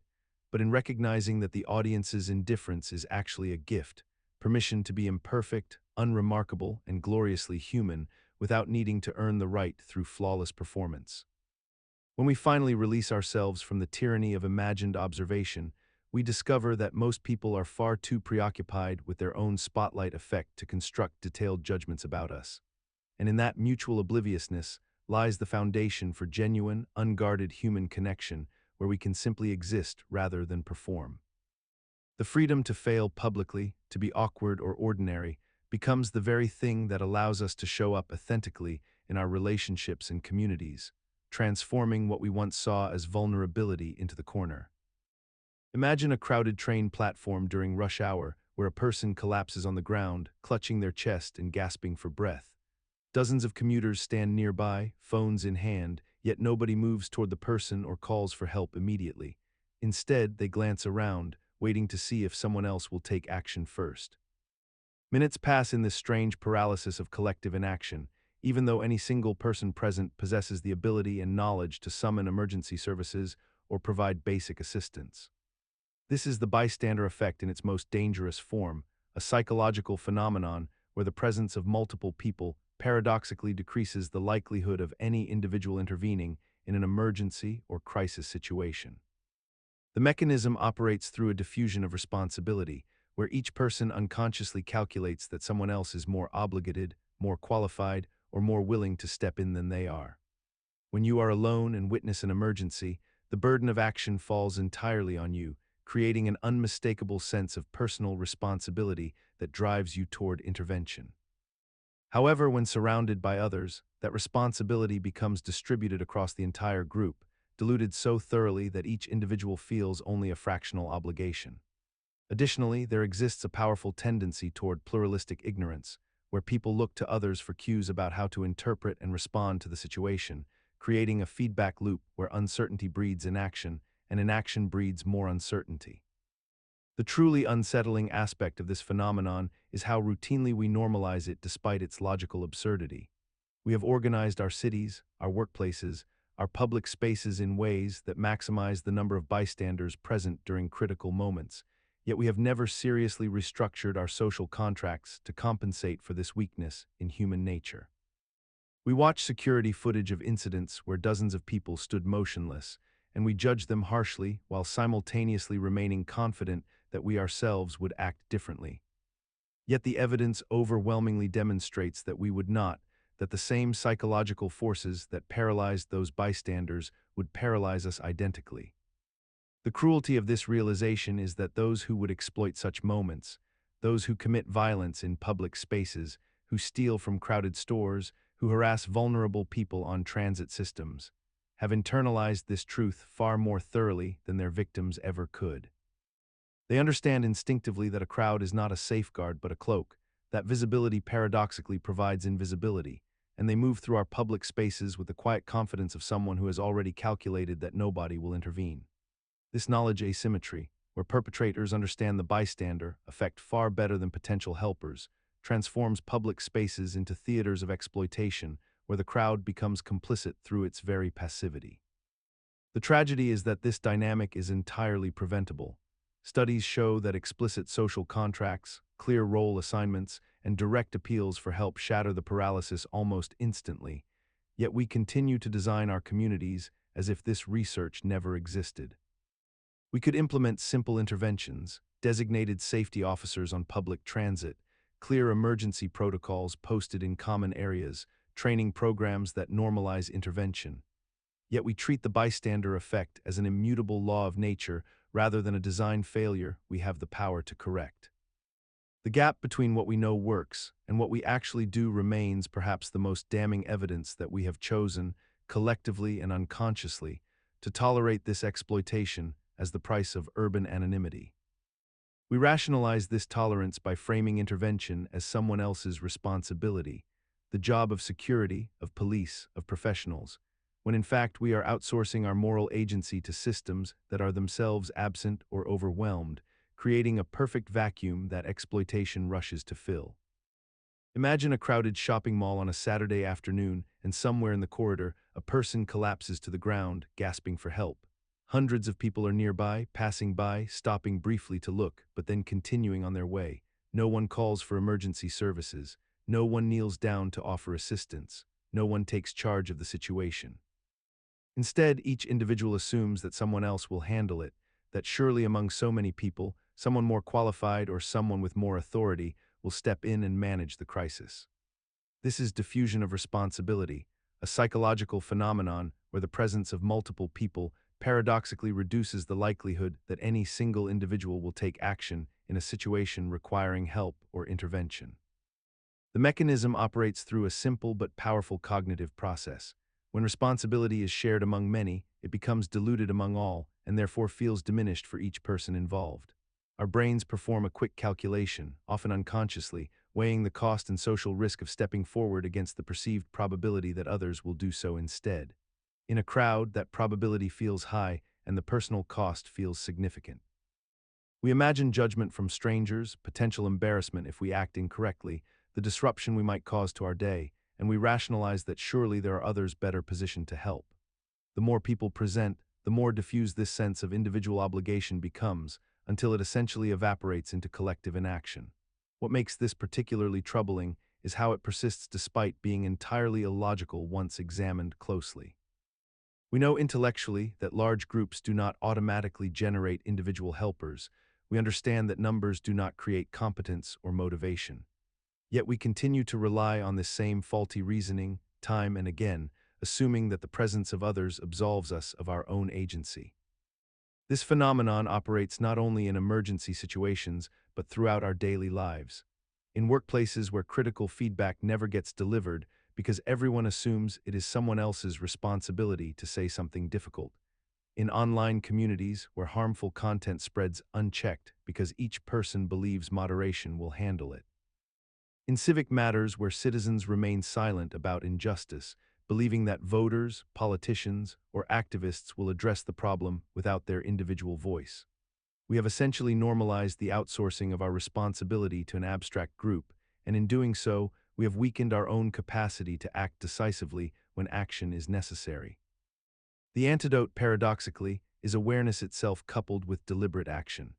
but in recognizing that the audience's indifference is actually a gift, permission to be imperfect, unremarkable, and gloriously human without needing to earn the right through flawless performance. When we finally release ourselves from the tyranny of imagined observation, we discover that most people are far too preoccupied with their own spotlight effect to construct detailed judgments about us. And in that mutual obliviousness lies the foundation for genuine, unguarded human connection where we can simply exist rather than perform. The freedom to fail publicly, to be awkward or ordinary, becomes the very thing that allows us to show up authentically in our relationships and communities, transforming what we once saw as vulnerability into the corner. Imagine a crowded train platform during rush hour where a person collapses on the ground, clutching their chest and gasping for breath. Dozens of commuters stand nearby, phones in hand, yet nobody moves toward the person or calls for help immediately. Instead, they glance around, waiting to see if someone else will take action first. Minutes pass in this strange paralysis of collective inaction, even though any single person present possesses the ability and knowledge to summon emergency services or provide basic assistance. This is the bystander effect in its most dangerous form, a psychological phenomenon where the presence of multiple people paradoxically decreases the likelihood of any individual intervening in an emergency or crisis situation. The mechanism operates through a diffusion of responsibility, where each person unconsciously calculates that someone else is more obligated, more qualified, or more willing to step in than they are. When you are alone and witness an emergency, the burden of action falls entirely on you, creating an unmistakable sense of personal responsibility that drives you toward intervention. However, when surrounded by others, that responsibility becomes distributed across the entire group, diluted so thoroughly that each individual feels only a fractional obligation. Additionally, there exists a powerful tendency toward pluralistic ignorance, where people look to others for cues about how to interpret and respond to the situation, creating a feedback loop where uncertainty breeds inaction, and inaction breeds more uncertainty. The truly unsettling aspect of this phenomenon is how routinely we normalize it despite its logical absurdity. We have organized our cities, our workplaces, our public spaces in ways that maximize the number of bystanders present during critical moments, yet we have never seriously restructured our social contracts to compensate for this weakness in human nature. We watch security footage of incidents where dozens of people stood motionless, and we judge them harshly while simultaneously remaining confident that we ourselves would act differently. Yet the evidence overwhelmingly demonstrates that we would not, that the same psychological forces that paralyzed those bystanders would paralyze us identically. The cruelty of this realization is that those who would exploit such moments, those who commit violence in public spaces, who steal from crowded stores, who harass vulnerable people on transit systems, have internalized this truth far more thoroughly than their victims ever could. They understand instinctively that a crowd is not a safeguard but a cloak, that visibility paradoxically provides invisibility, and they move through our public spaces with the quiet confidence of someone who has already calculated that nobody will intervene. This knowledge asymmetry, where perpetrators understand the bystander effect far better than potential helpers, transforms public spaces into theaters of exploitation where the crowd becomes complicit through its very passivity. The tragedy is that this dynamic is entirely preventable. Studies show that explicit social contracts, clear role assignments, and direct appeals for help shatter the paralysis almost instantly, yet we continue to design our communities as if this research never existed. We could implement simple interventions, designated safety officers on public transit, clear emergency protocols posted in common areas, training programs that normalize intervention. Yet we treat the bystander effect as an immutable law of nature rather than a design failure we have the power to correct. The gap between what we know works and what we actually do remains perhaps the most damning evidence that we have chosen, collectively and unconsciously, to tolerate this exploitation as the price of urban anonymity. We rationalize this tolerance by framing intervention as someone else's responsibility, the job of security, of police, of professionals, when in fact we are outsourcing our moral agency to systems that are themselves absent or overwhelmed, creating a perfect vacuum that exploitation rushes to fill. Imagine a crowded shopping mall on a Saturday afternoon, and somewhere in the corridor, a person collapses to the ground, gasping for help. Hundreds of people are nearby, passing by, stopping briefly to look, but then continuing on their way. No one calls for emergency services. No one kneels down to offer assistance. No one takes charge of the situation. Instead, each individual assumes that someone else will handle it, that surely among so many people, someone more qualified or someone with more authority will step in and manage the crisis. This is diffusion of responsibility, a psychological phenomenon where the presence of multiple people paradoxically reduces the likelihood that any single individual will take action in a situation requiring help or intervention. The mechanism operates through a simple but powerful cognitive process. When responsibility is shared among many, it becomes diluted among all, and therefore feels diminished for each person involved. Our brains perform a quick calculation, often unconsciously, weighing the cost and social risk of stepping forward against the perceived probability that others will do so instead. In a crowd, that probability feels high, and the personal cost feels significant. We imagine judgment from strangers, potential embarrassment if we act incorrectly, the disruption we might cause to our day, and we rationalize that surely there are others better positioned to help. The more people present, the more diffuse this sense of individual obligation becomes, until it essentially evaporates into collective inaction. What makes this particularly troubling is how it persists despite being entirely illogical once examined closely. We know intellectually that large groups do not automatically generate individual helpers. We understand that numbers do not create competence or motivation. Yet we continue to rely on this same faulty reasoning, time and again, assuming that the presence of others absolves us of our own agency. This phenomenon operates not only in emergency situations, but throughout our daily lives. In workplaces where critical feedback never gets delivered because everyone assumes it is someone else's responsibility to say something difficult. In online communities where harmful content spreads unchecked because each person believes moderation will handle it. In civic matters where citizens remain silent about injustice, believing that voters, politicians, or activists will address the problem without their individual voice. We have essentially normalized the outsourcing of our responsibility to an abstract group, and in doing so, we have weakened our own capacity to act decisively when action is necessary. The antidote, paradoxically, is awareness itself coupled with deliberate action.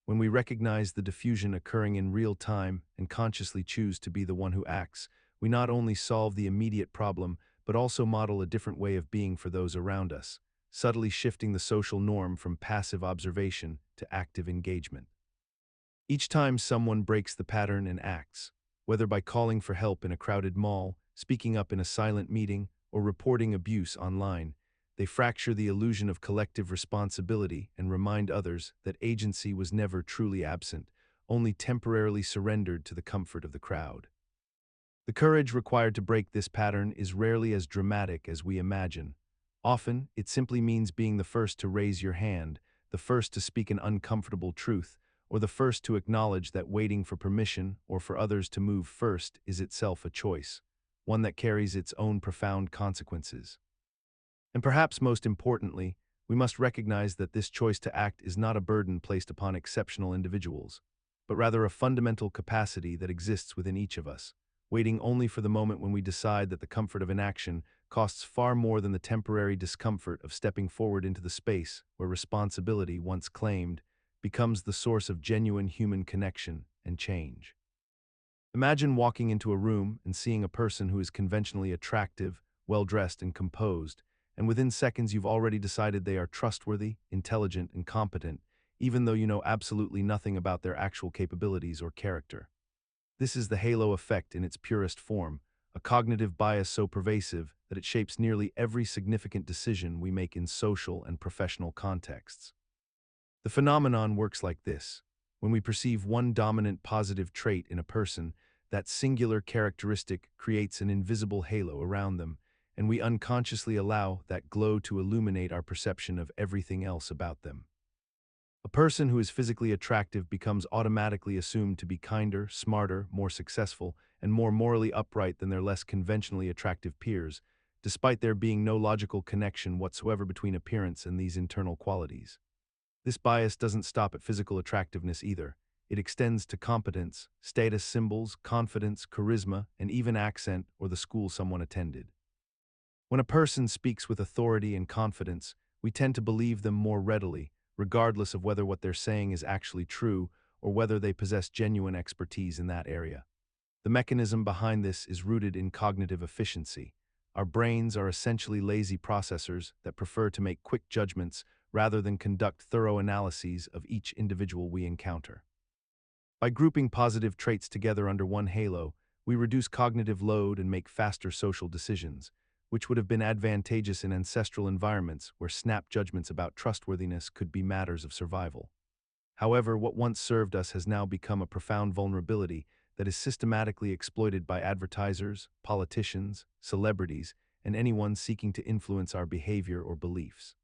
When we recognize the diffusion occurring in real time and consciously choose to be the one who acts, we not only solve the immediate problem, but also model a different way of being for those around us, subtly shifting the social norm from passive observation to active engagement. Each time someone breaks the pattern and acts, whether by calling for help in a crowded mall, speaking up in a silent meeting, or reporting abuse online, they fracture the illusion of collective responsibility and remind others that agency was never truly absent, only temporarily surrendered to the comfort of the crowd. The courage required to break this pattern is rarely as dramatic as we imagine. Often, it simply means being the first to raise your hand, the first to speak an uncomfortable truth, or the first to acknowledge that waiting for permission or for others to move first is itself a choice, one that carries its own profound consequences. And perhaps most importantly, we must recognize that this choice to act is not a burden placed upon exceptional individuals, but rather a fundamental capacity that exists within each of us, waiting only for the moment when we decide that the comfort of inaction costs far more than the temporary discomfort of stepping forward into the space where responsibility, once claimed, becomes the source of genuine human connection and change. Imagine walking into a room and seeing a person who is conventionally attractive, well-dressed, and composed, and within seconds you've already decided they are trustworthy, intelligent, and competent, even though you know absolutely nothing about their actual capabilities or character. This is the halo effect in its purest form, a cognitive bias so pervasive that it shapes nearly every significant decision we make in social and professional contexts. The phenomenon works like this. When we perceive one dominant positive trait in a person, that singular characteristic creates an invisible halo around them, and we unconsciously allow that glow to illuminate our perception of everything else about them. A person who is physically attractive becomes automatically assumed to be kinder, smarter, more successful, and more morally upright than their less conventionally attractive peers, despite there being no logical connection whatsoever between appearance and these internal qualities. This bias doesn't stop at physical attractiveness either. It extends to competence, status symbols, confidence, charisma, and even accent or the school someone attended. When a person speaks with authority and confidence, we tend to believe them more readily, regardless of whether what they're saying is actually true or whether they possess genuine expertise in that area. The mechanism behind this is rooted in cognitive efficiency. Our brains are essentially lazy processors that prefer to make quick judgments rather than conduct thorough analyses of each individual we encounter. By grouping positive traits together under one halo, we reduce cognitive load and make faster social decisions, which would have been advantageous in ancestral environments where snap judgments about trustworthiness could be matters of survival. However, what once served us has now become a profound vulnerability that is systematically exploited by advertisers, politicians, celebrities, and anyone seeking to influence our behavior or beliefs.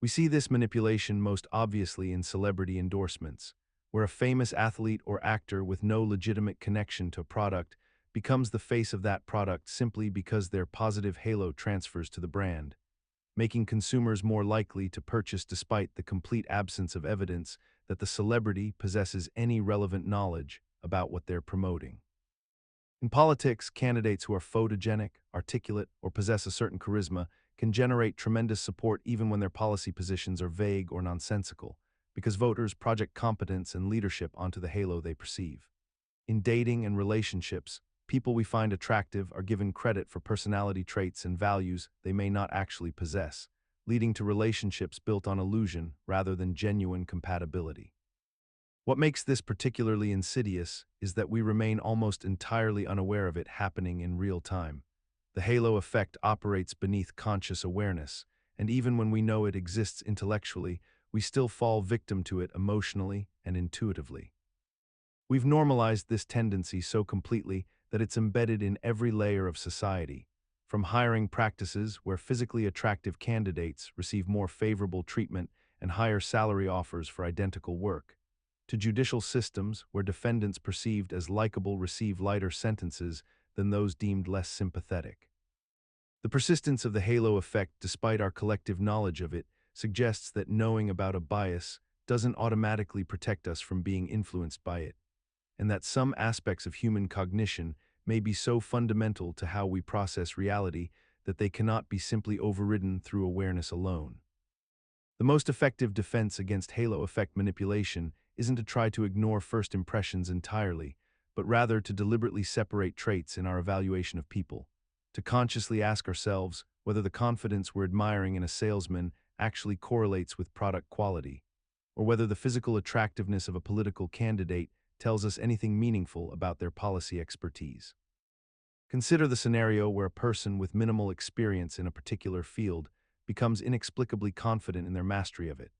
We see this manipulation most obviously in celebrity endorsements, where a famous athlete or actor with no legitimate connection to a product becomes the face of that product simply because their positive halo transfers to the brand, making consumers more likely to purchase despite the complete absence of evidence that the celebrity possesses any relevant knowledge about what they're promoting. In politics, candidates who are photogenic, articulate, or possess a certain charisma can generate tremendous support even when their policy positions are vague or nonsensical, because voters project competence and leadership onto the halo they perceive. In dating and relationships, people we find attractive are given credit for personality traits and values they may not actually possess, leading to relationships built on illusion rather than genuine compatibility. What makes this particularly insidious is that we remain almost entirely unaware of it happening in real time. The halo effect operates beneath conscious awareness, and even when we know it exists intellectually, we still fall victim to it emotionally and intuitively. We've normalized this tendency so completely that it's embedded in every layer of society, from hiring practices where physically attractive candidates receive more favorable treatment and higher salary offers for identical work, to judicial systems where defendants perceived as likable receive lighter sentences than those deemed less sympathetic. The persistence of the halo effect, despite our collective knowledge of it, suggests that knowing about a bias doesn't automatically protect us from being influenced by it, and that some aspects of human cognition may be so fundamental to how we process reality that they cannot be simply overridden through awareness alone. The most effective defense against halo effect manipulation isn't to try to ignore first impressions entirely, but rather to deliberately separate traits in our evaluation of people, to consciously ask ourselves whether the confidence we're admiring in a salesman actually correlates with product quality, or whether the physical attractiveness of a political candidate tells us anything meaningful about their policy expertise. Consider the scenario where a person with minimal experience in a particular field becomes inexplicably confident in their mastery of it,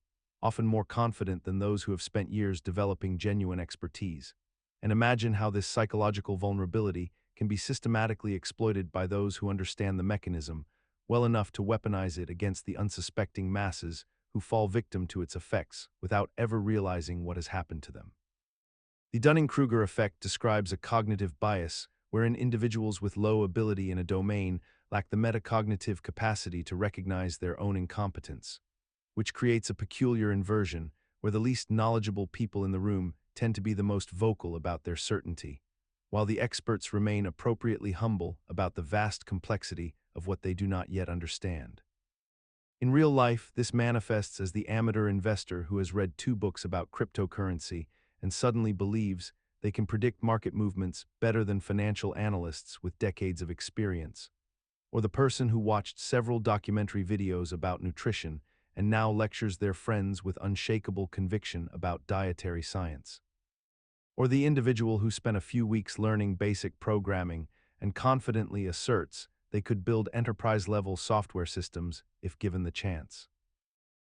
often more confident than those who have spent years developing genuine expertise. And imagine how this psychological vulnerability can be systematically exploited by those who understand the mechanism well enough to weaponize it against the unsuspecting masses who fall victim to its effects without ever realizing what has happened to them. The Dunning-Kruger Effect describes a cognitive bias wherein individuals with low ability in a domain lack the metacognitive capacity to recognize their own incompetence, which creates a peculiar inversion where the least knowledgeable people in the room tend to be the most vocal about their certainty, while the experts remain appropriately humble about the vast complexity of what they do not yet understand. In real life, this manifests as the amateur investor who has read 2 books about cryptocurrency and suddenly believes they can predict market movements better than financial analysts with decades of experience, or the person who watched several documentary videos about nutrition and now lectures their friends with unshakable conviction about dietary science, or the individual who spent a few weeks learning basic programming and confidently asserts they could build enterprise-level software systems if given the chance.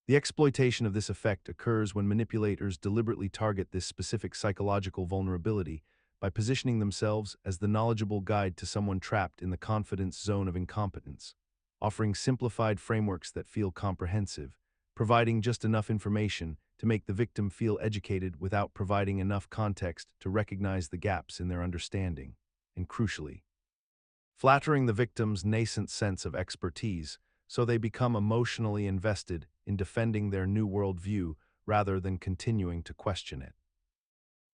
The exploitation of this effect occurs when manipulators deliberately target this specific psychological vulnerability by positioning themselves as the knowledgeable guide to someone trapped in the confidence zone of incompetence, offering simplified frameworks that feel comprehensive, providing just enough information to make the victim feel educated without providing enough context to recognize the gaps in their understanding, and crucially, flattering the victim's nascent sense of expertise so they become emotionally invested in defending their new worldview rather than continuing to question it.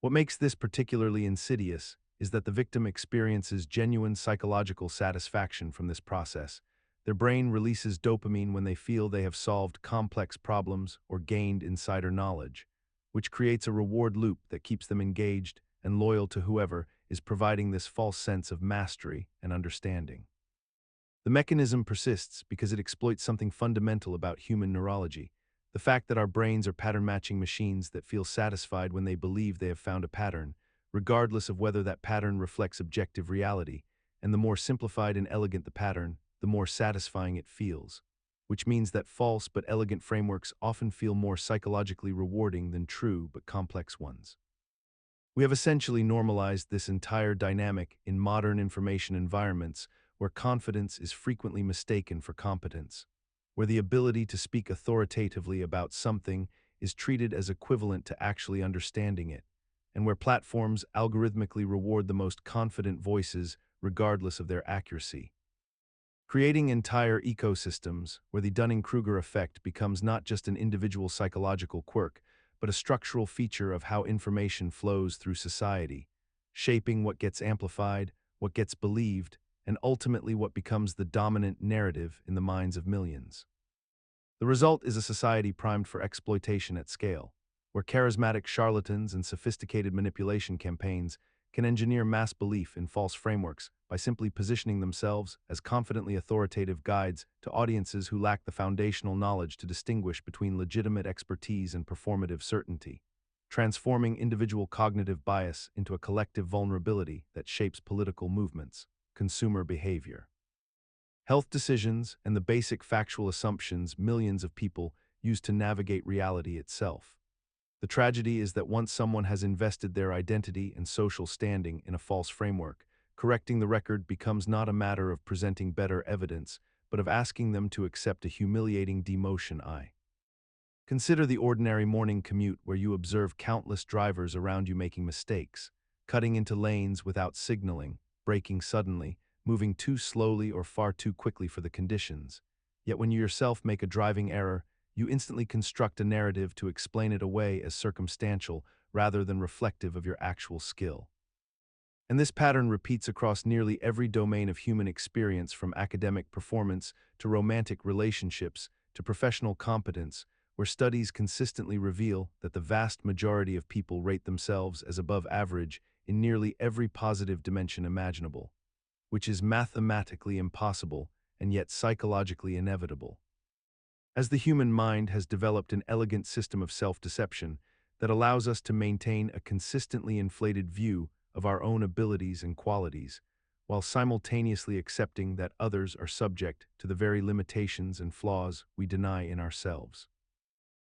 What makes this particularly insidious is that the victim experiences genuine psychological satisfaction from this process. Their brain releases dopamine when they feel they have solved complex problems or gained insider knowledge, which creates a reward loop that keeps them engaged and loyal to whoever is providing this false sense of mastery and understanding. The mechanism persists because it exploits something fundamental about human neurology, the fact that our brains are pattern-matching machines that feel satisfied when they believe they have found a pattern, regardless of whether that pattern reflects objective reality, and the more simplified and elegant the pattern, the more satisfying it feels, which means that false but elegant frameworks often feel more psychologically rewarding than true but complex ones. We have essentially normalized this entire dynamic in modern information environments where confidence is frequently mistaken for competence, where the ability to speak authoritatively about something is treated as equivalent to actually understanding it, and where platforms algorithmically reward the most confident voices regardless of their accuracy. Creating entire ecosystems where the Dunning-Kruger effect becomes not just an individual psychological quirk, but a structural feature of how information flows through society, shaping what gets amplified, what gets believed, and ultimately what becomes the dominant narrative in the minds of millions. The result is a society primed for exploitation at scale, where charismatic charlatans and sophisticated manipulation campaigns can engineer mass belief in false frameworks by simply positioning themselves as confidently authoritative guides to audiences who lack the foundational knowledge to distinguish between legitimate expertise and performative certainty, transforming individual cognitive bias into a collective vulnerability that shapes political movements, consumer behavior, health decisions, and the basic factual assumptions millions of people use to navigate reality itself. The tragedy is that once someone has invested their identity and social standing in a false framework, correcting the record becomes not a matter of presenting better evidence, but of asking them to accept a humiliating demotion. Consider the ordinary morning commute where you observe countless drivers around you making mistakes, cutting into lanes without signaling, braking suddenly, moving too slowly or far too quickly for the conditions. Yet when you yourself make a driving error, you instantly construct a narrative to explain it away as circumstantial rather than reflective of your actual skill. And this pattern repeats across nearly every domain of human experience, from academic performance to romantic relationships to professional competence, where studies consistently reveal that the vast majority of people rate themselves as above average in nearly every positive dimension imaginable, which is mathematically impossible and yet psychologically inevitable. As the human mind has developed an elegant system of self-deception that allows us to maintain a consistently inflated view of our own abilities and qualities, while simultaneously accepting that others are subject to the very limitations and flaws we deny in ourselves.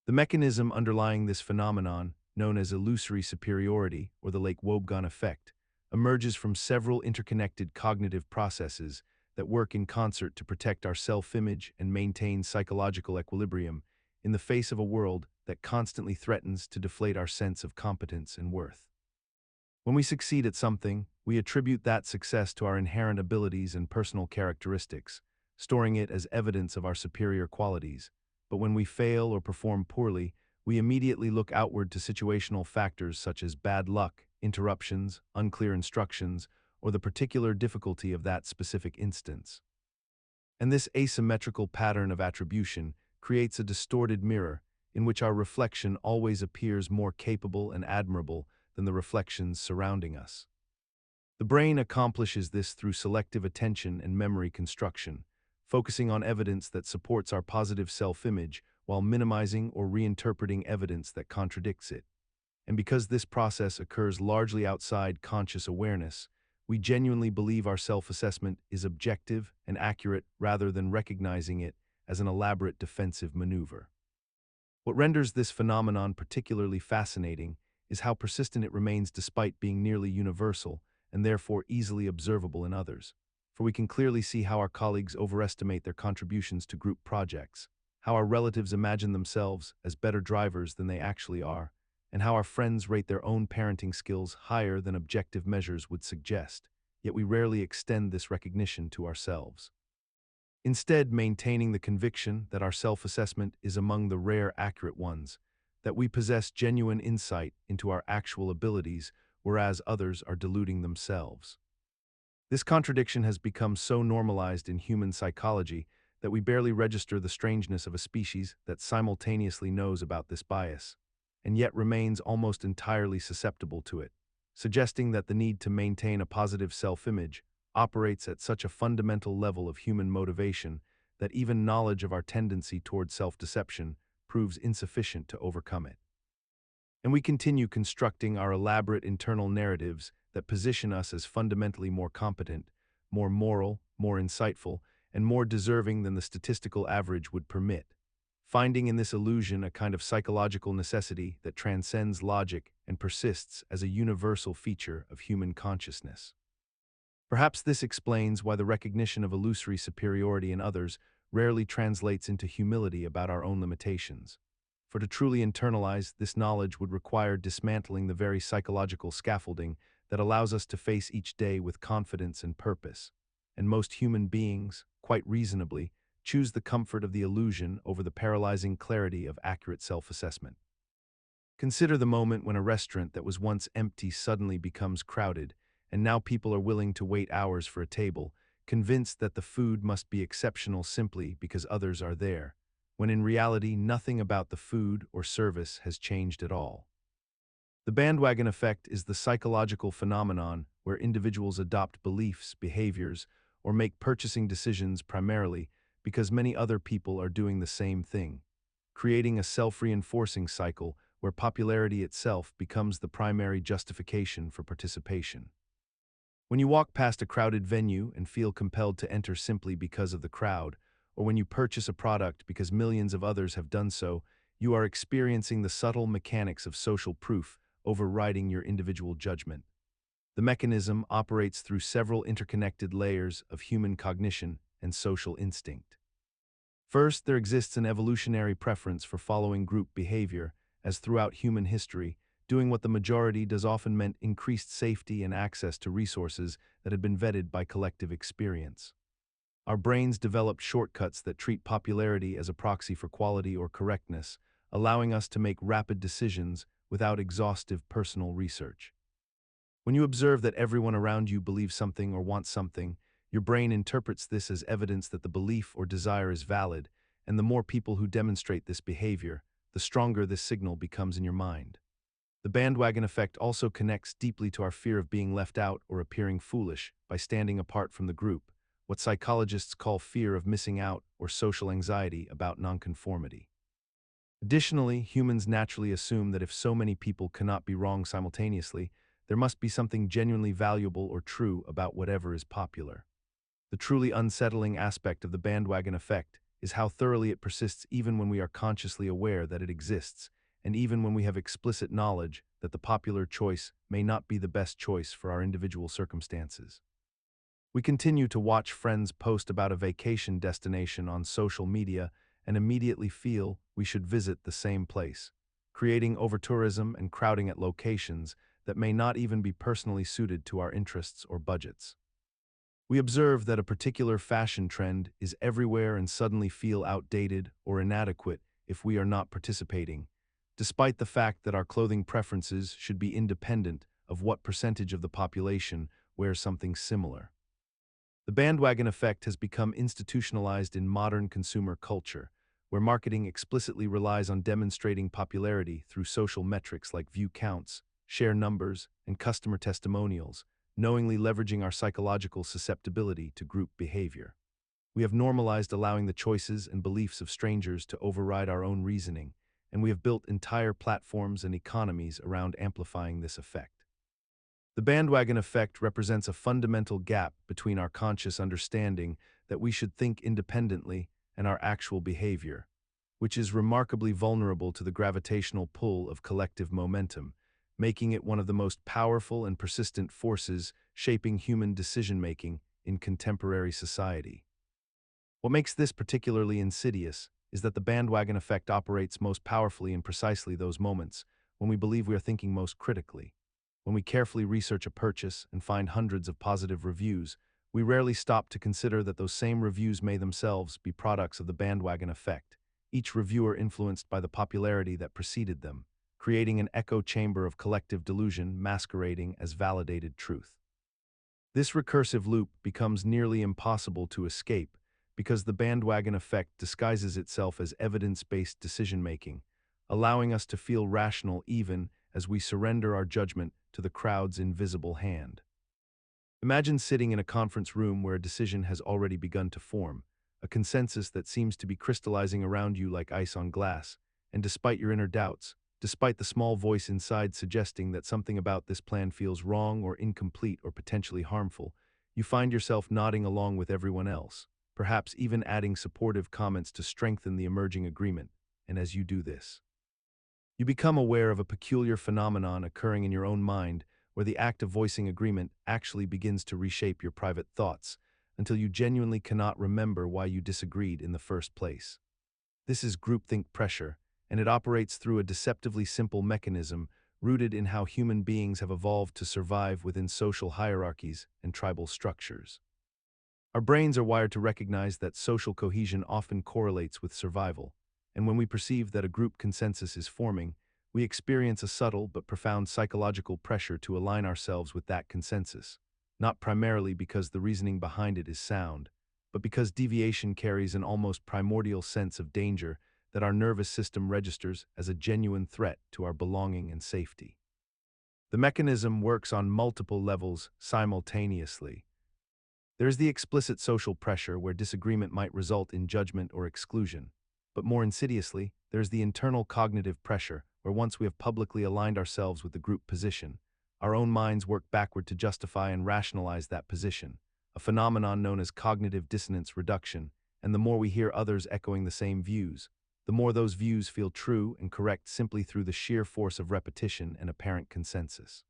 The mechanism underlying this phenomenon, known as illusory superiority or the Wobegon effect, emerges from several interconnected cognitive processes that work in concert to protect our self-image and maintain psychological equilibrium in the face of a world that constantly threatens to deflate our sense of competence and worth. When we succeed at something, we attribute that success to our inherent abilities and personal characteristics, storing it as evidence of our superior qualities. But when we fail or perform poorly, we immediately look outward to situational factors such as bad luck, interruptions, unclear instructions, or the particular difficulty of that specific instance. And this asymmetrical pattern of attribution creates a distorted mirror in which our reflection always appears more capable and admirable than the reflections surrounding us. The brain accomplishes this through selective attention and memory construction, focusing on evidence that supports our positive self-image while minimizing or reinterpreting evidence that contradicts it. And because this process occurs largely outside conscious awareness, we genuinely believe our self-assessment is objective and accurate rather than recognizing it as an elaborate defensive maneuver. What renders this phenomenon particularly fascinating is how persistent it remains despite being nearly universal and therefore easily observable in others. For we can clearly see how our colleagues overestimate their contributions to group projects, how our relatives imagine themselves as better drivers than they actually are, and how our friends rate their own parenting skills higher than objective measures would suggest, yet we rarely extend this recognition to ourselves. Instead, maintaining the conviction that our self-assessment is among the rare accurate ones, that we possess genuine insight into our actual abilities, whereas others are deluding themselves. This contradiction has become so normalized in human psychology that we barely register the strangeness of a species that simultaneously knows about this bias, and yet remains almost entirely susceptible to it, suggesting that the need to maintain a positive self-image operates at such a fundamental level of human motivation that even knowledge of our tendency toward self-deception proves insufficient to overcome it. And we continue constructing our elaborate internal narratives that position us as fundamentally more competent, more moral, more insightful, and more deserving than the statistical average would permit, finding in this illusion a kind of psychological necessity that transcends logic and persists as a universal feature of human consciousness. Perhaps this explains why the recognition of illusory superiority in others rarely translates into humility about our own limitations. For to truly internalize this knowledge would require dismantling the very psychological scaffolding that allows us to face each day with confidence and purpose. And most human beings, quite reasonably, choose the comfort of the illusion over the paralyzing clarity of accurate self-assessment. Consider the moment when a restaurant that was once empty suddenly becomes crowded, and now people are willing to wait hours for a table, convinced that the food must be exceptional simply because others are there, when in reality nothing about the food or service has changed at all. The bandwagon effect is the psychological phenomenon where individuals adopt beliefs, behaviors, or make purchasing decisions primarily because many other people are doing the same thing, creating a self-reinforcing cycle where popularity itself becomes the primary justification for participation. When you walk past a crowded venue and feel compelled to enter simply because of the crowd, or when you purchase a product because millions of others have done so, you are experiencing the subtle mechanics of social proof overriding your individual judgment. The mechanism operates through several interconnected layers of human cognition and social instinct. First, there exists an evolutionary preference for following group behavior, as throughout human history, doing what the majority does often meant increased safety and access to resources that had been vetted by collective experience. Our brains developed shortcuts that treat popularity as a proxy for quality or correctness, allowing us to make rapid decisions without exhaustive personal research. When you observe that everyone around you believes something or wants something, your brain interprets this as evidence that the belief or desire is valid, and the more people who demonstrate this behavior, the stronger this signal becomes in your mind. The bandwagon effect also connects deeply to our fear of being left out or appearing foolish by standing apart from the group, what psychologists call fear of missing out or social anxiety about nonconformity. Additionally, humans naturally assume that if so many people cannot be wrong simultaneously, there must be something genuinely valuable or true about whatever is popular. The truly unsettling aspect of the bandwagon effect is how thoroughly it persists even when we are consciously aware that it exists, and even when we have explicit knowledge that the popular choice may not be the best choice for our individual circumstances. We continue to watch friends post about a vacation destination on social media and immediately feel we should visit the same place, creating overtourism and crowding at locations that may not even be personally suited to our interests or budgets. We observe that a particular fashion trend is everywhere and suddenly feel outdated or inadequate if we are not participating, despite the fact that our clothing preferences should be independent of what percentage of the population wears something similar. The bandwagon effect has become institutionalized in modern consumer culture, where marketing explicitly relies on demonstrating popularity through social metrics like view counts, share numbers, and customer testimonials, knowingly leveraging our psychological susceptibility to group behavior. We have normalized allowing the choices and beliefs of strangers to override our own reasoning, and we have built entire platforms and economies around amplifying this effect. The bandwagon effect represents a fundamental gap between our conscious understanding that we should think independently and our actual behavior, which is remarkably vulnerable to the gravitational pull of collective momentum, making it one of the most powerful and persistent forces shaping human decision-making in contemporary society. What makes this particularly insidious is that the bandwagon effect operates most powerfully in precisely those moments when we believe we are thinking most critically. When we carefully research a purchase and find hundreds of positive reviews, we rarely stop to consider that those same reviews may themselves be products of the bandwagon effect, each reviewer influenced by the popularity that preceded them, creating an echo chamber of collective delusion masquerading as validated truth. This recursive loop becomes nearly impossible to escape because the bandwagon effect disguises itself as evidence-based decision-making, allowing us to feel rational even as we surrender our judgment to the crowd's invisible hand. Imagine sitting in a conference room where a decision has already begun to form, a consensus that seems to be crystallizing around you like ice on glass, and despite your inner doubts, despite the small voice inside suggesting that something about this plan feels wrong or incomplete or potentially harmful, you find yourself nodding along with everyone else, perhaps even adding supportive comments to strengthen the emerging agreement, and as you do this, you become aware of a peculiar phenomenon occurring in your own mind where the act of voicing agreement actually begins to reshape your private thoughts until you genuinely cannot remember why you disagreed in the first place. This is groupthink pressure, and it operates through a deceptively simple mechanism rooted in how human beings have evolved to survive within social hierarchies and tribal structures. Our brains are wired to recognize that social cohesion often correlates with survival, and when we perceive that a group consensus is forming, we experience a subtle but profound psychological pressure to align ourselves with that consensus, not primarily because the reasoning behind it is sound, but because deviation carries an almost primordial sense of danger that our nervous system registers as a genuine threat to our belonging and safety. The mechanism works on multiple levels simultaneously. There is the explicit social pressure where disagreement might result in judgment or exclusion, but more insidiously, there is the internal cognitive pressure where once we have publicly aligned ourselves with the group position, our own minds work backward to justify and rationalize that position, a phenomenon known as cognitive dissonance reduction, and the more we hear others echoing the same views, the more those views feel true and correct simply through the sheer force of repetition and apparent consensus.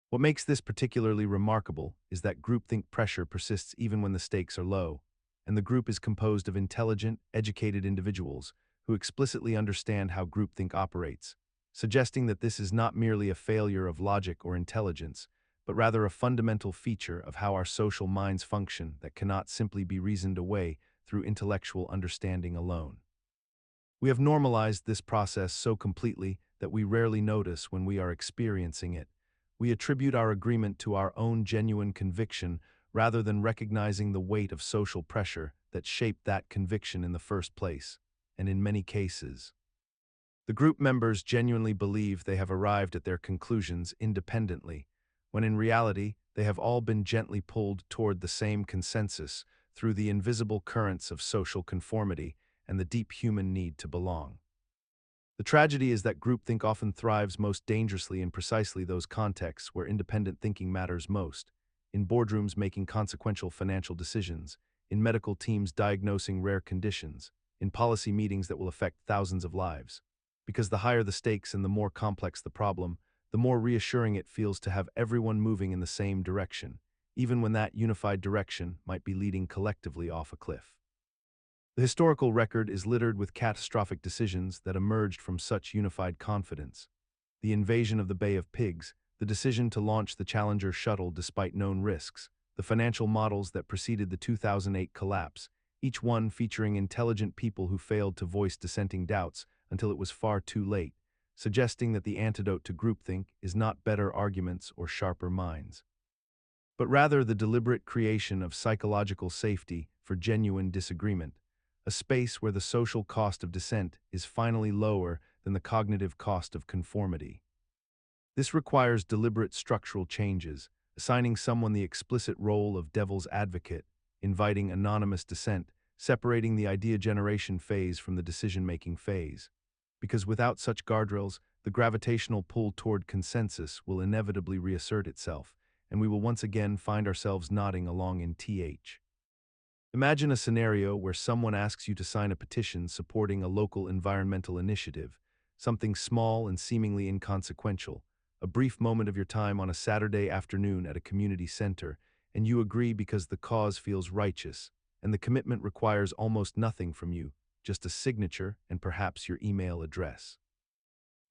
What makes this particularly remarkable is that groupthink pressure persists even when the stakes are low, and the group is composed of intelligent, educated individuals who explicitly understand how groupthink operates, suggesting that this is not merely a failure of logic or intelligence, but rather a fundamental feature of how our social minds function that cannot simply be reasoned away through intellectual understanding alone. We have normalized this process so completely that we rarely notice when we are experiencing it. We attribute our agreement to our own genuine conviction rather than recognizing the weight of social pressure that shaped that conviction in the first place, and in many cases, the group members genuinely believe they have arrived at their conclusions independently, when in reality they have all been gently pulled toward the same consensus through the invisible currents of social conformity and the deep human need to belong. The tragedy is that groupthink often thrives most dangerously in precisely those contexts where independent thinking matters most, in boardrooms making consequential financial decisions, in medical teams diagnosing rare conditions, in policy meetings that will affect thousands of lives. Because the higher the stakes and the more complex the problem, the more reassuring it feels to have everyone moving in the same direction, even when that unified direction might be leading collectively off a cliff. The historical record is littered with catastrophic decisions that emerged from such unified confidence. The invasion of the Bay of Pigs, the decision to launch the Challenger shuttle despite known risks, the financial models that preceded the 2008 collapse, each one featuring intelligent people who failed to voice dissenting doubts until it was far too late, suggesting that the antidote to groupthink is not better arguments or sharper minds, but rather the deliberate creation of psychological safety for genuine disagreement, a space where the social cost of dissent is finally lower than the cognitive cost of conformity. This requires deliberate structural changes, assigning someone the explicit role of devil's advocate, inviting anonymous dissent, separating the idea generation phase from the decision-making phase. Because without such guardrails, the gravitational pull toward consensus will inevitably reassert itself, and we will once again find ourselves nodding along in TH. Imagine a scenario where someone asks you to sign a petition supporting a local environmental initiative, something small and seemingly inconsequential, a brief moment of your time on a Saturday afternoon at a community center, and you agree because the cause feels righteous, and the commitment requires almost nothing from you, just a signature and perhaps your email address.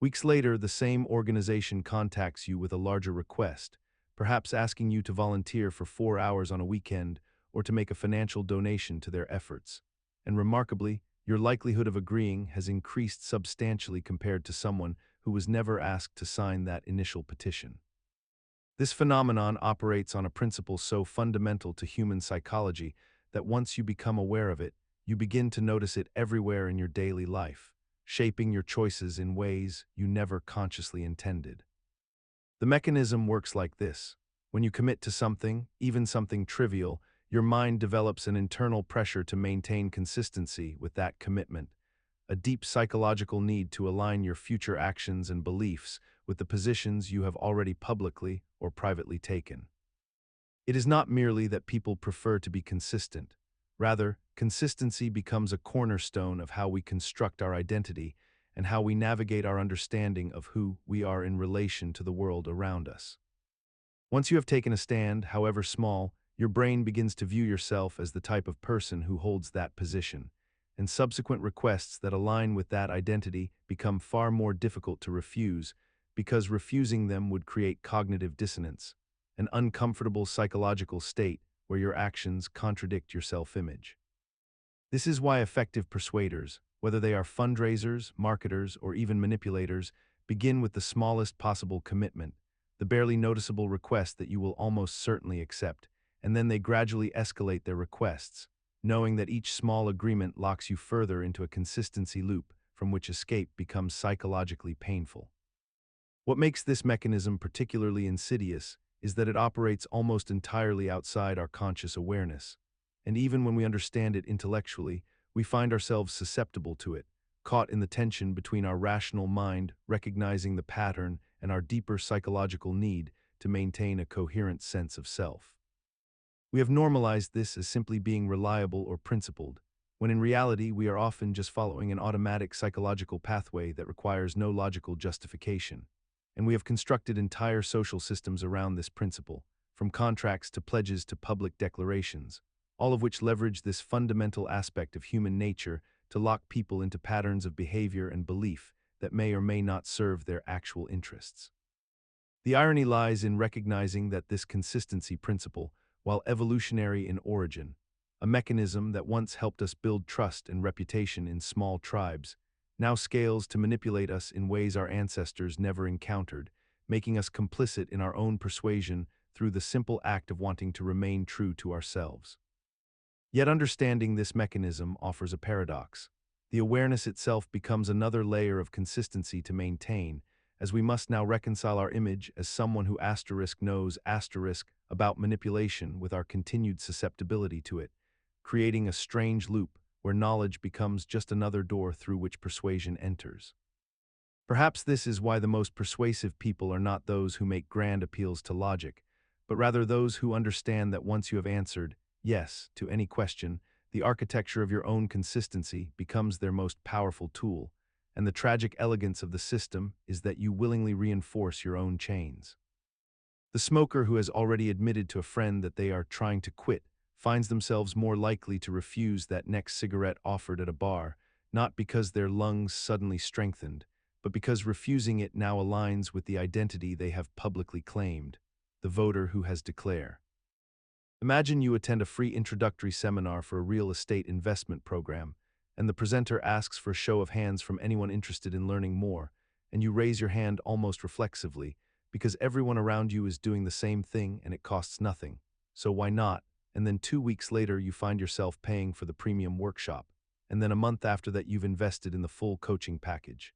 Weeks later, the same organization contacts you with a larger request, perhaps asking you to volunteer for 4 hours on a weekend or to make a financial donation to their efforts. And remarkably, your likelihood of agreeing has increased substantially compared to someone who was never asked to sign that initial petition. This phenomenon operates on a principle so fundamental to human psychology that once you become aware of it, you begin to notice it everywhere in your daily life, shaping your choices in ways you never consciously intended. The mechanism works like this. When you commit to something, even something trivial, your mind develops an internal pressure to maintain consistency with that commitment, a deep psychological need to align your future actions and beliefs with the positions you have already publicly or privately taken. It is not merely that people prefer to be consistent. Rather, consistency becomes a cornerstone of how we construct our identity and how we navigate our understanding of who we are in relation to the world around us. Once you have taken a stand, however small, your brain begins to view yourself as the type of person who holds that position, and subsequent requests that align with that identity become far more difficult to refuse because refusing them would create cognitive dissonance, an uncomfortable psychological state where your actions contradict your self-image. This is why effective persuaders, whether they are fundraisers, marketers, or even manipulators, begin with the smallest possible commitment, the barely noticeable request that you will almost certainly accept, and then they gradually escalate their requests, knowing that each small agreement locks you further into a consistency loop from which escape becomes psychologically painful. What makes this mechanism particularly insidious is that it operates almost entirely outside our conscious awareness, and even when we understand it intellectually, we find ourselves susceptible to it, caught in the tension between our rational mind recognizing the pattern and our deeper psychological need to maintain a coherent sense of self. We have normalized this as simply being reliable or principled, when in reality we are often just following an automatic psychological pathway that requires no logical justification. And we have constructed entire social systems around this principle, from contracts to pledges to public declarations, all of which leverage this fundamental aspect of human nature to lock people into patterns of behavior and belief that may or may not serve their actual interests. The irony lies in recognizing that this consistency principle, while evolutionary in origin, a mechanism that once helped us build trust and reputation in small tribes, now scales to manipulate us in ways our ancestors never encountered, making us complicit in our own persuasion through the simple act of wanting to remain true to ourselves. Yet understanding this mechanism offers a paradox. The awareness itself becomes another layer of consistency to maintain, as we must now reconcile our image as someone who knows about manipulation with our continued susceptibility to it, creating a strange loop where knowledge becomes just another door through which persuasion enters. Perhaps this is why the most persuasive people are not those who make grand appeals to logic, but rather those who understand that once you have answered yes to any question, the architecture of your own consistency becomes their most powerful tool, and the tragic elegance of the system is that you willingly reinforce your own chains. The smoker who has already admitted to a friend that they are trying to quit finds themselves more likely to refuse that next cigarette offered at a bar, not because their lungs suddenly strengthened, but because refusing it now aligns with the identity they have publicly claimed, the voter who has declared. Imagine you attend a free introductory seminar for a real estate investment program, and the presenter asks for a show of hands from anyone interested in learning more, and you raise your hand almost reflexively, because everyone around you is doing the same thing and it costs nothing. So why not? And then 2 weeks later you find yourself paying for the premium workshop, and then a month after that you've invested in the full coaching package.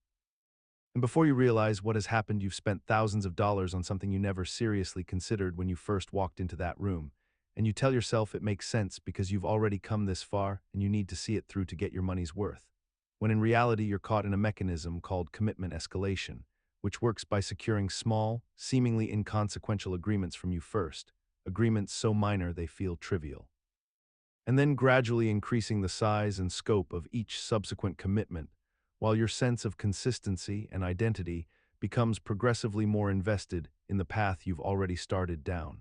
And before you realize what has happened, you've spent thousands of dollars on something you never seriously considered when you first walked into that room, and you tell yourself it makes sense because you've already come this far and you need to see it through to get your money's worth, when in reality you're caught in a mechanism called commitment escalation, which works by securing small, seemingly inconsequential agreements from you first, agreements so minor they feel trivial, and then gradually increasing the size and scope of each subsequent commitment, while your sense of consistency and identity becomes progressively more invested in the path you've already started down.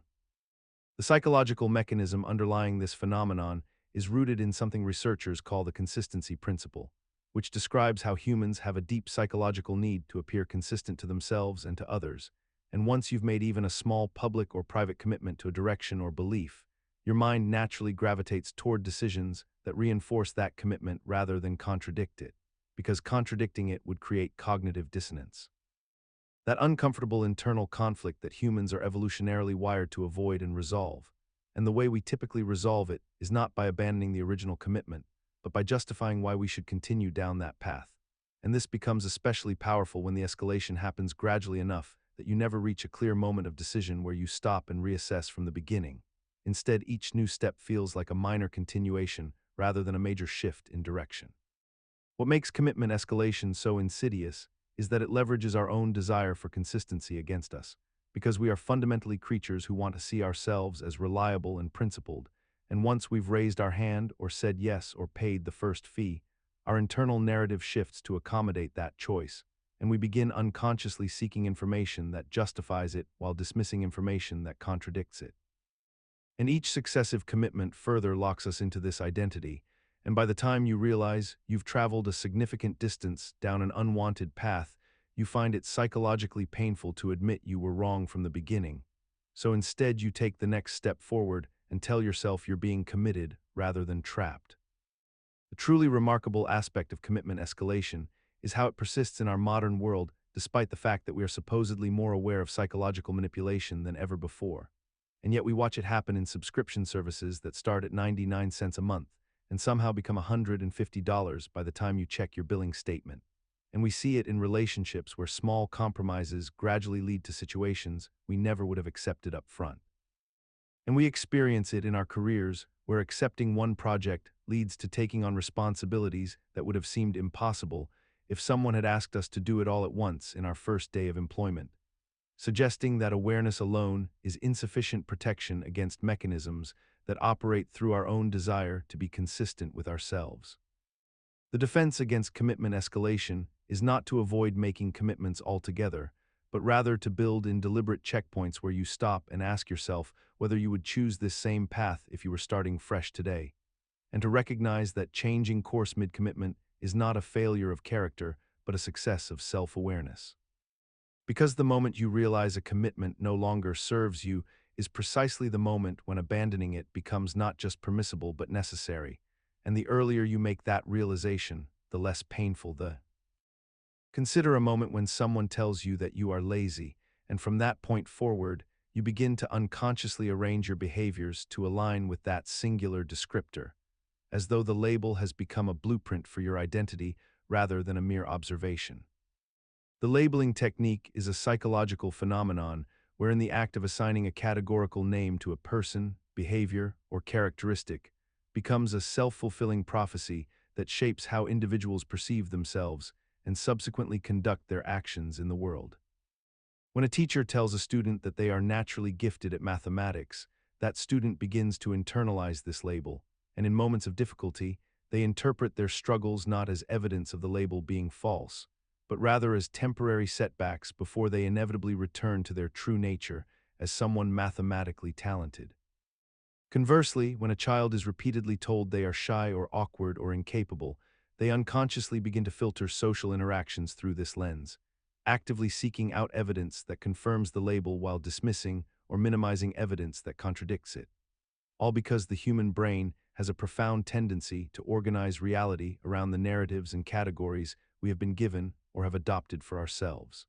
The psychological mechanism underlying this phenomenon is rooted in something researchers call the consistency principle, which describes how humans have a deep psychological need to appear consistent to themselves and to others, and once you've made even a small public or private commitment to a direction or belief, your mind naturally gravitates toward decisions that reinforce that commitment rather than contradict it, because contradicting it would create cognitive dissonance. That uncomfortable internal conflict that humans are evolutionarily wired to avoid and resolve, and the way we typically resolve it is not by abandoning the original commitment, but by justifying why we should continue down that path. And this becomes especially powerful when the escalation happens gradually enough that you never reach a clear moment of decision where you stop and reassess from the beginning. Instead, each new step feels like a minor continuation rather than a major shift in direction. What makes commitment escalation so insidious is that it leverages our own desire for consistency against us, because we are fundamentally creatures who want to see ourselves as reliable and principled, and once we've raised our hand or said yes or paid the first fee, our internal narrative shifts to accommodate that choice, and we begin unconsciously seeking information that justifies it while dismissing information that contradicts it. And each successive commitment further locks us into this identity, and by the time you realize you've traveled a significant distance down an unwanted path, you find it psychologically painful to admit you were wrong from the beginning. So instead, you take the next step forward and tell yourself you're being committed rather than trapped. The truly remarkable aspect of commitment escalation is how it persists in our modern world despite the fact that we are supposedly more aware of psychological manipulation than ever before. And yet we watch it happen in subscription services that start at 99 cents a month and somehow become $150 by the time you check your billing statement. And we see it in relationships where small compromises gradually lead to situations we never would have accepted up front. And we experience it in our careers where accepting one project leads to taking on responsibilities that would have seemed impossible if someone had asked us to do it all at once in our first day of employment, suggesting that awareness alone is insufficient protection against mechanisms that operate through our own desire to be consistent with ourselves. The defense against commitment escalation is not to avoid making commitments altogether, but rather to build in deliberate checkpoints where you stop and ask yourself whether you would choose this same path if you were starting fresh today, and to recognize that changing course mid-commitment is not a failure of character, but a success of self-awareness. Because the moment you realize a commitment no longer serves you is precisely the moment when abandoning it becomes not just permissible but necessary, and the earlier you make that realization, the less painful the. Consider a moment when someone tells you that you are lazy, and from that point forward, you begin to unconsciously arrange your behaviors to align with that singular descriptor, as though the label has become a blueprint for your identity rather than a mere observation. The labeling technique is a psychological phenomenon wherein the act of assigning a categorical name to a person, behavior, or characteristic becomes a self-fulfilling prophecy that shapes how individuals perceive themselves and subsequently conduct their actions in the world. When a teacher tells a student that they are naturally gifted at mathematics, that student begins to internalize this label, and in moments of difficulty, they interpret their struggles not as evidence of the label being false, but rather as temporary setbacks before they inevitably return to their true nature as someone mathematically talented. Conversely, when a child is repeatedly told they are shy or awkward or incapable, they unconsciously begin to filter social interactions through this lens, actively seeking out evidence that confirms the label while dismissing or minimizing evidence that contradicts it. All because the human brain has a profound tendency to organize reality around the narratives and categories we have been given or have adopted for ourselves.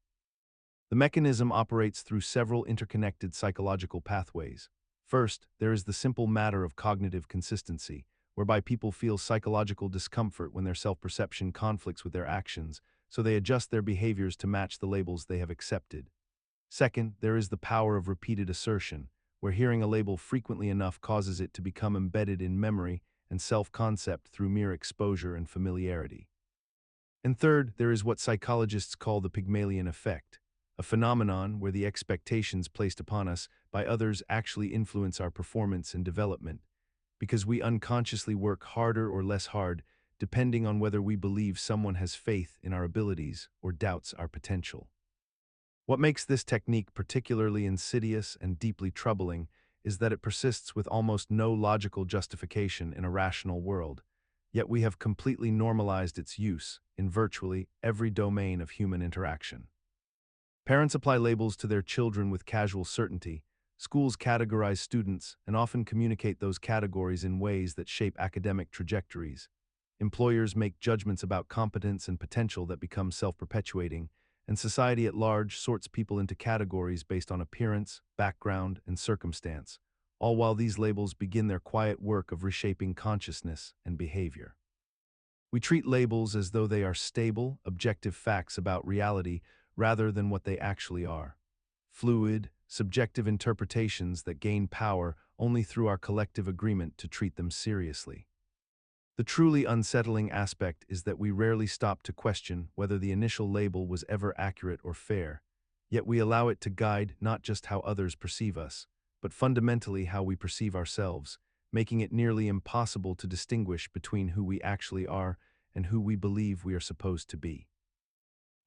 The mechanism operates through several interconnected psychological pathways. First, there is the simple matter of cognitive consistency, whereby people feel psychological discomfort when their self-perception conflicts with their actions, so they adjust their behaviors to match the labels they have accepted. Second, there is the power of repeated assertion, where hearing a label frequently enough causes it to become embedded in memory and self-concept through mere exposure and familiarity. And third, there is what psychologists call the Pygmalion effect, a phenomenon where the expectations placed upon us by others actually influence our performance and development, because we unconsciously work harder or less hard depending on whether we believe someone has faith in our abilities or doubts our potential. What makes this technique particularly insidious and deeply troubling is that it persists with almost no logical justification in a rational world, yet we have completely normalized its use in virtually every domain of human interaction. Parents apply labels to their children with casual certainty. Schools categorize students and often communicate those categories in ways that shape academic trajectories. Employers make judgments about competence and potential that become self-perpetuating, and society at large sorts people into categories based on appearance, background, and circumstance, all while these labels begin their quiet work of reshaping consciousness and behavior. We treat labels as though they are stable, objective facts about reality rather than what they actually are. Fluid, subjective interpretations that gain power only through our collective agreement to treat them seriously. The truly unsettling aspect is that we rarely stop to question whether the initial label was ever accurate or fair, yet we allow it to guide not just how others perceive us, but fundamentally how we perceive ourselves, making it nearly impossible to distinguish between who we actually are and who we believe we are supposed to be.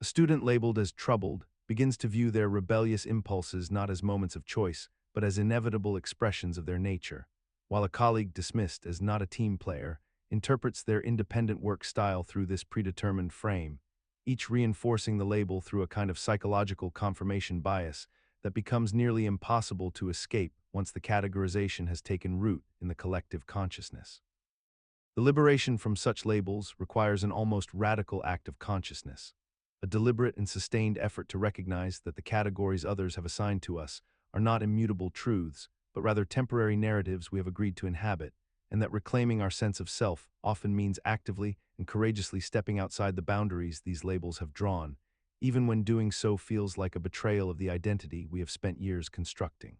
A student labeled as troubled begins to view their rebellious impulses not as moments of choice, but as inevitable expressions of their nature, while a colleague dismissed as not a team player interprets their independent work style through this predetermined frame, each reinforcing the label through a kind of psychological confirmation bias that becomes nearly impossible to escape once the categorization has taken root in the collective consciousness. The liberation from such labels requires an almost radical act of consciousness, a deliberate and sustained effort to recognize that the categories others have assigned to us are not immutable truths, but rather temporary narratives we have agreed to inhabit, and that reclaiming our sense of self often means actively and courageously stepping outside the boundaries these labels have drawn, even when doing so feels like a betrayal of the identity we have spent years constructing.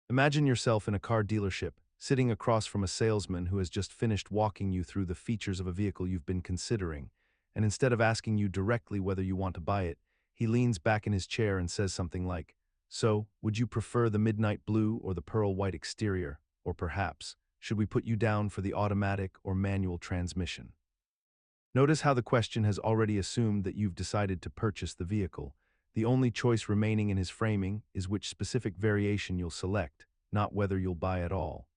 Imagine yourself in a car dealership, sitting across from a salesman who has just finished walking you through the features of a vehicle you've been considering, and instead of asking you directly whether you want to buy it, he leans back in his chair and says something like, "So, would you prefer the midnight blue or the pearl white exterior? Or perhaps, should we put you down for the automatic or manual transmission?" Notice how the question has already assumed that you've decided to purchase the vehicle. The only choice remaining in his framing is which specific variation you'll select, not whether you'll buy at all.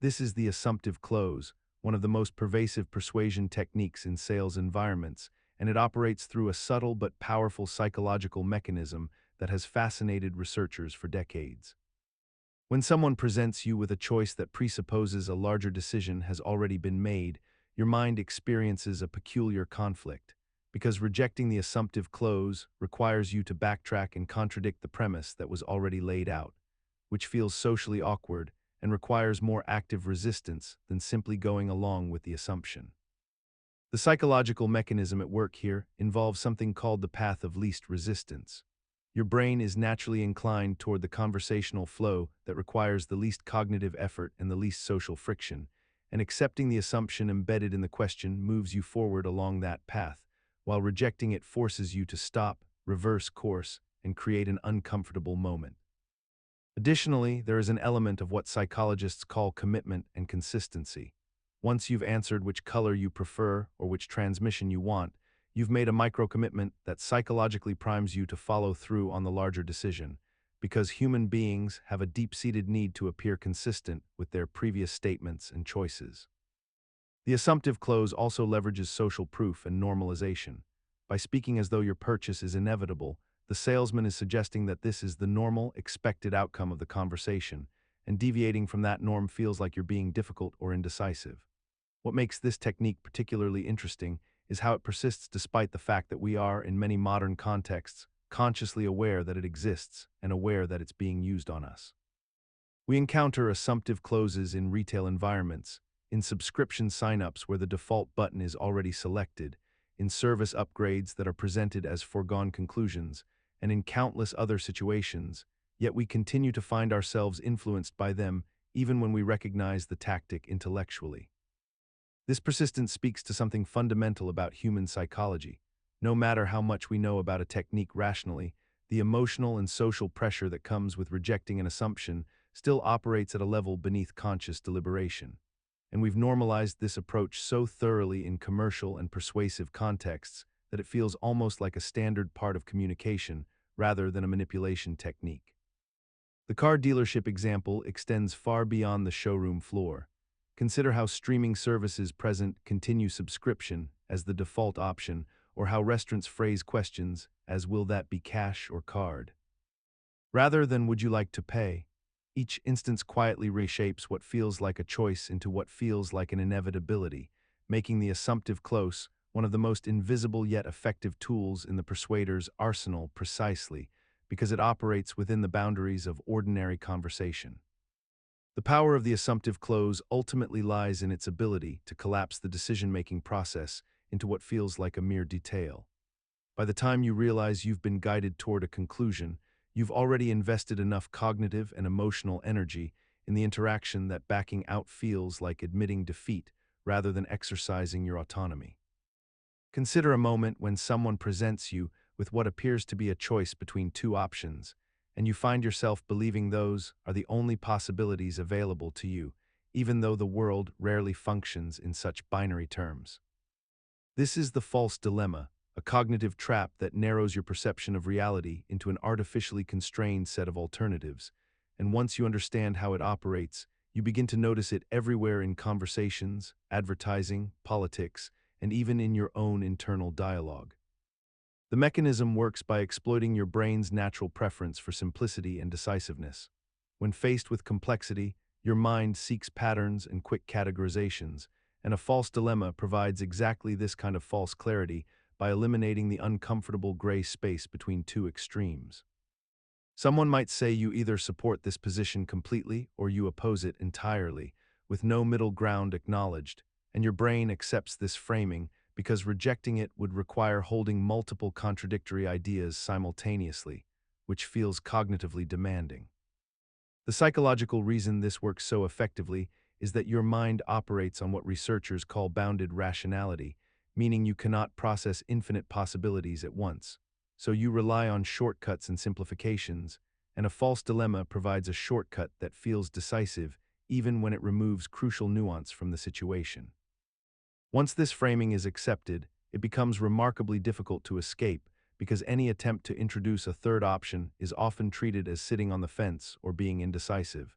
This is the assumptive close, one of the most pervasive persuasion techniques in sales environments, and it operates through a subtle but powerful psychological mechanism that has fascinated researchers for decades. When someone presents you with a choice that presupposes a larger decision has already been made, your mind experiences a peculiar conflict, because rejecting the assumptive close requires you to backtrack and contradict the premise that was already laid out, which feels socially awkward and requires more active resistance than simply going along with the assumption. The psychological mechanism at work here involves something called the path of least resistance. Your brain is naturally inclined toward the conversational flow that requires the least cognitive effort and the least social friction, and accepting the assumption embedded in the question moves you forward along that path, while rejecting it forces you to stop, reverse course, and create an uncomfortable moment. Additionally, there is an element of what psychologists call commitment and consistency. Once you've answered which color you prefer or which transmission you want, you've made a micro-commitment that psychologically primes you to follow through on the larger decision, because human beings have a deep-seated need to appear consistent with their previous statements and choices. The assumptive close also leverages social proof and normalization. By speaking as though your purchase is inevitable, the salesman is suggesting that this is the normal, expected outcome of the conversation, and deviating from that norm feels like you're being difficult or indecisive. What makes this technique particularly interesting is how it persists despite the fact that we are, in many modern contexts, consciously aware that it exists and aware that it's being used on us. We encounter assumptive closes in retail environments, in subscription signups where the default button is already selected, in service upgrades that are presented as foregone conclusions, and in countless other situations, yet we continue to find ourselves influenced by them even when we recognize the tactic intellectually. This persistence speaks to something fundamental about human psychology. No matter how much we know about a technique rationally, the emotional and social pressure that comes with rejecting an assumption still operates at a level beneath conscious deliberation. And we've normalized this approach so thoroughly in commercial and persuasive contexts that it feels almost like a standard part of communication rather than a manipulation technique. The car dealership example extends far beyond the showroom floor. Consider how streaming services present continue subscription as the default option, or how restaurants phrase questions as "will that be cash or card?" Rather than "would you like to pay?" Each instance quietly reshapes what feels like a choice into what feels like an inevitability, making the assumptive close one of the most invisible yet effective tools in the persuader's arsenal precisely because it operates within the boundaries of ordinary conversation. The power of the assumptive close ultimately lies in its ability to collapse the decision-making process into what feels like a mere detail. By the time you realize you've been guided toward a conclusion, you've already invested enough cognitive and emotional energy in the interaction that backing out feels like admitting defeat rather than exercising your autonomy. Consider a moment when someone presents you with what appears to be a choice between two options, and you find yourself believing those are the only possibilities available to you, even though the world rarely functions in such binary terms. This is the false dilemma, a cognitive trap that narrows your perception of reality into an artificially constrained set of alternatives. And once you understand how it operates, you begin to notice it everywhere in conversations, advertising, politics, and even in your own internal dialogue. The mechanism works by exploiting your brain's natural preference for simplicity and decisiveness. When faced with complexity, your mind seeks patterns and quick categorizations, and a false dilemma provides exactly this kind of false clarity by eliminating the uncomfortable gray space between two extremes. Someone might say you either support this position completely or you oppose it entirely, with no middle ground acknowledged, and your brain accepts this framing because rejecting it would require holding multiple contradictory ideas simultaneously, which feels cognitively demanding. The psychological reason this works so effectively is that your mind operates on what researchers call bounded rationality, meaning you cannot process infinite possibilities at once. So you rely on shortcuts and simplifications, and a false dilemma provides a shortcut that feels decisive even when it removes crucial nuance from the situation. Once this framing is accepted, it becomes remarkably difficult to escape because any attempt to introduce a third option is often treated as sitting on the fence or being indecisive.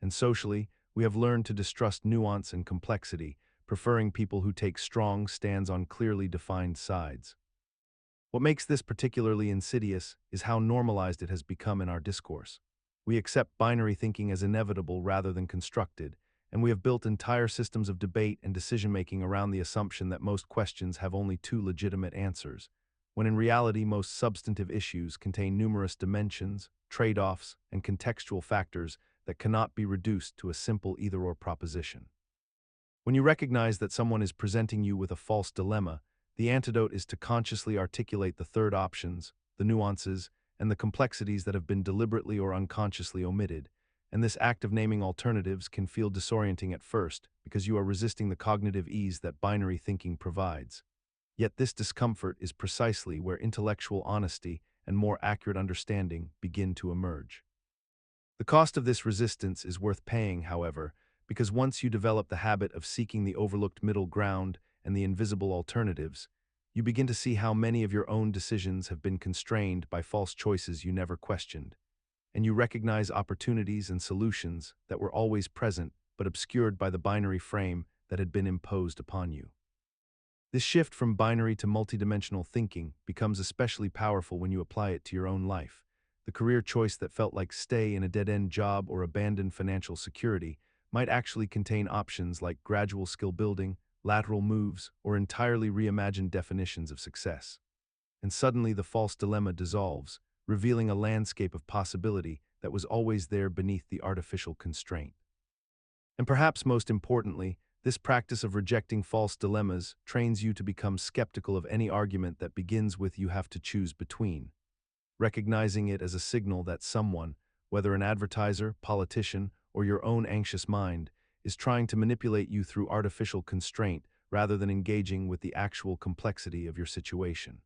And socially, we have learned to distrust nuance and complexity, preferring people who take strong stands on clearly defined sides. What makes this particularly insidious is how normalized it has become in our discourse. We accept binary thinking as inevitable rather than constructed, and we have built entire systems of debate and decision-making around the assumption that most questions have only two legitimate answers, when in reality most substantive issues contain numerous dimensions, trade-offs, and contextual factors that cannot be reduced to a simple either-or proposition. When you recognize that someone is presenting you with a false dilemma, the antidote is to consciously articulate the third options, the nuances, and the complexities that have been deliberately or unconsciously omitted, and this act of naming alternatives can feel disorienting at first because you are resisting the cognitive ease that binary thinking provides. Yet this discomfort is precisely where intellectual honesty and more accurate understanding begin to emerge. The cost of this resistance is worth paying, however, because once you develop the habit of seeking the overlooked middle ground and the invisible alternatives, you begin to see how many of your own decisions have been constrained by false choices you never questioned, and you recognize opportunities and solutions that were always present but obscured by the binary frame that had been imposed upon you. This shift from binary to multidimensional thinking becomes especially powerful when you apply it to your own life. The career choice that felt like stay in a dead-end job or abandon financial security might actually contain options like gradual skill building, lateral moves, or entirely reimagined definitions of success. And suddenly the false dilemma dissolves, revealing a landscape of possibility that was always there beneath the artificial constraint. And perhaps most importantly, this practice of rejecting false dilemmas trains you to become skeptical of any argument that begins with "you have to choose between," recognizing it as a signal that someone, whether an advertiser, politician, or your own anxious mind, is trying to manipulate you through artificial constraint rather than engaging with the actual complexity of your situation.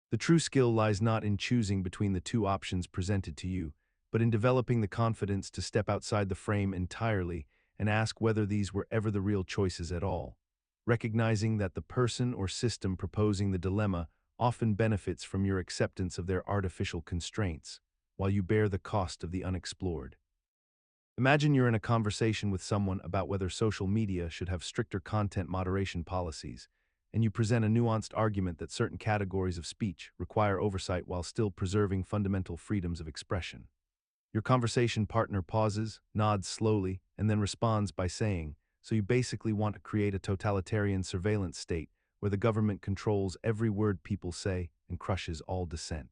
The true skill lies not in choosing between the two options presented to you, but in developing the confidence to step outside the frame entirely and ask whether these were ever the real choices at all, recognizing that the person or system proposing the dilemma often benefits from your acceptance of their artificial constraints, while you bear the cost of the unexplored. Imagine you're in a conversation with someone about whether social media should have stricter content moderation policies, and you present a nuanced argument that certain categories of speech require oversight while still preserving fundamental freedoms of expression. Your conversation partner pauses, nods slowly, and then responds by saying, "So you basically want to create a totalitarian surveillance state where the government controls every word people say and crushes all dissent."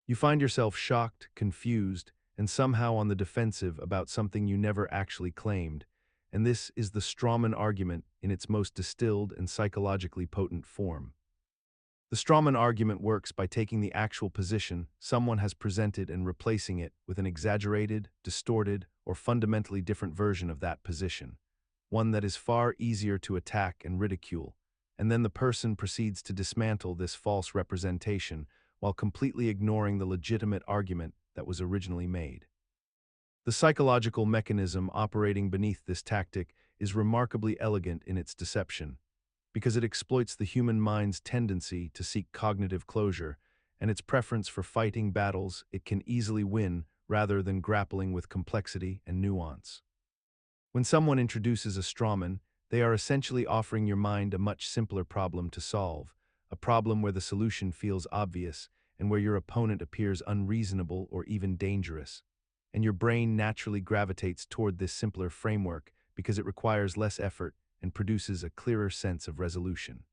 You find yourself shocked, confused, and somehow on the defensive about something you never actually claimed, and this is the Strawman argument in its most distilled and psychologically potent form. The Strawman argument works by taking the actual position someone has presented and replacing it with an exaggerated, distorted, or fundamentally different version of that position, one that is far easier to attack and ridicule, and then the person proceeds to dismantle this false representation while completely ignoring the legitimate argument that was originally made. The psychological mechanism operating beneath this tactic is remarkably elegant in its deception. because it exploits the human mind's tendency to seek cognitive closure and its preference for fighting battles it can easily win rather than grappling with complexity and nuance. When someone introduces a strawman, they are essentially offering your mind a much simpler problem to solve, a problem where the solution feels obvious and where your opponent appears unreasonable or even dangerous. And your brain naturally gravitates toward this simpler framework because it requires less effort and produces a clearer sense of resolution.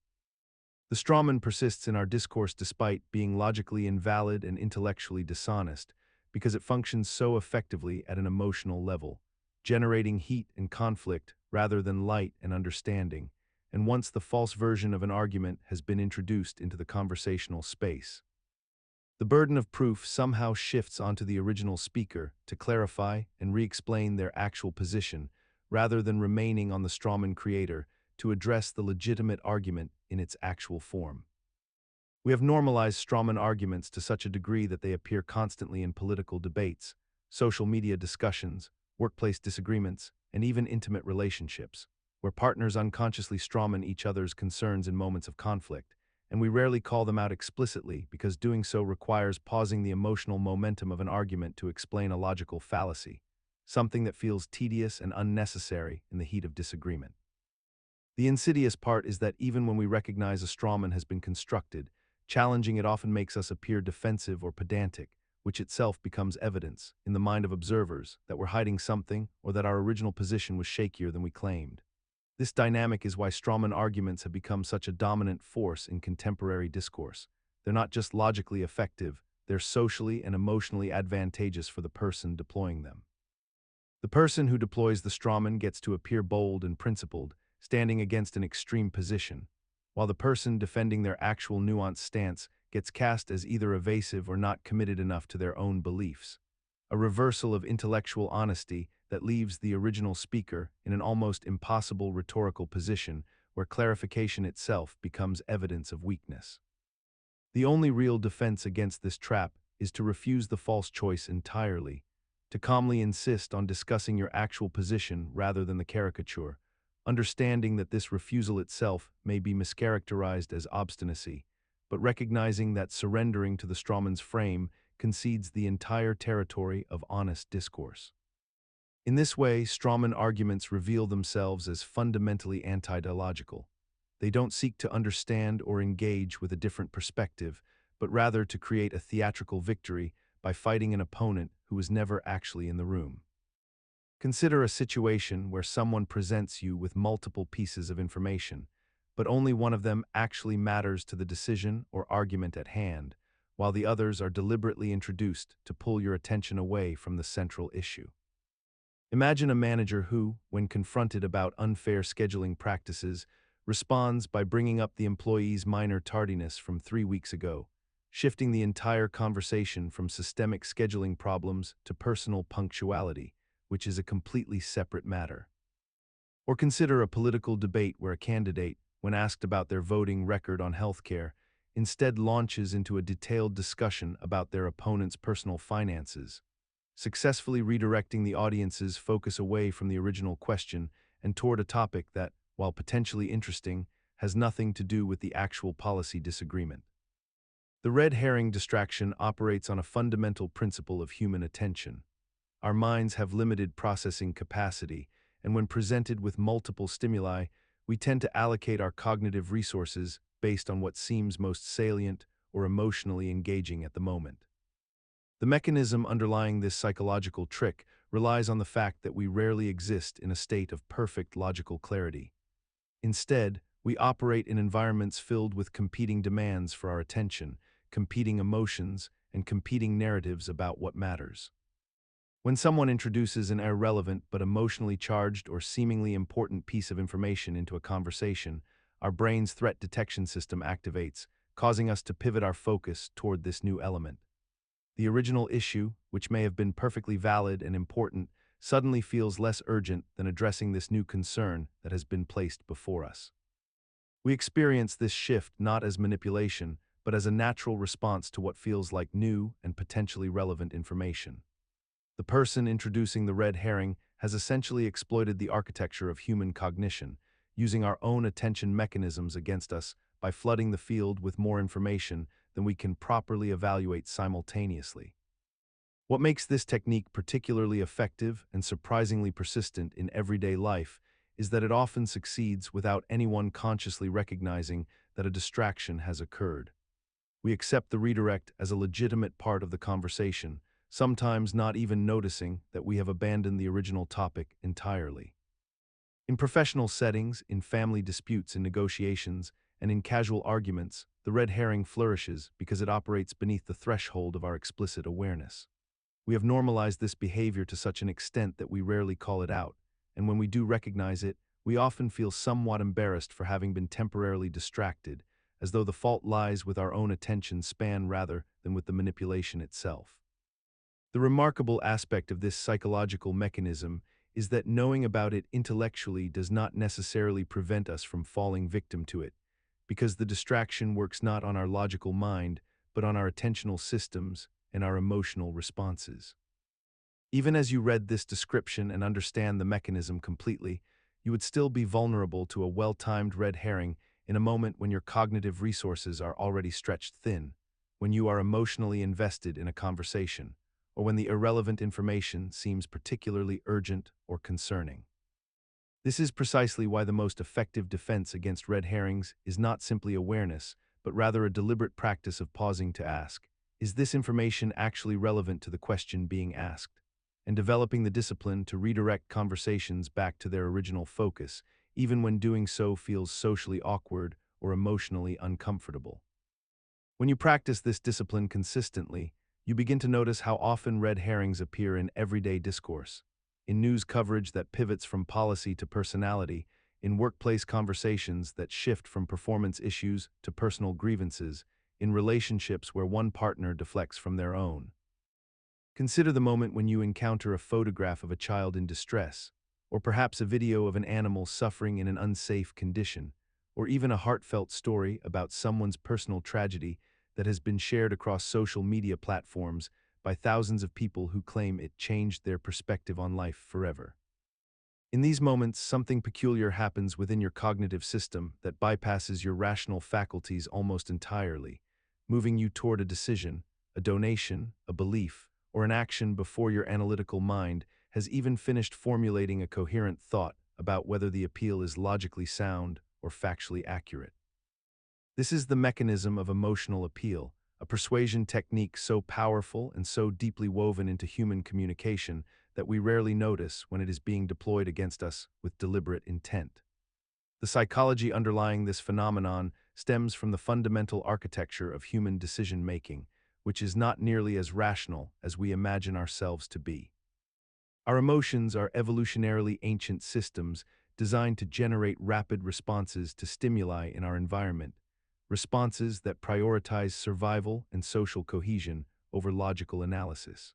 The strawman persists in our discourse despite being logically invalid and intellectually dishonest because it functions so effectively at an emotional level, generating heat and conflict rather than light and understanding, and once the false version of an argument has been introduced into the conversational space, the burden of proof somehow shifts onto the original speaker to clarify and re-explain their actual position rather than remaining on the strawman creator to address the legitimate argument in its actual form. We have normalized strawman arguments to such a degree that they appear constantly in political debates, social media discussions, workplace disagreements, and even intimate relationships, where partners unconsciously strawman each other's concerns in moments of conflict, and we rarely call them out explicitly because doing so requires pausing the emotional momentum of an argument to explain a logical fallacy, something that feels tedious and unnecessary in the heat of disagreement. The insidious part is that even when we recognize a strawman has been constructed, challenging it often makes us appear defensive or pedantic, which itself becomes evidence, in the mind of observers, that we're hiding something or that our original position was shakier than we claimed. This dynamic is why strawman arguments have become such a dominant force in contemporary discourse. They're not just logically effective, they're socially and emotionally advantageous for the person deploying them. The person who deploys the strawman gets to appear bold and principled, standing against an extreme position, while the person defending their actual nuanced stance gets cast as either evasive or not committed enough to their own beliefs. A reversal of intellectual honesty that leaves the original speaker in an almost impossible rhetorical position where clarification itself becomes evidence of weakness. The only real defense against this trap is to refuse the false choice entirely, to calmly insist on discussing your actual position rather than the caricature, understanding that this refusal itself may be mischaracterized as obstinacy, but recognizing that surrendering to the strawman's frame concedes the entire territory of honest discourse. In this way, strawman arguments reveal themselves as fundamentally anti-dialogical. They don't seek to understand or engage with a different perspective, but rather to create a theatrical victory by fighting an opponent who was never actually in the room. Consider a situation where someone presents you with multiple pieces of information, but only one of them actually matters to the decision or argument at hand, while the others are deliberately introduced to pull your attention away from the central issue. Imagine a manager who, when confronted about unfair scheduling practices, responds by bringing up the employee's minor tardiness from 3 weeks ago, shifting the entire conversation from systemic scheduling problems to personal punctuality, which is a completely separate matter. Or consider a political debate where a candidate, when asked about their voting record on healthcare, instead launches into a detailed discussion about their opponent's personal finances, successfully redirecting the audience's focus away from the original question and toward a topic that, while potentially interesting, has nothing to do with the actual policy disagreement. The red herring distraction operates on a fundamental principle of human attention. Our minds have limited processing capacity, and when presented with multiple stimuli, we tend to allocate our cognitive resources based on what seems most salient or emotionally engaging at the moment. The mechanism underlying this psychological trick relies on the fact that we rarely exist in a state of perfect logical clarity. Instead, we operate in environments filled with competing demands for our attention, competing emotions, and competing narratives about what matters. When someone introduces an irrelevant but emotionally charged or seemingly important piece of information into a conversation, our brain's threat detection system activates, causing us to pivot our focus toward this new element. The original issue, which may have been perfectly valid and important, suddenly feels less urgent than addressing this new concern that has been placed before us. We experience this shift not as manipulation, but as a natural response to what feels like new and potentially relevant information. The person introducing the red herring has essentially exploited the architecture of human cognition, using our own attention mechanisms against us by flooding the field with more information than we can properly evaluate simultaneously. What makes this technique particularly effective and surprisingly persistent in everyday life is that it often succeeds without anyone consciously recognizing that a distraction has occurred. We accept the redirect as a legitimate part of the conversation, sometimes not even noticing that we have abandoned the original topic entirely. In professional settings, in family disputes and negotiations, and in casual arguments, the red herring flourishes because it operates beneath the threshold of our explicit awareness. We have normalized this behavior to such an extent that we rarely call it out, and when we do recognize it, we often feel somewhat embarrassed for having been temporarily distracted, as though the fault lies with our own attention span rather than with the manipulation itself. The remarkable aspect of this psychological mechanism is that knowing about it intellectually does not necessarily prevent us from falling victim to it, because the distraction works not on our logical mind, but on our attentional systems and our emotional responses. Even as you read this description and understand the mechanism completely, you would still be vulnerable to a well-timed red herring in a moment when your cognitive resources are already stretched thin, when you are emotionally invested in a conversation, or when the irrelevant information seems particularly urgent or concerning. This is precisely why the most effective defense against red herrings is not simply awareness, but rather a deliberate practice of pausing to ask, is this information actually relevant to the question being asked? And developing the discipline to redirect conversations back to their original focus, even when doing so feels socially awkward or emotionally uncomfortable. When you practice this discipline consistently, you begin to notice how often red herrings appear in everyday discourse, in news coverage that pivots from policy to personality, in workplace conversations that shift from performance issues to personal grievances, in relationships where one partner deflects from their own. Consider the moment when you encounter a photograph of a child in distress, or perhaps a video of an animal suffering in an unsafe condition, or even a heartfelt story about someone's personal tragedy that has been shared across social media platforms by thousands of people who claim it changed their perspective on life forever. In these moments, something peculiar happens within your cognitive system that bypasses your rational faculties almost entirely, moving you toward a decision, a donation, a belief, or an action before your analytical mind has even finished formulating a coherent thought about whether the appeal is logically sound or factually accurate. This is the mechanism of emotional appeal, a persuasion technique so powerful and so deeply woven into human communication that we rarely notice when it is being deployed against us with deliberate intent. The psychology underlying this phenomenon stems from the fundamental architecture of human decision-making, which is not nearly as rational as we imagine ourselves to be. Our emotions are evolutionarily ancient systems designed to generate rapid responses to stimuli in our environment, responses that prioritize survival and social cohesion over logical analysis.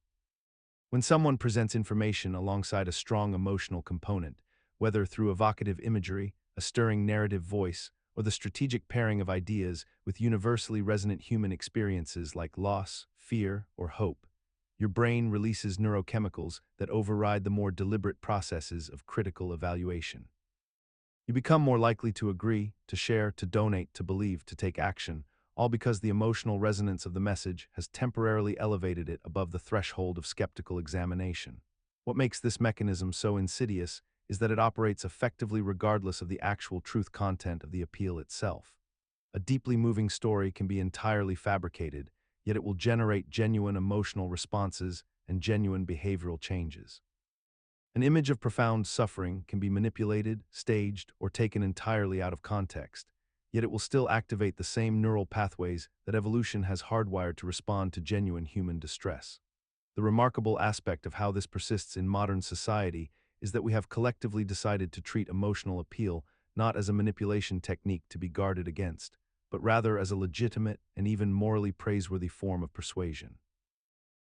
When someone presents information alongside a strong emotional component, whether through evocative imagery, a stirring narrative voice, or the strategic pairing of ideas with universally resonant human experiences like loss, fear, or hope, your brain releases neurochemicals that override the more deliberate processes of critical evaluation. You become more likely to agree, to share, to donate, to believe, to take action, all because the emotional resonance of the message has temporarily elevated it above the threshold of skeptical examination. What makes this mechanism so insidious is that it operates effectively regardless of the actual truth content of the appeal itself. A deeply moving story can be entirely fabricated, yet it will generate genuine emotional responses and genuine behavioral changes. An image of profound suffering can be manipulated, staged, or taken entirely out of context, yet it will still activate the same neural pathways that evolution has hardwired to respond to genuine human distress. The remarkable aspect of how this persists in modern society is that we have collectively decided to treat emotional appeal not as a manipulation technique to be guarded against, but rather as a legitimate and even morally praiseworthy form of persuasion.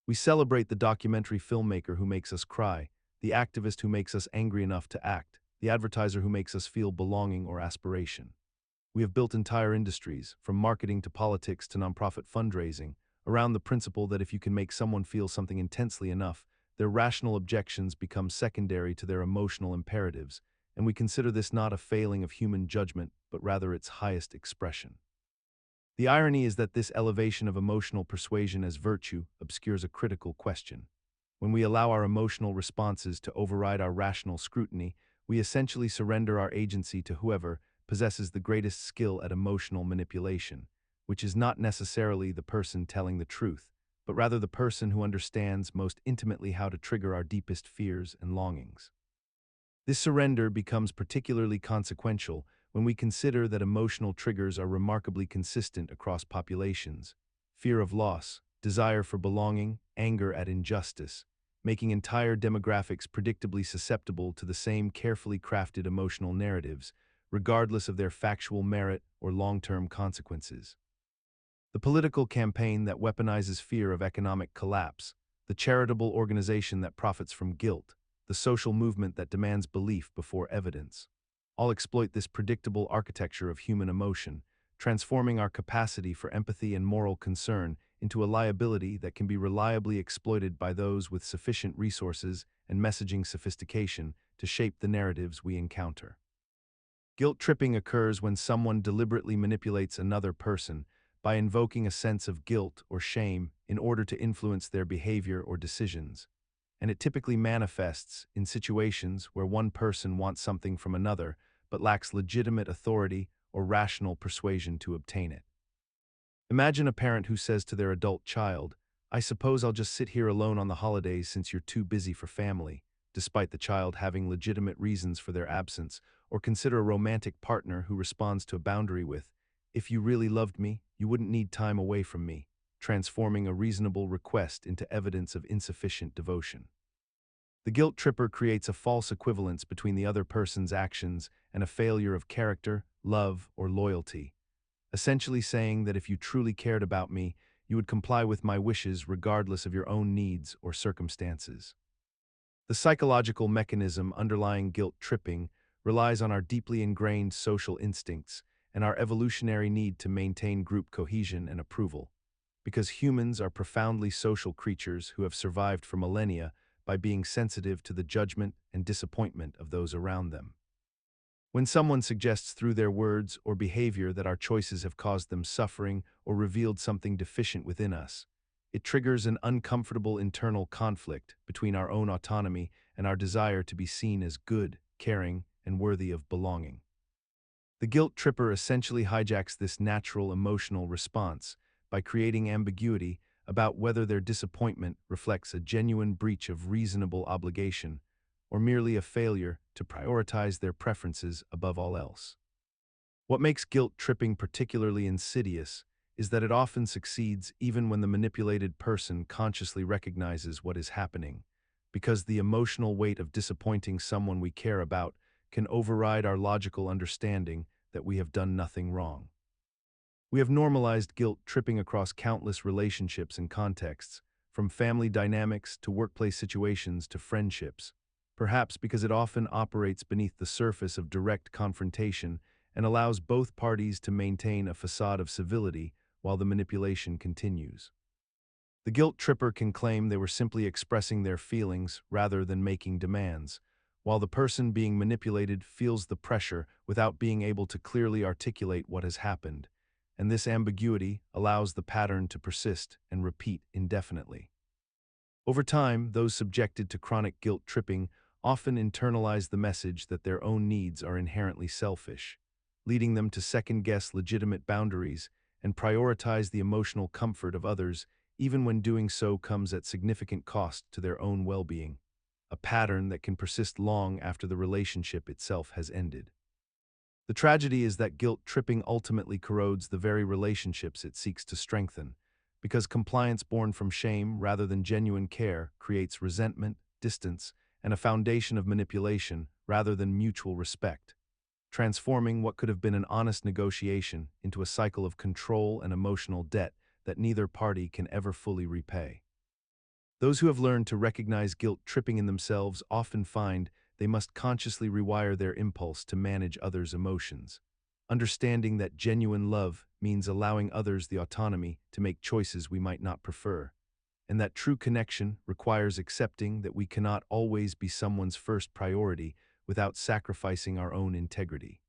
We celebrate the documentary filmmaker who makes us cry, the activist who makes us angry enough to act, the advertiser who makes us feel belonging or aspiration. We have built entire industries, from marketing to politics to nonprofit fundraising, around the principle that if you can make someone feel something intensely enough, their rational objections become secondary to their emotional imperatives, and we consider this not a failing of human judgment, but rather its highest expression. The irony is that this elevation of emotional persuasion as virtue obscures a critical question. When we allow our emotional responses to override our rational scrutiny, we essentially surrender our agency to whoever possesses the greatest skill at emotional manipulation, which is not necessarily the person telling the truth, but rather the person who understands most intimately how to trigger our deepest fears and longings. This surrender becomes particularly consequential when we consider that emotional triggers are remarkably consistent across populations: fear of loss, desire for belonging, anger at injustice, making entire demographics predictably susceptible to the same carefully crafted emotional narratives, regardless of their factual merit or long-term consequences. The political campaign that weaponizes fear of economic collapse, the charitable organization that profits from guilt, the social movement that demands belief before evidence, all exploit this predictable architecture of human emotion, transforming our capacity for empathy and moral concern into a liability that can be reliably exploited by those with sufficient resources and messaging sophistication to shape the narratives we encounter. Guilt tripping occurs when someone deliberately manipulates another person by invoking a sense of guilt or shame in order to influence their behavior or decisions, and it typically manifests in situations where one person wants something from another but lacks legitimate authority or rational persuasion to obtain it. Imagine a parent who says to their adult child, "I suppose I'll just sit here alone on the holidays since you're too busy for family," despite the child having legitimate reasons for their absence, or consider a romantic partner who responds to a boundary with, "If you really loved me, you wouldn't need time away from me," transforming a reasonable request into evidence of insufficient devotion. The guilt tripper creates a false equivalence between the other person's actions and a failure of character, love, or loyalty, essentially saying that if you truly cared about me, you would comply with my wishes regardless of your own needs or circumstances. The psychological mechanism underlying guilt tripping relies on our deeply ingrained social instincts and our evolutionary need to maintain group cohesion and approval, because humans are profoundly social creatures who have survived for millennia by being sensitive to the judgment and disappointment of those around them. When someone suggests through their words or behavior that our choices have caused them suffering or revealed something deficient within us, it triggers an uncomfortable internal conflict between our own autonomy and our desire to be seen as good, caring, and worthy of belonging. The guilt tripper essentially hijacks this natural emotional response by creating ambiguity about whether their disappointment reflects a genuine breach of reasonable obligation or merely a failure to prioritize their preferences above all else. What makes guilt tripping particularly insidious is that it often succeeds even when the manipulated person consciously recognizes what is happening, because the emotional weight of disappointing someone we care about can override our logical understanding that we have done nothing wrong. We have normalized guilt tripping across countless relationships and contexts, from family dynamics to workplace situations to friendships, perhaps because it often operates beneath the surface of direct confrontation and allows both parties to maintain a facade of civility while the manipulation continues. The guilt tripper can claim they were simply expressing their feelings rather than making demands, while the person being manipulated feels the pressure without being able to clearly articulate what has happened, and this ambiguity allows the pattern to persist and repeat indefinitely. Over time, those subjected to chronic guilt tripping often internalize the message that their own needs are inherently selfish, leading them to second-guess legitimate boundaries and prioritize the emotional comfort of others even when doing so comes at significant cost to their own well-being, a pattern that can persist long after the relationship itself has ended. The tragedy is that guilt tripping ultimately corrodes the very relationships it seeks to strengthen, because compliance born from shame rather than genuine care creates resentment, distance, and a foundation of manipulation rather than mutual respect, transforming what could have been an honest negotiation into a cycle of control and emotional debt that neither party can ever fully repay. Those who have learned to recognize guilt tripping in themselves often find they must consciously rewire their impulse to manage others' emotions, understanding that genuine love means allowing others the autonomy to make choices we might not prefer, and that true connection requires accepting that we cannot always be someone's first priority without sacrificing our own integrity.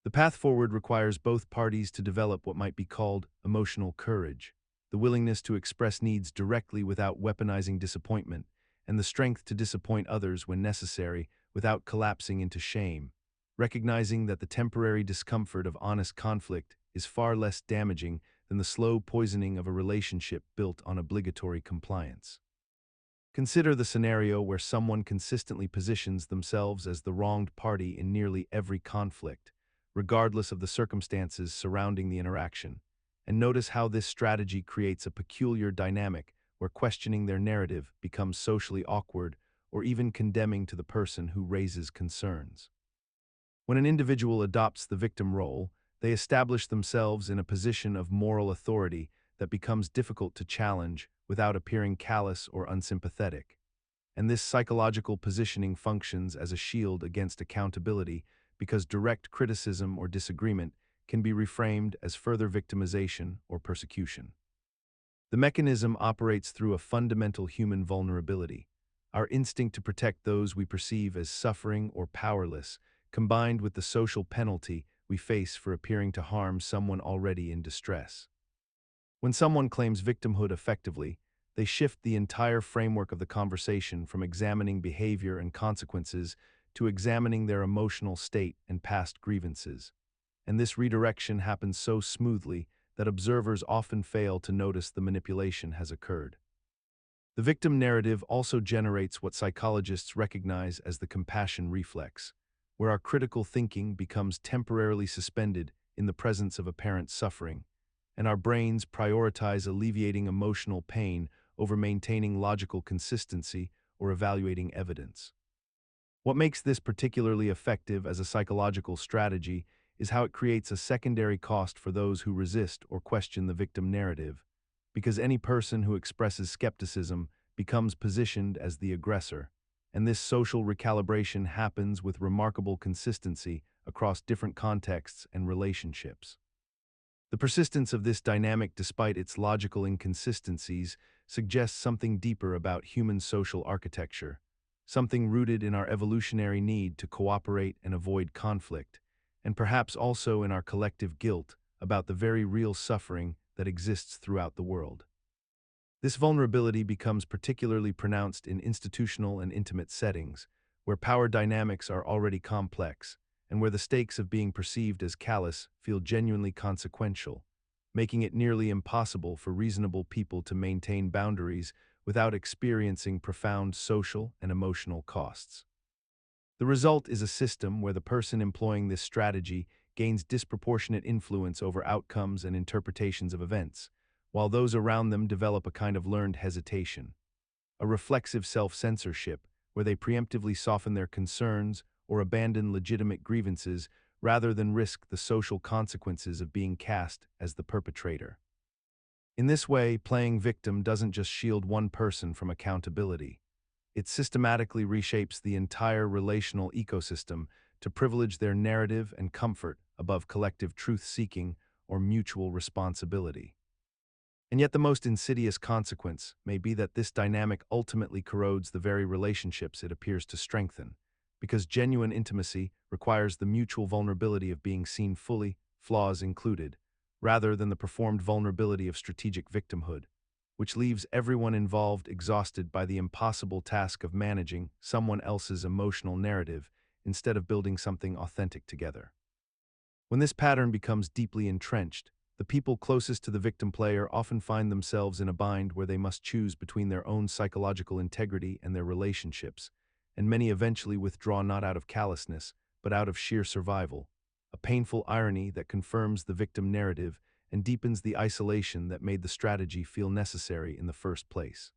The path forward requires both parties to develop what might be called emotional courage, the willingness to express needs directly without weaponizing disappointment, and the strength to disappoint others when necessary without collapsing into shame, recognizing that the temporary discomfort of honest conflict is far less damaging than the slow poisoning of a relationship built on obligatory compliance. Consider the scenario where someone consistently positions themselves as the wronged party in nearly every conflict, regardless of the circumstances surrounding the interaction, and notice how this strategy creates a peculiar dynamic where questioning their narrative becomes socially awkward or even condemning to the person who raises concerns. When an individual adopts the victim role, they establish themselves in a position of moral authority that becomes difficult to challenge without appearing callous or unsympathetic. And this psychological positioning functions as a shield against accountability because direct criticism or disagreement can be reframed as further victimization or persecution. The mechanism operates through a fundamental human vulnerability, our instinct to protect those we perceive as suffering or powerless, combined with the social penalty we face for appearing to harm someone already in distress. When someone claims victimhood effectively, they shift the entire framework of the conversation from examining behavior and consequences to examining their emotional state and past grievances. And this redirection happens so smoothly that observers often fail to notice the manipulation has occurred. The victim narrative also generates what psychologists recognize as the compassion reflex, where our critical thinking becomes temporarily suspended in the presence of apparent suffering, and our brains prioritize alleviating emotional pain over maintaining logical consistency or evaluating evidence. What makes this particularly effective as a psychological strategy is how it creates a secondary cost for those who resist or question the victim narrative, because any person who expresses skepticism becomes positioned as the aggressor, and this social recalibration happens with remarkable consistency across different contexts and relationships. The persistence of this dynamic despite its logical inconsistencies suggests something deeper about human social architecture, something rooted in our evolutionary need to cooperate and avoid conflict, and perhaps also in our collective guilt about the very real suffering that exists throughout the world. This vulnerability becomes particularly pronounced in institutional and intimate settings, where power dynamics are already complex, and where the stakes of being perceived as callous feel genuinely consequential, making it nearly impossible for reasonable people to maintain boundaries without experiencing profound social and emotional costs. The result is a system where the person employing this strategy gains disproportionate influence over outcomes and interpretations of events, while those around them develop a kind of learned hesitation, a reflexive self-censorship where they preemptively soften their concerns or abandon legitimate grievances rather than risk the social consequences of being cast as the perpetrator. In this way, playing victim doesn't just shield one person from accountability. It systematically reshapes the entire relational ecosystem to privilege their narrative and comfort above collective truth-seeking or mutual responsibility. And yet the most insidious consequence may be that this dynamic ultimately corrodes the very relationships it appears to strengthen, because genuine intimacy requires the mutual vulnerability of being seen fully, flaws included, rather than the performed vulnerability of strategic victimhood, which leaves everyone involved exhausted by the impossible task of managing someone else's emotional narrative instead of building something authentic together. When this pattern becomes deeply entrenched, the people closest to the victim player often find themselves in a bind where they must choose between their own psychological integrity and their relationships, and many eventually withdraw not out of callousness, but out of sheer survival, a painful irony that confirms the victim narrative and deepens the isolation that made the strategy feel necessary in the first place.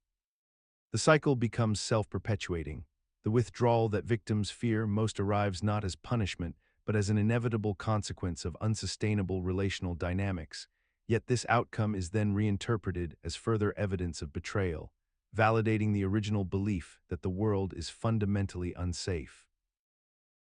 The cycle becomes self-perpetuating. The withdrawal that victims fear most arrives not as punishment, but as an inevitable consequence of unsustainable relational dynamics, yet this outcome is then reinterpreted as further evidence of betrayal, validating the original belief that the world is fundamentally unsafe.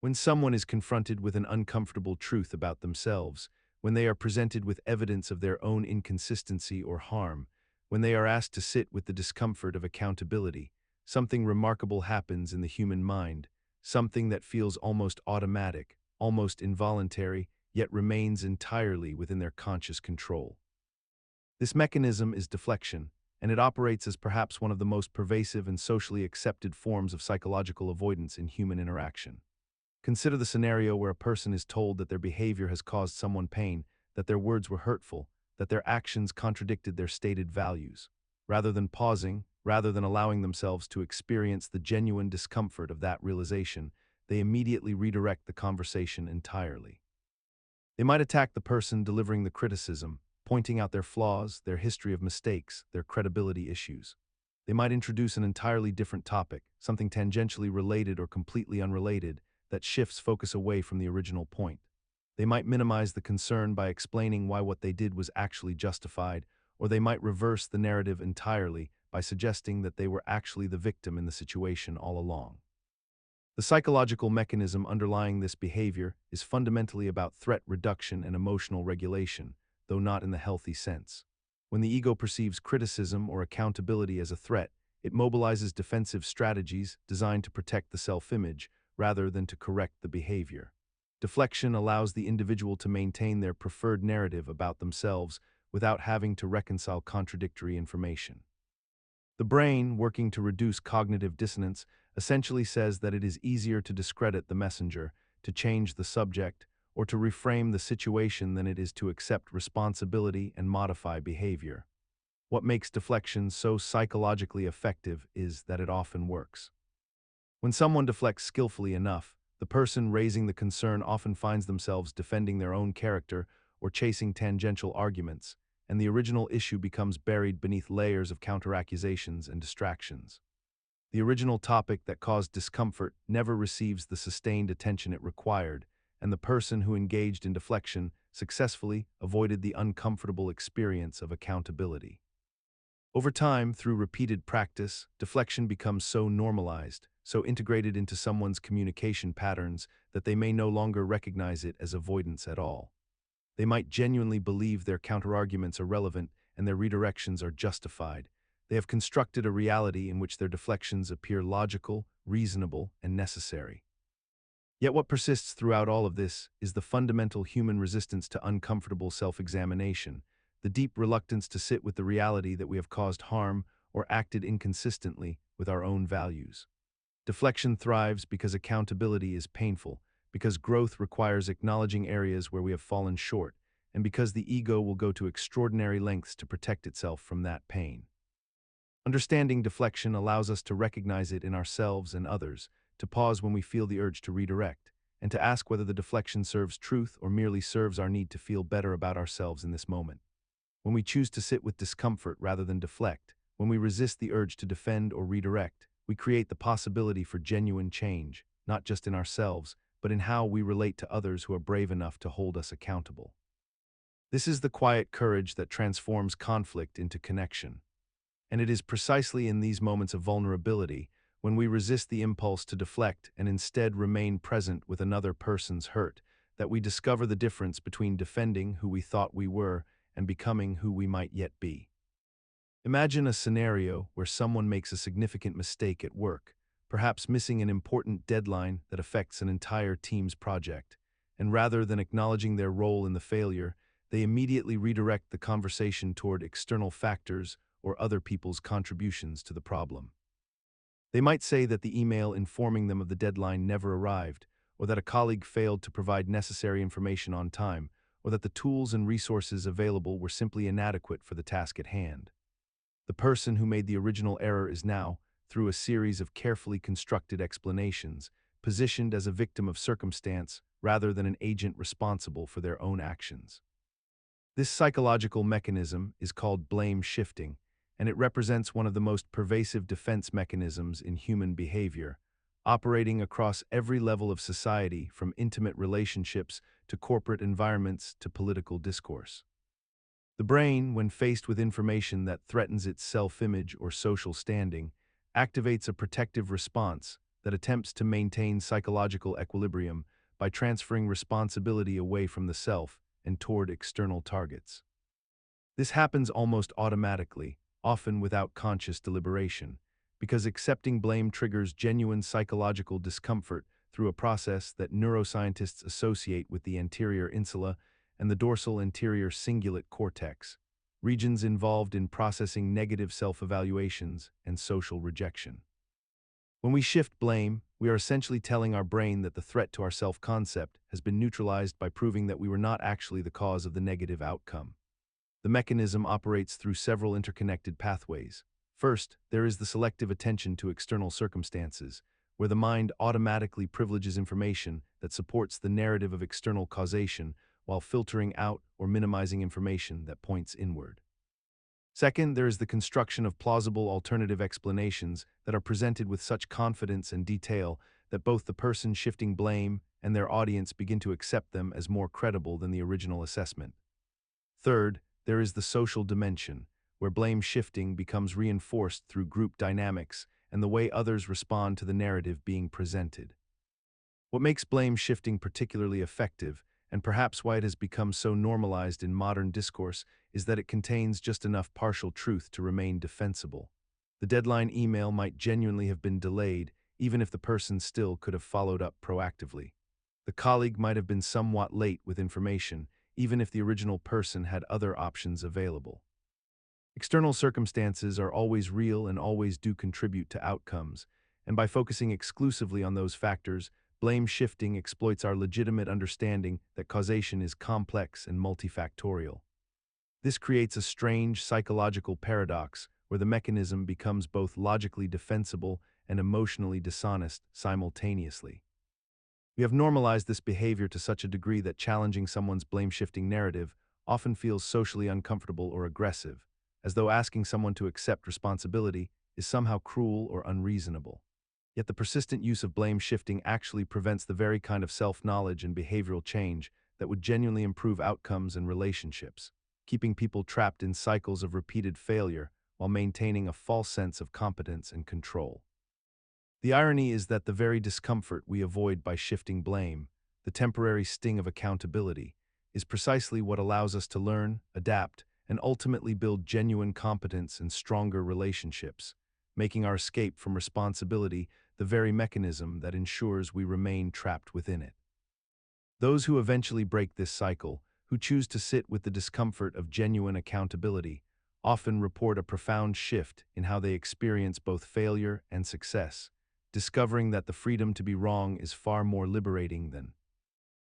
When someone is confronted with an uncomfortable truth about themselves, when they are presented with evidence of their own inconsistency or harm, when they are asked to sit with the discomfort of accountability, something remarkable happens in the human mind, something that feels almost automatic, almost involuntary, yet remains entirely within their conscious control. This mechanism is deflection, and it operates as perhaps one of the most pervasive and socially accepted forms of psychological avoidance in human interaction. Consider the scenario where a person is told that their behavior has caused someone pain, that their words were hurtful, that their actions contradicted their stated values. Rather than pausing, rather than allowing themselves to experience the genuine discomfort of that realization, they immediately redirect the conversation entirely. They might attack the person delivering the criticism, pointing out their flaws, their history of mistakes, their credibility issues. They might introduce an entirely different topic, something tangentially related or completely unrelated, that shifts focus away from the original point. They might minimize the concern by explaining why what they did was actually justified, or they might reverse the narrative entirely by suggesting that they were actually the victim in the situation all along. The psychological mechanism underlying this behavior is fundamentally about threat reduction and emotional regulation, though not in the healthy sense. When the ego perceives criticism or accountability as a threat, it mobilizes defensive strategies designed to protect the self-image rather than to correct the behavior. Deflection allows the individual to maintain their preferred narrative about themselves without having to reconcile contradictory information. The brain, working to reduce cognitive dissonance, essentially says that it is easier to discredit the messenger, to change the subject, or to reframe the situation than it is to accept responsibility and modify behavior. What makes deflection so psychologically effective is that it often works. When someone deflects skillfully enough, the person raising the concern often finds themselves defending their own character or chasing tangential arguments, and the original issue becomes buried beneath layers of counteraccusations and distractions. The original topic that caused discomfort never receives the sustained attention it required, and the person who engaged in deflection successfully avoided the uncomfortable experience of accountability. Over time, through repeated practice, deflection becomes so normalized, so integrated into someone's communication patterns that they may no longer recognize it as avoidance at all. They might genuinely believe their counterarguments are relevant and their redirections are justified. They have constructed a reality in which their deflections appear logical, reasonable, and necessary. Yet what persists throughout all of this is the fundamental human resistance to uncomfortable self-examination, the deep reluctance to sit with the reality that we have caused harm or acted inconsistently with our own values. Deflection thrives because accountability is painful, because growth requires acknowledging areas where we have fallen short, and because the ego will go to extraordinary lengths to protect itself from that pain. Understanding deflection allows us to recognize it in ourselves and others, to pause when we feel the urge to redirect, and to ask whether the deflection serves truth or merely serves our need to feel better about ourselves in this moment. When we choose to sit with discomfort rather than deflect, when we resist the urge to defend or redirect, we create the possibility for genuine change, not just in ourselves, but in how we relate to others who are brave enough to hold us accountable. This is the quiet courage that transforms conflict into connection. And it is precisely in these moments of vulnerability, when we resist the impulse to deflect and instead remain present with another person's hurt, that we discover the difference between defending who we thought we were and becoming who we might yet be. Imagine a scenario where someone makes a significant mistake at work, perhaps missing an important deadline that affects an entire team's project, and rather than acknowledging their role in the failure, they immediately redirect the conversation toward external factors or other people's contributions to the problem. They might say that the email informing them of the deadline never arrived, or that a colleague failed to provide necessary information on time, or that the tools and resources available were simply inadequate for the task at hand. The person who made the original error is now, through a series of carefully constructed explanations, positioned as a victim of circumstance rather than an agent responsible for their own actions. This psychological mechanism is called blame shifting, and it represents one of the most pervasive defense mechanisms in human behavior, operating across every level of society from intimate relationships to corporate environments to political discourse. The brain, when faced with information that threatens its self-image or social standing, activates a protective response that attempts to maintain psychological equilibrium by transferring responsibility away from the self and toward external targets. This happens almost automatically, often without conscious deliberation, because accepting blame triggers genuine psychological discomfort through a process that neuroscientists associate with the anterior insula and the dorsal anterior cingulate cortex, regions involved in processing negative self-evaluations and social rejection. When we shift blame, we are essentially telling our brain that the threat to our self-concept has been neutralized by proving that we were not actually the cause of the negative outcome. The mechanism operates through several interconnected pathways. First, there is the selective attention to external circumstances, where the mind automatically privileges information that supports the narrative of external causation while filtering out or minimizing information that points inward. Second, there is the construction of plausible alternative explanations that are presented with such confidence and detail that both the person shifting blame and their audience begin to accept them as more credible than the original assessment. Third, there is the social dimension, where blame shifting becomes reinforced through group dynamics and the way others respond to the narrative being presented. What makes blame shifting particularly effective, and perhaps why it has become so normalized in modern discourse, is that it contains just enough partial truth to remain defensible. The deadline email might genuinely have been delayed, even if the person still could have followed up proactively. The colleague might have been somewhat late with information, even if the original person had other options available. External circumstances are always real and always do contribute to outcomes, and by focusing exclusively on those factors, blame shifting exploits our legitimate understanding that causation is complex and multifactorial. This creates a strange psychological paradox where the mechanism becomes both logically defensible and emotionally dishonest simultaneously. We have normalized this behavior to such a degree that challenging someone's blame-shifting narrative often feels socially uncomfortable or aggressive, as though asking someone to accept responsibility is somehow cruel or unreasonable. Yet the persistent use of blame shifting actually prevents the very kind of self-knowledge and behavioral change that would genuinely improve outcomes and relationships, keeping people trapped in cycles of repeated failure while maintaining a false sense of competence and control. The irony is that the very discomfort we avoid by shifting blame, the temporary sting of accountability, is precisely what allows us to learn, adapt, and ultimately build genuine competence and stronger relationships, making our escape from responsibility the very mechanism that ensures we remain trapped within it. Those who eventually break this cycle, who choose to sit with the discomfort of genuine accountability, often report a profound shift in how they experience both failure and success, discovering that the freedom to be wrong is far more liberating than